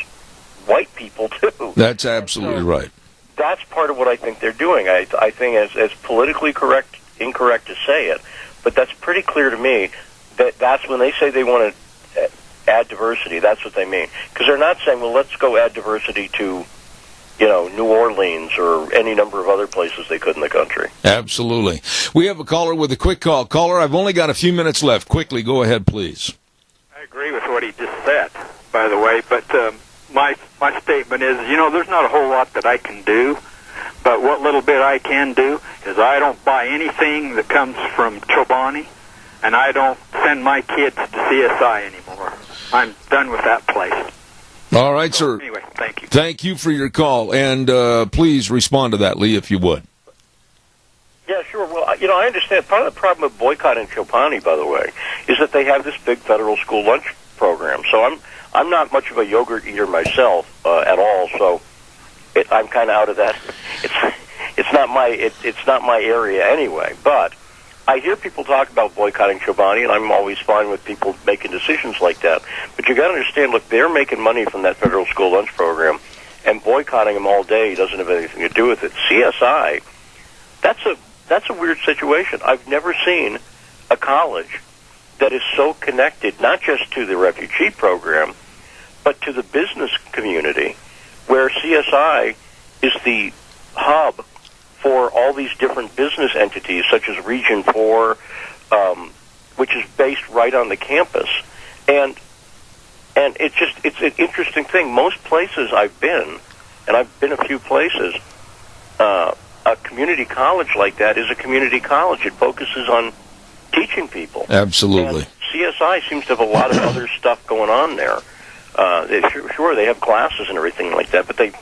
[SPEAKER 16] white people, too.
[SPEAKER 2] That's absolutely right.
[SPEAKER 16] That's part of what I think they're doing. I think as politically incorrect to say it, but that's pretty clear to me that that's when they say they want to add diversity, that's what they mean. Because they're not saying, well, let's go add diversity to New Orleans or any number of other places they could in the country.
[SPEAKER 2] Absolutely. We have a caller with a quick call. Caller, I've only got a few minutes left. Quickly, go ahead, please.
[SPEAKER 17] I agree with what he just said, by the way, but my statement is, there's not a whole lot that I can do, but what little bit I can do is I don't buy anything that comes from Chobani, and I don't send my kids to CSI anymore. I'm done with that place.
[SPEAKER 2] All right, sir.
[SPEAKER 17] Anyway, thank you.
[SPEAKER 2] Thank you for your call, and please respond to that, Lee, if you would.
[SPEAKER 16] Yeah, sure. Well, I understand. Part of the problem with boycotting Chobani, by the way, is that they have this big federal school lunch program. So I'm not much of a yogurt eater myself at all. So I'm kind of out of that. It's not my area anyway. But I hear people talk about boycotting Chobani, and I'm always fine with people making decisions like that. But you got to understand, look, they're making money from that federal school lunch program, and boycotting them all day doesn't have anything to do with it. CSI, that's a weird situation. I've never seen a college that is so connected, not just to the refugee program, but to the business community, where CSI is the hub for all these different business entities, such as Region 4, which is based right on the campus. And it's an interesting thing. Most places I've been, and I've been a few places, a community college like that is a community college. It focuses on teaching people.
[SPEAKER 2] Absolutely.
[SPEAKER 16] And CSI seems to have a lot of other stuff going on there. Sure, they have classes and everything like that, but they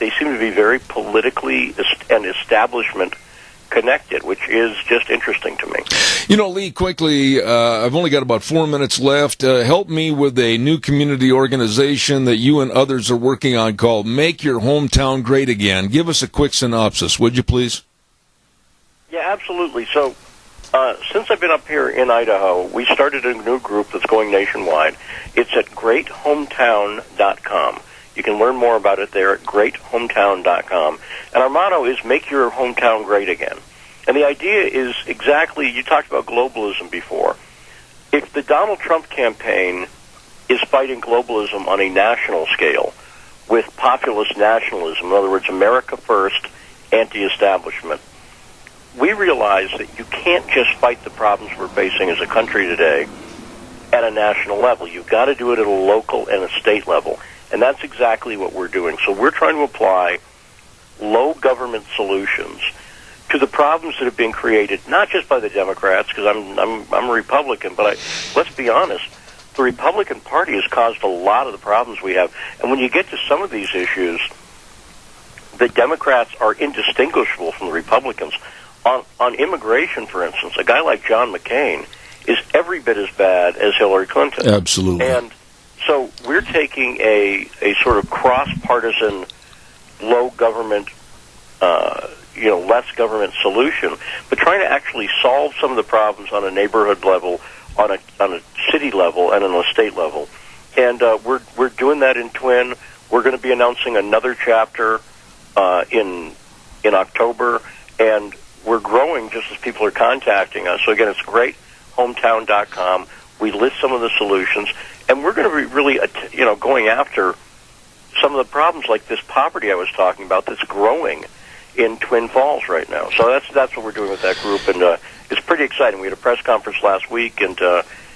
[SPEAKER 16] seem to be very politically and establishment connected, which is just interesting to me.
[SPEAKER 2] Lee, quickly, I've only got about 4 minutes left. Help me with a new community organization that you and others are working on called Make Your Hometown Great Again. Give us a quick synopsis, would you please?
[SPEAKER 16] Yeah, absolutely. So, since I've been up here in Idaho, we started a new group that's going nationwide. It's at greathometown.com. You can learn more about it there at greathometown.com. And our motto is make your hometown great again. And the idea is exactly, you talked about globalism before. If the Donald Trump campaign is fighting globalism on a national scale with populist nationalism, in other words, America first, anti-establishment, we realize that you can't just fight the problems we're facing as a country today at a national level. You've got to do it at a local and a state level. And that's exactly what we're doing. So we're trying to apply low government solutions to the problems that have been created, not just by the Democrats, because I'm a Republican, but let's be honest, the Republican Party has caused a lot of the problems we have. And when you get to some of these issues, the Democrats are indistinguishable from the Republicans. On immigration, for instance, a guy like John McCain is every bit as bad as Hillary Clinton.
[SPEAKER 2] Absolutely.
[SPEAKER 16] And so we're taking a sort of cross-partisan, low government, less government solution, but trying to actually solve some of the problems on a neighborhood level, on a city level, and on a state level. And we're doing that in Twin. We're going to be announcing another chapter in October, and we're growing just as people are contacting us. So again, it's great. Hometown.com. We list some of the solutions, and we're going to be really, going after some of the problems like this poverty I was talking about that's growing in Twin Falls right now. So that's what we're doing with that group, and it's pretty exciting. We had a press conference last week and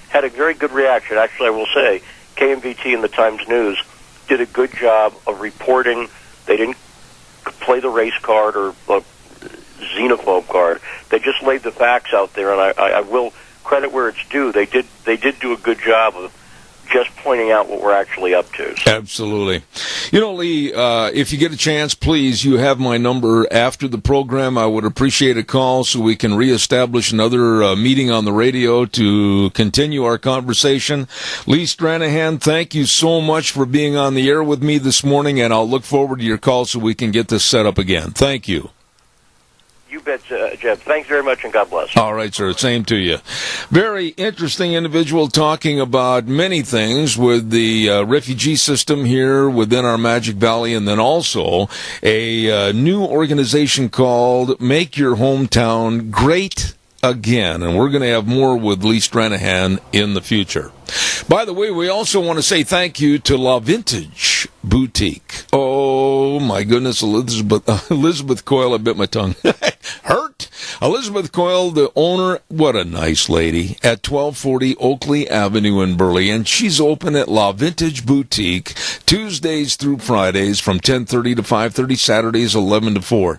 [SPEAKER 16] had a very good reaction. Actually, I will say, KMVT and the Times News did a good job of reporting. They didn't play the race card or xenophobe card. They just laid the facts out there, and I will credit where it's due. They did do a good job of just pointing out what we're actually up to. So.
[SPEAKER 2] Absolutely. Lee, if you get a chance, please, you have my number after the program. I would appreciate a call so we can reestablish another meeting on the radio to continue our conversation. Lee Stranahan, thank you so much for being on the air with me this morning, and I'll look forward to your call so we can get this set up again. Thank you.
[SPEAKER 16] You bet, Jeff. Thanks very much, and God bless.
[SPEAKER 2] All right, sir. Same to you. Very interesting individual talking about many things with the refugee system here within our Magic Valley, and then also a new organization called Make Your Hometown Great Again. And we're going to have more with Lee Stranahan in the future. By the way, we also want to say thank you to La Vintage Boutique. Oh, my goodness, Elizabeth Coyle, I bit my tongue. Hurt. Elizabeth Coyle, the owner, what a nice lady, at 1240 Oakley Avenue in Burley. And she's open at La Vintage Boutique Tuesdays through Fridays from 10:30 to 5:30, Saturdays 11 to 4.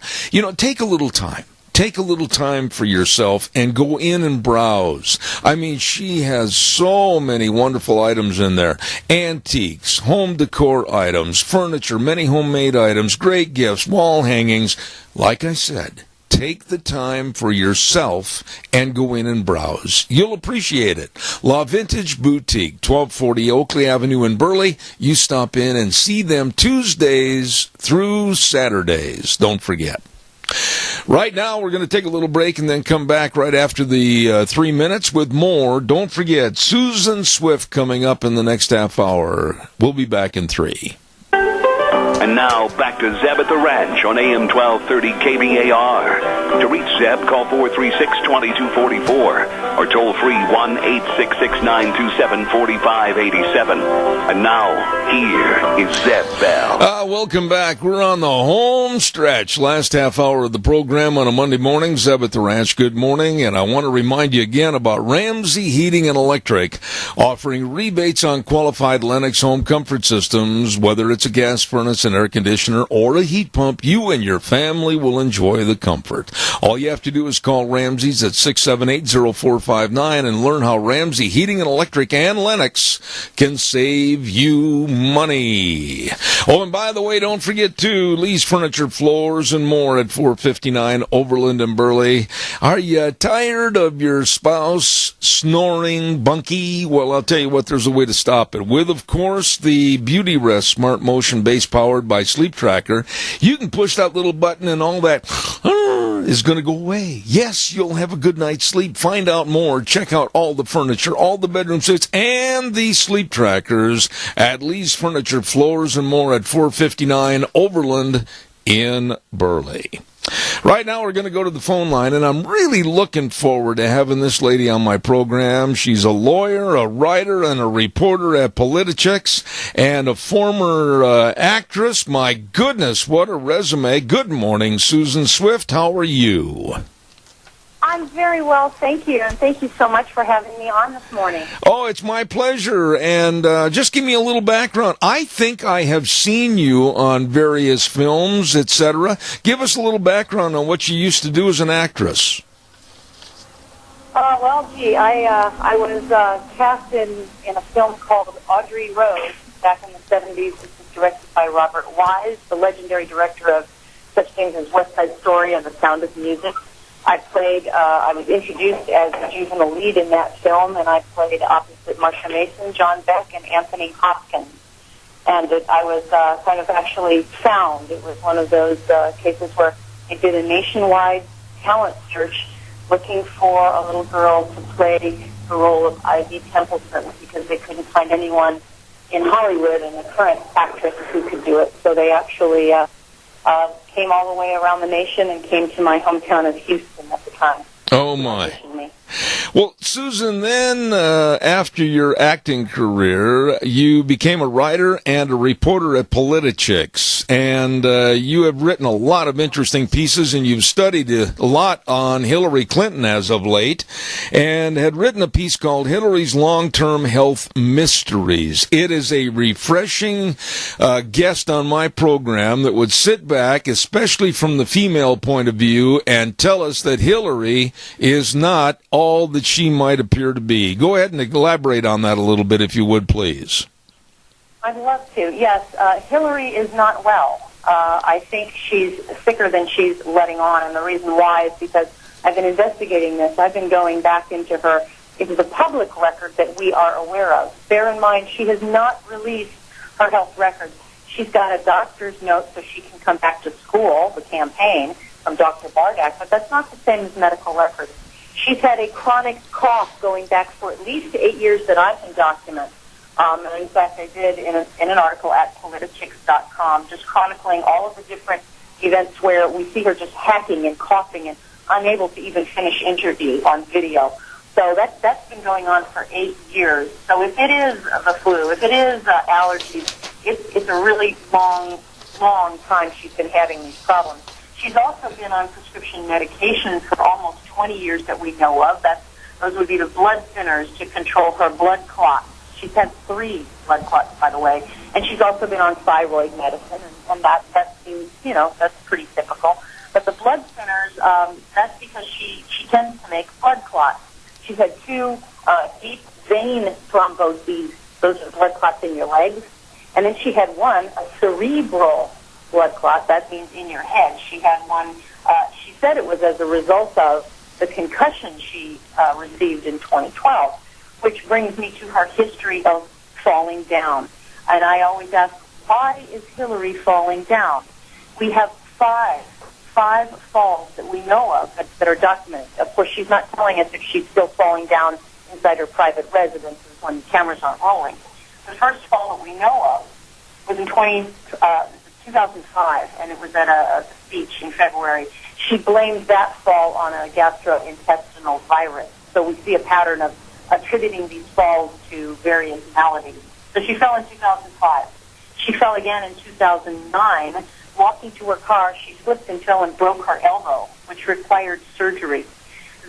[SPEAKER 2] Take a little time. Take a little time for yourself and go in and browse. I mean, she has so many wonderful items in there. Antiques, home decor items, furniture, many homemade items, great gifts, wall hangings. Like I said, take the time for yourself and go in and browse. You'll appreciate it. La Vintage Boutique, 1240 Oakley Avenue in Burley. You stop in and see them Tuesdays through Saturdays. Don't forget. Right now, we're going to take a little break and then come back right after the 3 minutes with more. Don't forget, Susan Swift coming up in the next half hour. We'll be back in 3.
[SPEAKER 1] And now, back to Zeb at the Ranch on AM 1230 KBAR. To reach Zeb, call 436-2244 or toll free 1-866-927-4587. And now, here is Zeb Bell.
[SPEAKER 2] Welcome back. We're on the home stretch. Last half hour of the program on a Monday morning. Zeb at the Ranch, good morning. And I want to remind you again about Ramsey Heating and Electric, offering rebates on qualified Lennox home comfort systems, whether it's a gas furnace, an air conditioner, or a heat pump. You and your family will enjoy the comfort. All you have to do is call Ramsey's at 678-0459 and learn how Ramsey Heating and Electric and Lennox can save you money. Oh, and by the way, don't forget to Lee's Furniture, Floors, and More at 459 Overland and Burley. Are you tired of your spouse snoring bunky? Well, I'll tell you what, there's a way to stop it. With, of course, the Beauty Rest Smart Motion Base powered by Sleep Tracker. You can push that little button and all that is going to go away. Yes, you'll have a good night's sleep. Find out more. Check out all the furniture, all the bedroom suites, and the sleep trackers at Lee's Furniture, Floors, and More at 459 Overland in Burley. Right now, we're going to go to the phone line, and I'm really looking forward to having this lady on my program. She's a lawyer, a writer, and a reporter at Politichicks, and a former actress. My goodness, what a resume. Good morning, Susan Swift. How are you?
[SPEAKER 18] I'm very well, thank you, and thank you so much for having me on this morning.
[SPEAKER 2] Oh, it's my pleasure. And just give me a little background. I think I have seen you on various films, etc. Give us a little background on what you used to do as an actress.
[SPEAKER 18] I was cast in a film called Audrey Rose back in the 70s. This was directed by Robert Wise, the legendary director of such things as West Side Story and The Sound of Music. I was introduced as the juvenile lead in that film, and I played opposite Marsha Mason, John Beck, and Anthony Hopkins. And I was kind of actually found. It was one of those cases where they did a nationwide talent search looking for a little girl to play the role of Ivy Templeton because they couldn't find anyone in Hollywood and a current actress who could do it. So they actually came all the way around the nation and came to my hometown of Houston at the time.
[SPEAKER 2] Oh, my. Well, Susan, then after your acting career, you became a writer and a reporter at Politichicks, and you have written a lot of interesting pieces, and you've studied a lot on Hillary Clinton as of late, and had written a piece called Hillary's Long-Term Health Mysteries. It is a refreshing guest on my program that would sit back, especially from the female point of view, and tell us that Hillary is not all that she might appear to be. Go ahead and elaborate on that a little bit, if you would, please.
[SPEAKER 18] I'd love to. Yes, Hillary is not well. I think she's sicker than she's letting on, and the reason why is because I've been investigating this. I've been going back into the public record that we are aware of. Bear in mind, she has not released her health records. She's got a doctor's note so she can come back to school, the campaign, from Dr. Bardak, but that's not the same as medical records. She's had a chronic cough going back for at least 8 years that I can document. And in fact, I did in an article at politichicks.com, just chronicling all of the different events where we see her just hacking and coughing and unable to even finish interviews on video. So that's been going on for 8 years. So if it is the flu, if it is allergies, it's a really long time she's been having these problems. She's also been on prescription medications for almost 20 years that we know of. Those would be the blood thinners to control her blood clots. She's had 3 blood clots, by the way, and she's also been on thyroid medicine, and that seems, that's pretty typical. But the blood thinners, that's because she tends to make blood clots. She's had 2 deep vein thromboses, those are blood clots in your legs, and then she had one, a cerebral blood clot, that means in your head. She had one, she said it was as a result of the concussion she received in 2012, which brings me to her history of falling down. And I always ask, why is Hillary falling down? We have five falls that we know of that are documented. Of course, she's not telling us if she's still falling down inside her private residences when the cameras aren't rolling. The first fall that we know of was in 2005, and it was at a speech in February. She blamed that fall on a gastrointestinal virus. So we see a pattern of attributing these falls to various maladies. So she fell in 2005. She fell again in 2009. Walking to her car, she slipped and fell and broke her elbow, which required surgery.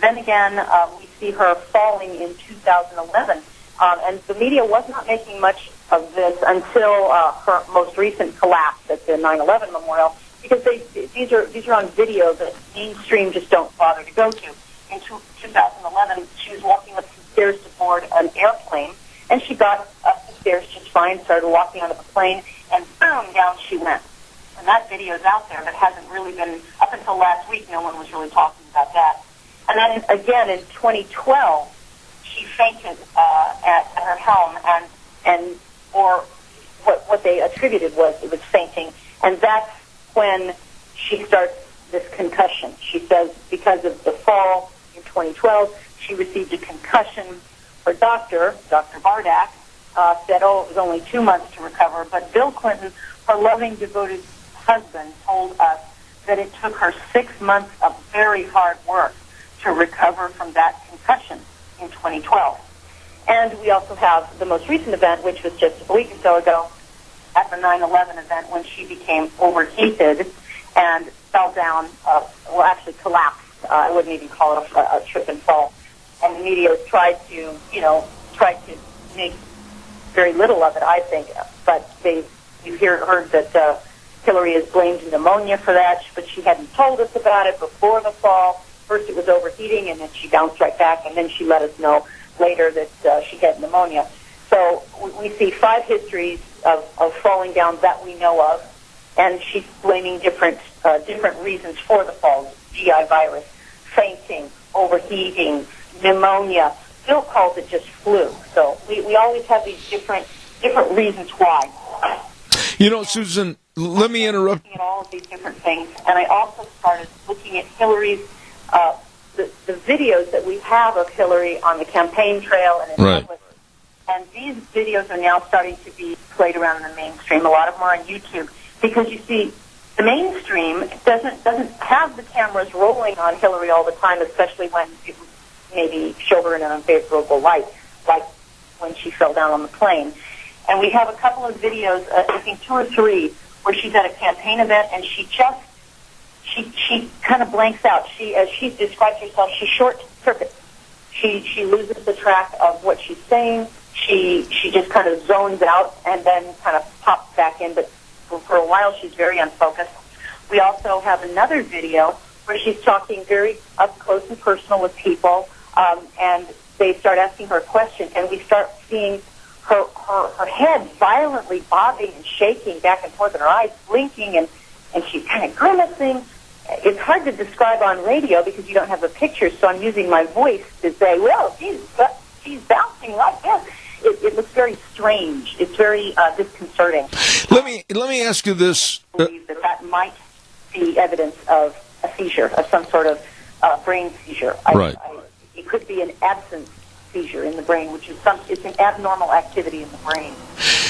[SPEAKER 18] Then again, we see her falling in 2011. And the media was not making much of this until her most recent collapse at the 9/11 memorial, because these are on video that mainstream just don't bother to go to. In 2011, she was walking up some stairs to board an airplane, and she got up the stairs just fine, started walking onto the plane, and boom, down she went. And that video is out there that hasn't really been, up until last week, no one was really talking about that. And then again in 2012, she fainted at her home, or what they attributed was it was fainting, and that's when she starts this concussion. She says because of the fall in 2012, she received a concussion. Her doctor, Dr. Bardak, said, it was only 2 months to recover, but Bill Clinton, her loving, devoted husband, told us that it took her 6 months of very hard work to recover from that concussion in 2012. And we also have the most recent event, which was just a week or so ago, at the 9/11 event, when she became overheated and fell down, actually collapsed I wouldn't even call it a trip and fall. And the media has tried to make very little of it, I think. But you've heard that Hillary has blamed pneumonia for that, but she hadn't told us about it before the fall. First it was overheating, and then she bounced right back, and then she let us know later that she had pneumonia. So we see 5 histories of falling down that we know of, and she's blaming different reasons for the falls: GI virus, fainting, overheating, pneumonia. Bill calls it just flu. So we always have these different reasons why.
[SPEAKER 2] You know, Susan, let me interrupt.
[SPEAKER 18] Looking at all of these different things, and I also started looking at Hillary's the videos that we have of Hillary on the campaign trail and in public. And these videos are now starting to be played around in the mainstream. A lot of them are on YouTube because you see, the mainstream doesn't have the cameras rolling on Hillary all the time, especially when it maybe show her in an unfavorable light, like when she fell down on the plane. And we have a couple of videos, I think 2 or 3, where she's at a campaign event and she kind of blanks out. As she describes herself, she short circuits. She loses the track of what she's saying. She just kind of zones out and then kind of pops back in. But for a while, she's very unfocused. We also have another video where she's talking very up close and personal with people, and they start asking her a question, and we start seeing her head violently bobbing and shaking back and forth, and her eyes blinking, and she's kind of grimacing. It's hard to describe on radio because you don't have the pictures, so I'm using my voice to say, well, she's bouncing like this. It looks very strange. It's very disconcerting.
[SPEAKER 2] Let me ask you this.
[SPEAKER 18] I believe that might be evidence of a seizure, of some sort of brain seizure.
[SPEAKER 2] Right.
[SPEAKER 18] It could be an absence seizure in the brain, which is it's an abnormal activity in the brain.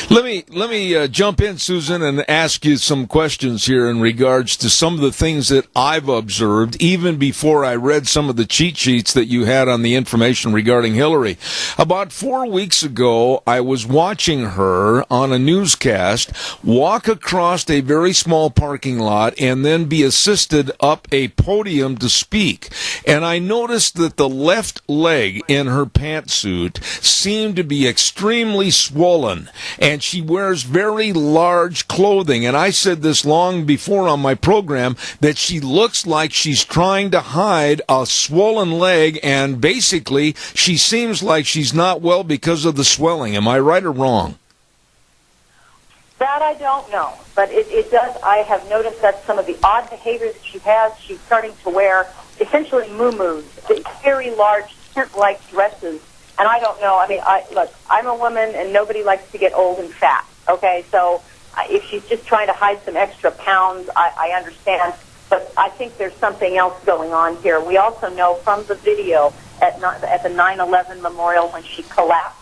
[SPEAKER 2] Let me jump in, Susan, and ask you some questions here in regards to some of the things that I've observed, even before I read some of the cheat sheets that you had on the information regarding Hillary. About 4 weeks ago, I was watching her on a newscast walk across a very small parking lot and then be assisted up a podium to speak. And I noticed that the left leg in her pantsuit seemed to be extremely swollen, and she wears very large clothing. And I said this long before on my program, that she looks like she's trying to hide a swollen leg, and basically she seems like she's not well because of the swelling. Am I right or wrong?
[SPEAKER 18] That I don't know, but it does. I have noticed that some of the odd behavior that she has, she's starting to wear essentially muumuus, very large skirt-like dresses. And I don't know. I mean, look, I'm a woman, and nobody likes to get old and fat. Okay, so if she's just trying to hide some extra pounds, I understand. But I think there's something else going on here. We also know from the video at the 9/11 memorial when she collapsed,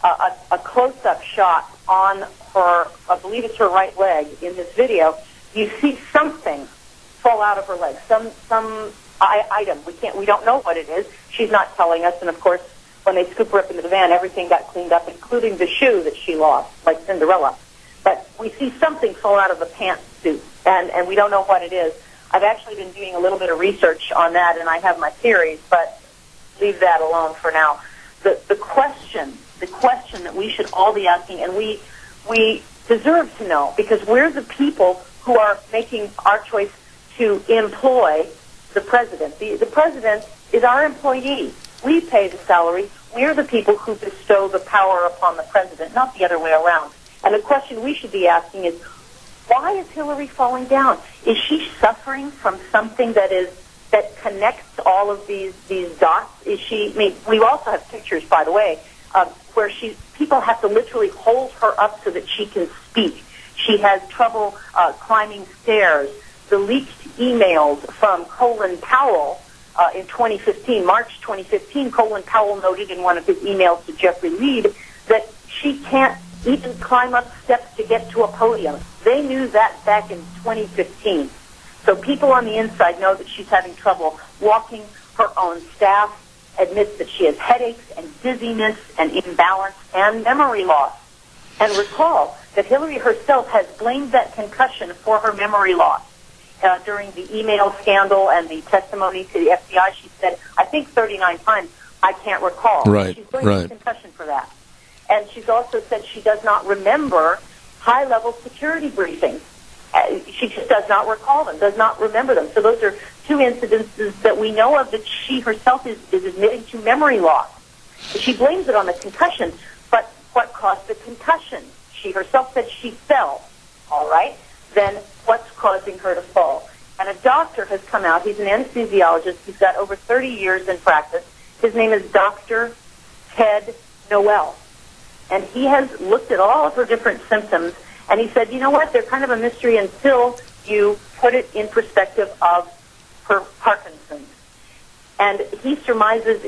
[SPEAKER 18] a close-up shot on her, I believe it's her right leg in this video. You see something fall out of her leg, some item. We don't know what it is. She's not telling us, and of course, when they scoop her up into the van, everything got cleaned up, including the shoe that she lost, like Cinderella. But we see something fall out of the pantsuit, and we don't know what it is. I've actually been doing a little bit of research on that, and I have my theories, but leave that alone for now. The question that we should all be asking, and we deserve to know, because we're the people who are making our choice to employ the president. The president is our employee. We pay the salary. We're the people who bestow the power upon the president, not the other way around. And the question we should be asking is, why is Hillary falling down? Is she suffering from something that connects all of these dots? Is she? I mean, we also have pictures, by the way, where people have to literally hold her up so that she can speak. She has trouble climbing stairs. The leaked emails from Colin Powell. In 2015, March 2015, Colin Powell noted in one of his emails to Jeffrey Reed that she can't even climb up steps to get to a podium. They knew that back in 2015. So people on the inside know that she's having trouble walking. Her own staff admits that she has headaches and dizziness and imbalance and memory loss. And recall that Hillary herself has blamed that concussion for her memory loss. during the email scandal and the testimony to the FBI. She said, I think 39 times, I can't recall.
[SPEAKER 2] Right,
[SPEAKER 18] She's going to concussion for that. And she's also said she does not remember high-level security briefings. She just does not recall them, does not remember them. So those are two incidences that we know of that she herself is admitting to memory loss. She blames it on the concussion, but what caused the concussion? She herself said she fell, all right? Then what's causing her to fall? And a doctor has come out. He's an anesthesiologist. He's got over 30 years in practice. His name is Dr. Ted Noel. And he has looked at all of her different symptoms, and he said, you know what, they're kind of a mystery until you put it in perspective of her Parkinson's. And he surmises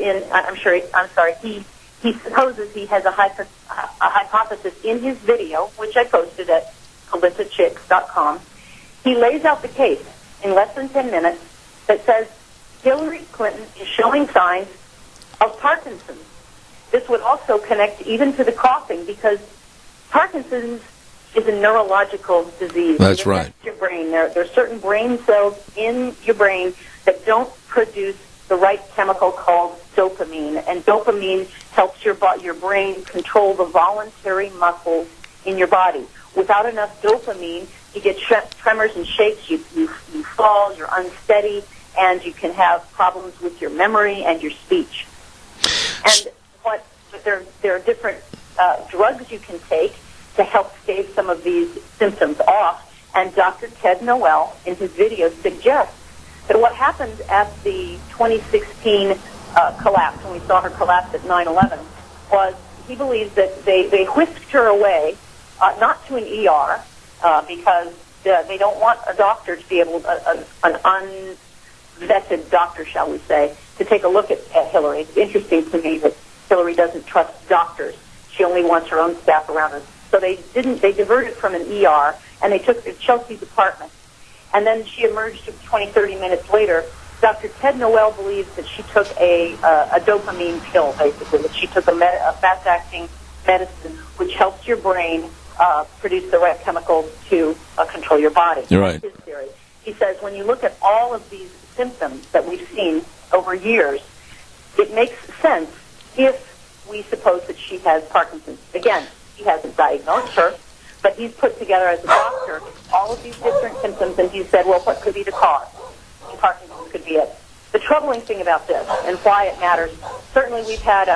[SPEAKER 18] he supposes he has a hypothesis in his video, which I posted at calintachicks.com. He lays out the case in less than 10 minutes that says Hillary Clinton is showing signs of Parkinson's. This would also connect even to the coughing, because Parkinson's is a neurological disease.
[SPEAKER 2] That's right.
[SPEAKER 18] Your brain. There are certain brain cells in your brain that don't produce the right chemical called dopamine, and dopamine helps your brain control the voluntary muscles in your body. Without enough dopamine, you get tremors and shakes, you fall, you're unsteady, and you can have problems with your memory and your speech. And there are different drugs you can take to help stave some of these symptoms off, and Dr. Ted Noel, in his video, suggests that what happened at the 2016 collapse, when we saw her collapse at 9/11, was he believes that they whisked her away, not to an ER, because they don't want a doctor to be able, an unvetted doctor, shall we say, to take a look at Hillary. It's interesting to me that Hillary doesn't trust doctors. She only wants her own staff around her. So they diverted from an ER, and they took her to Chelsea's apartment. And then she emerged 20, 30 minutes later. Dr. Ted Noel believes that she took a dopamine pill, basically, that she took a fast-acting medicine which helps your brain produce the right chemicals to control your body.
[SPEAKER 2] Right.
[SPEAKER 18] That's his theory. He says when you look at all of these symptoms that we've seen over years, it makes sense if we suppose that she has Parkinson's. Again, he hasn't diagnosed her, but he's put together as a doctor all of these different symptoms, and he said, well, what could be the cause? And Parkinson's could be it. The troubling thing about this and why it matters, certainly we've had,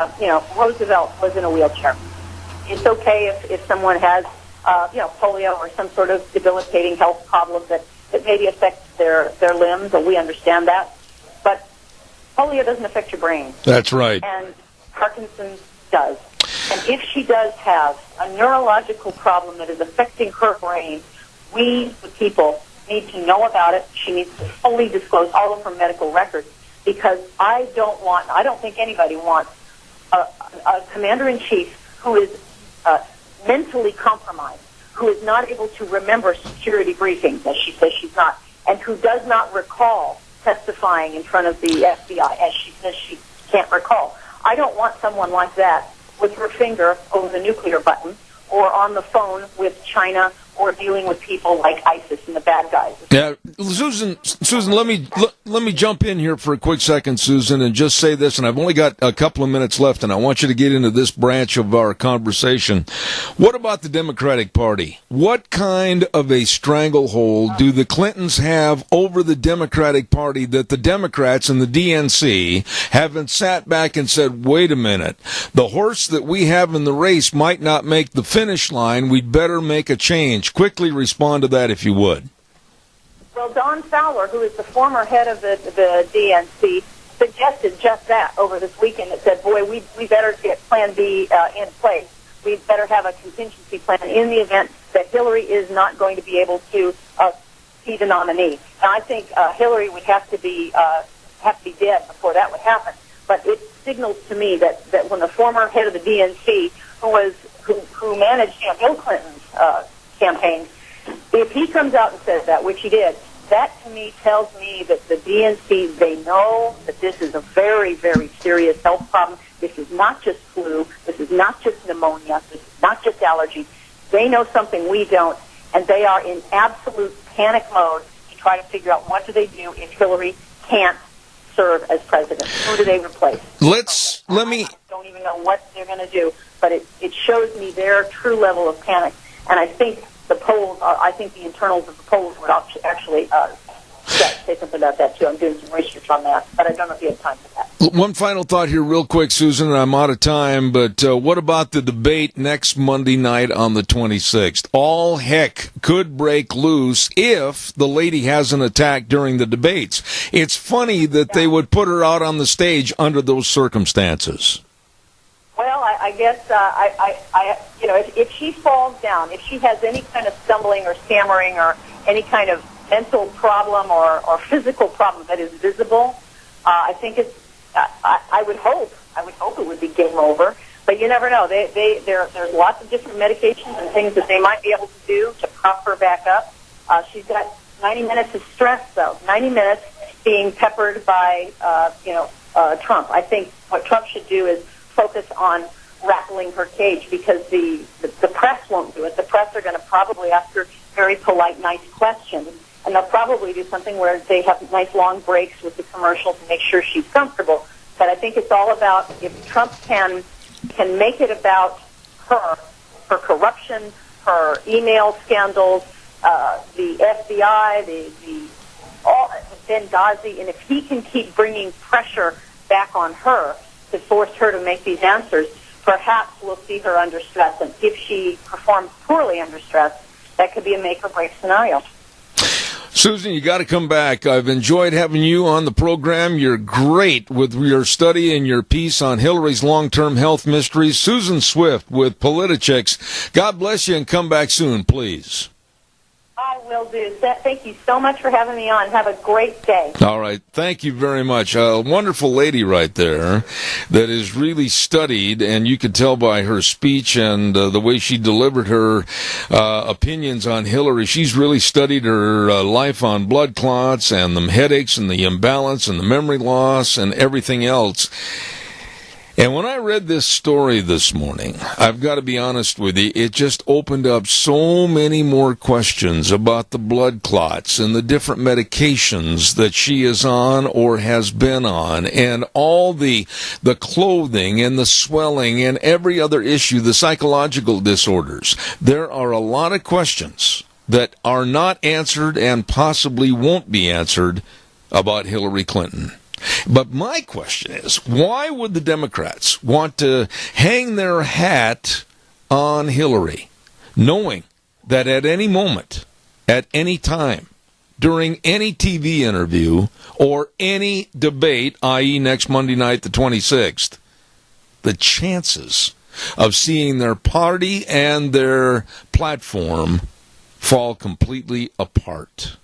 [SPEAKER 18] Roosevelt was in a wheelchair. It's okay if someone has, polio or some sort of debilitating health problem that maybe affects their limbs, and we understand that. But polio doesn't affect your brain.
[SPEAKER 2] That's right.
[SPEAKER 18] And Parkinson's does. And if she does have a neurological problem that is affecting her brain, we, the people, need to know about it. She needs to fully disclose all of her medical records, because I don't think anybody wants a commander-in-chief who is mentally compromised, who is not able to remember security briefings, as she says she's not, and who does not recall testifying in front of the FBI, as she says she can't recall. I don't want someone like that with her finger over the nuclear button, or on the phone with China, or dealing with people like ISIS and the bad guys.
[SPEAKER 2] Yeah, Susan, let me jump in here for a quick second, Susan, and just say this, and I've only got a couple of minutes left, and I want you to get into this branch of our conversation. What about the Democratic Party? What kind of a stranglehold do the Clintons have over the Democratic Party that the Democrats and the DNC haven't sat back and said, wait a minute, the horse that we have in the race might not make the finish line, we'd better make a change? Quickly respond to that, if you would.
[SPEAKER 18] Well, Don Fowler, who is the former head of the DNC, suggested just that over this weekend. It said, boy, we better get Plan B in place. We better have a contingency plan in the event that Hillary is not going to be able to be the nominee. Now, I think Hillary would have to be dead before that would happen. But it signals to me that when the former head of the DNC, who managed Bill Clinton's campaign, if he comes out and says that, which he did, that to me tells me that the DNC, they know that this is a very, very serious health problem. This is not just flu. This is not just pneumonia. This is not just allergies. They know something we don't, and they are in absolute panic mode to try to figure out what do they do if Hillary can't serve as president. Who do they replace?
[SPEAKER 2] I
[SPEAKER 18] don't even know what they're going to do, but it shows me their true level of panic. And I think the internals of the polls would actually say something about that, too. I'm doing some research on that, but I don't know if you have time for that.
[SPEAKER 2] One final thought here real quick, Susan, and I'm out of time, but what about the debate next Monday night on the 26th? All heck could break loose if the lady has an attack during the debates. It's funny that they would put her out on the stage under those circumstances.
[SPEAKER 18] Well, I guess if she falls down, if she has any kind of stumbling or stammering or any kind of mental problem or physical problem that is visible, I think I would hope it would be game over. But you never know. There's lots of different medications and things that they might be able to do to prop her back up. She's got 90 minutes of stress, though. 90 minutes being peppered by Trump. I think what Trump should do is focus on rattling her cage, because the press won't do it. The press are going to probably ask her very polite, nice questions, and they'll probably do something where they have nice long breaks with the commercial to make sure she's comfortable. But I think it's all about, if Trump can make it about her corruption, her email scandals, the FBI, the Benghazi, and if he can keep bringing pressure back on her to force her to make these answers, perhaps we'll see her under stress. And if she performs poorly under stress, that could be a make-or-break scenario.
[SPEAKER 2] Susan, you got to come back. I've enjoyed having you on the program. You're great with your study and your piece on Hillary's long-term health mysteries. Susan Swift with Politichicks. God bless you, and come back soon, please.
[SPEAKER 18] I will do. Thank you so much for having me on. Have a great day.
[SPEAKER 2] All right. Thank you very much. A wonderful lady right there that is really studied, and you could tell by her speech and the way she delivered her opinions on Hillary. She's really studied her life on blood clots and the headaches and the imbalance and the memory loss and everything else. And when I read this story this morning, I've got to be honest with you, it just opened up so many more questions about the blood clots and the different medications that she is on or has been on, and all the clothing and the swelling and every other issue, the psychological disorders. There are a lot of questions that are not answered and possibly won't be answered about Hillary Clinton. But my question is, why would the Democrats want to hang their hat on Hillary, knowing that at any moment, at any time, during any TV interview or any debate, i.e. next Monday night, the 26th, the chances of seeing their party and their platform fall completely apart?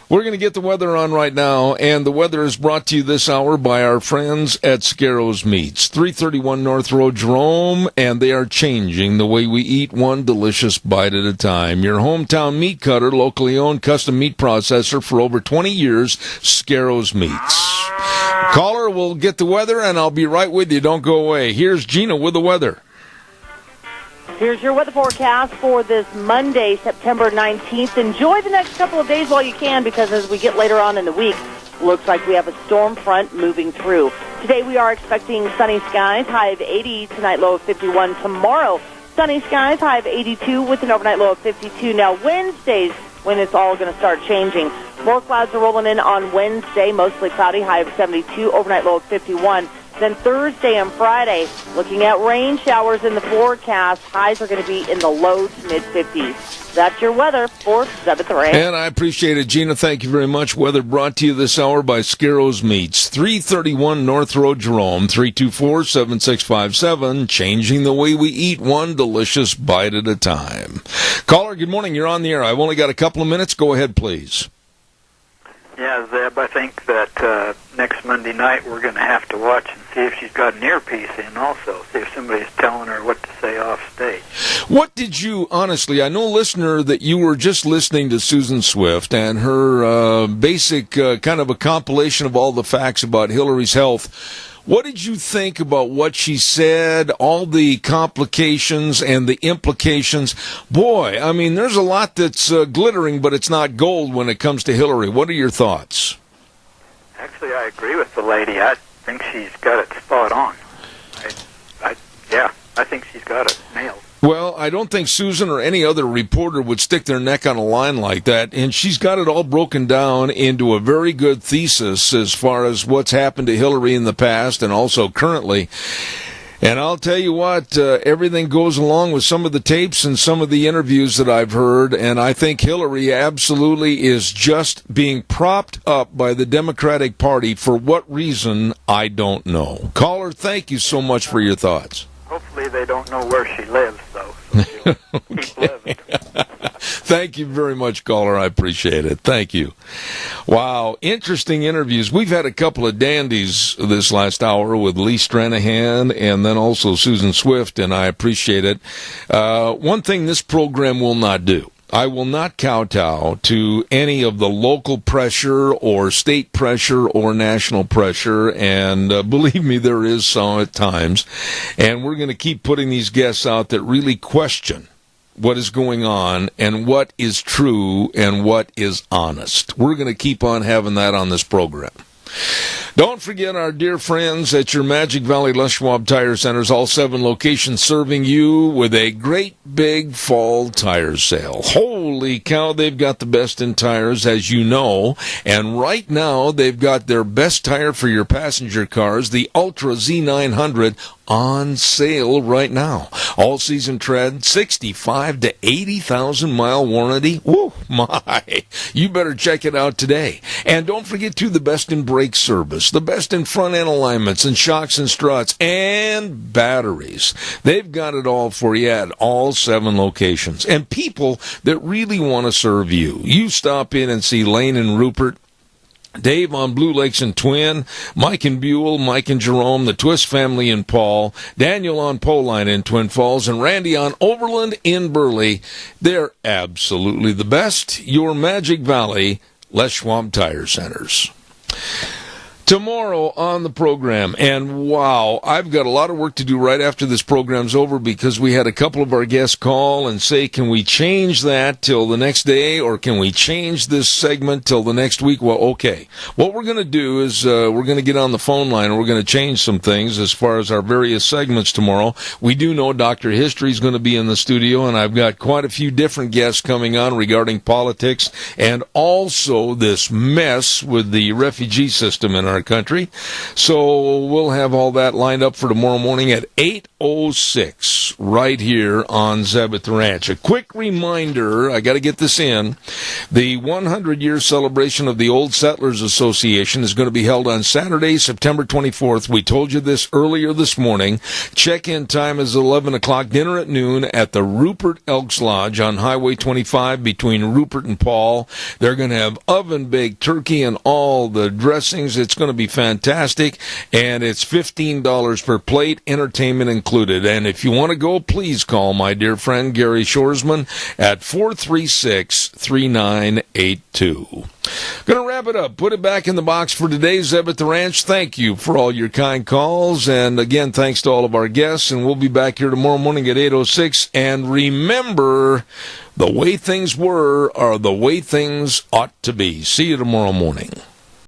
[SPEAKER 2] We're going to get the weather on right now, and the weather is brought to you this hour by our friends at Scarrows Meats, 331 North Road, Jerome, and they are changing the way we eat, one delicious bite at a time. Your hometown meat cutter, locally owned custom meat processor for over 20 years, Scarrows Meats. Caller, we'll get the weather, and I'll be right with you. Don't go away. Here's Gina with the weather.
[SPEAKER 4] Here's your weather forecast for this Monday, September 19th. Enjoy the next couple of days while you can, because as we get later on in the week, looks like we have a storm front moving through. Today we are expecting sunny skies, high of 80, tonight low of 51. Tomorrow, sunny skies, high of 82 with an overnight low of 52. Now Wednesday's when it's all going to start changing. More clouds are rolling in on Wednesday, mostly cloudy, high of 72, overnight low of 51. Then Thursday and Friday, looking at rain showers in the forecast. Highs are going to be in the low to mid-50s. That's your weather for 7th Ray.
[SPEAKER 2] And I appreciate it, Gina. Thank you very much. Weather brought to you this hour by Scarrows Meats, 331 North Road, Jerome, 324-7657, changing the way we eat, one delicious bite at a time. Caller, good morning. You're on the air. I've only got a couple of minutes. Go ahead, please.
[SPEAKER 17] Yeah, Zeb, I think that next Monday night we're going to have to watch and see if she's got an earpiece in also, see if somebody's telling her what to say off stage.
[SPEAKER 2] What did you, honestly, I know, listener, that you were just listening to Susan Swift and her basic kind of a compilation of all the facts about Hillary's health. What did you think about what she said, all the complications and the implications? Boy, I mean, there's a lot that's glittering, but it's not gold when it comes to Hillary. What are your thoughts?
[SPEAKER 17] Actually, I agree with the lady. I think she's got it spot on. I think she's got it nailed.
[SPEAKER 2] Well, I don't think Susan or any other reporter would stick their neck on a line like that, and she's got it all broken down into a very good thesis as far as what's happened to Hillary in the past and also currently. And I'll tell you what, everything goes along with some of the tapes and some of the interviews that I've heard, and I think Hillary absolutely is just being propped up by the Democratic Party. For what reason, I don't know. Caller, thank you so much for your thoughts.
[SPEAKER 17] Hopefully they don't know where she lives, though, so she'll keep living.
[SPEAKER 2] Thank you very much, caller. I appreciate it. Thank you. Wow, interesting interviews. We've had a couple of dandies this last hour with Lee Stranahan and then also Susan Swift, and I appreciate it. One thing this program will not do, I will not kowtow to any of the local pressure or state pressure or national pressure, and believe me, there is some at times. And we're going to keep putting these guests out that really question what is going on and what is true and what is honest. We're going to keep on having that on this program. Don't forget our dear friends at your Magic Valley Les Schwab Tire Centers, all 7 locations serving you with a great big fall tire sale. Holy cow, they've got the best in tires, as you know, and right now they've got their best tire for your passenger cars, the Ultra Z900, on sale right now. All season tread, 65 to 80,000 mile warranty. Woo, my. You better check it out today. And don't forget to the best in brake service, the best in front end alignments and shocks and struts and batteries. They've got it all for you at all 7 locations. And people that really want to serve you. You stop in and see Lane and Rupert, Dave on Blue Lakes and Twin, Mike and Buell, Mike and Jerome, the Twist family in Paul, Daniel on Poline in Twin Falls, and Randy on Overland in Burley. They're absolutely the best. Your Magic Valley Les Schwab Tire Centers. Tomorrow on the program, and wow, I've got a lot of work to do right after this program's over because we had a couple of our guests call and say, can we change that till the next day, or can we change this segment till the next week? Well, okay. What we're going to do is we're going to get on the phone line and we're going to change some things as far as our various segments tomorrow. We do know Dr. History is going to be in the studio, and I've got quite a few different guests coming on regarding politics and also this mess with the refugee system in our country. So we'll have all that lined up for tomorrow morning at 8:06 right here on Zeb at the Ranch. A quick reminder, I got to get this in. The 100-year celebration of the Old Settlers Association is going to be held on Saturday, September 24th. We told you this earlier this morning. Check-in time is 11 o'clock, dinner at noon at the Rupert Elks Lodge on Highway 25 between Rupert and Paul. They're going to have oven-baked turkey and all the dressings. It's going to be fantastic, and it's $15 per plate, entertainment included. And if you want to go, please call my dear friend Gary Shorsman at 436-3982. Gonna wrap it up. Put it back in the box for today's Zeb at the Ranch. Thank you for all your kind calls, and again, thanks to all of our guests, and we'll be back here tomorrow morning at 8:06. And remember, the way things were are the way things ought to be. See you tomorrow morning.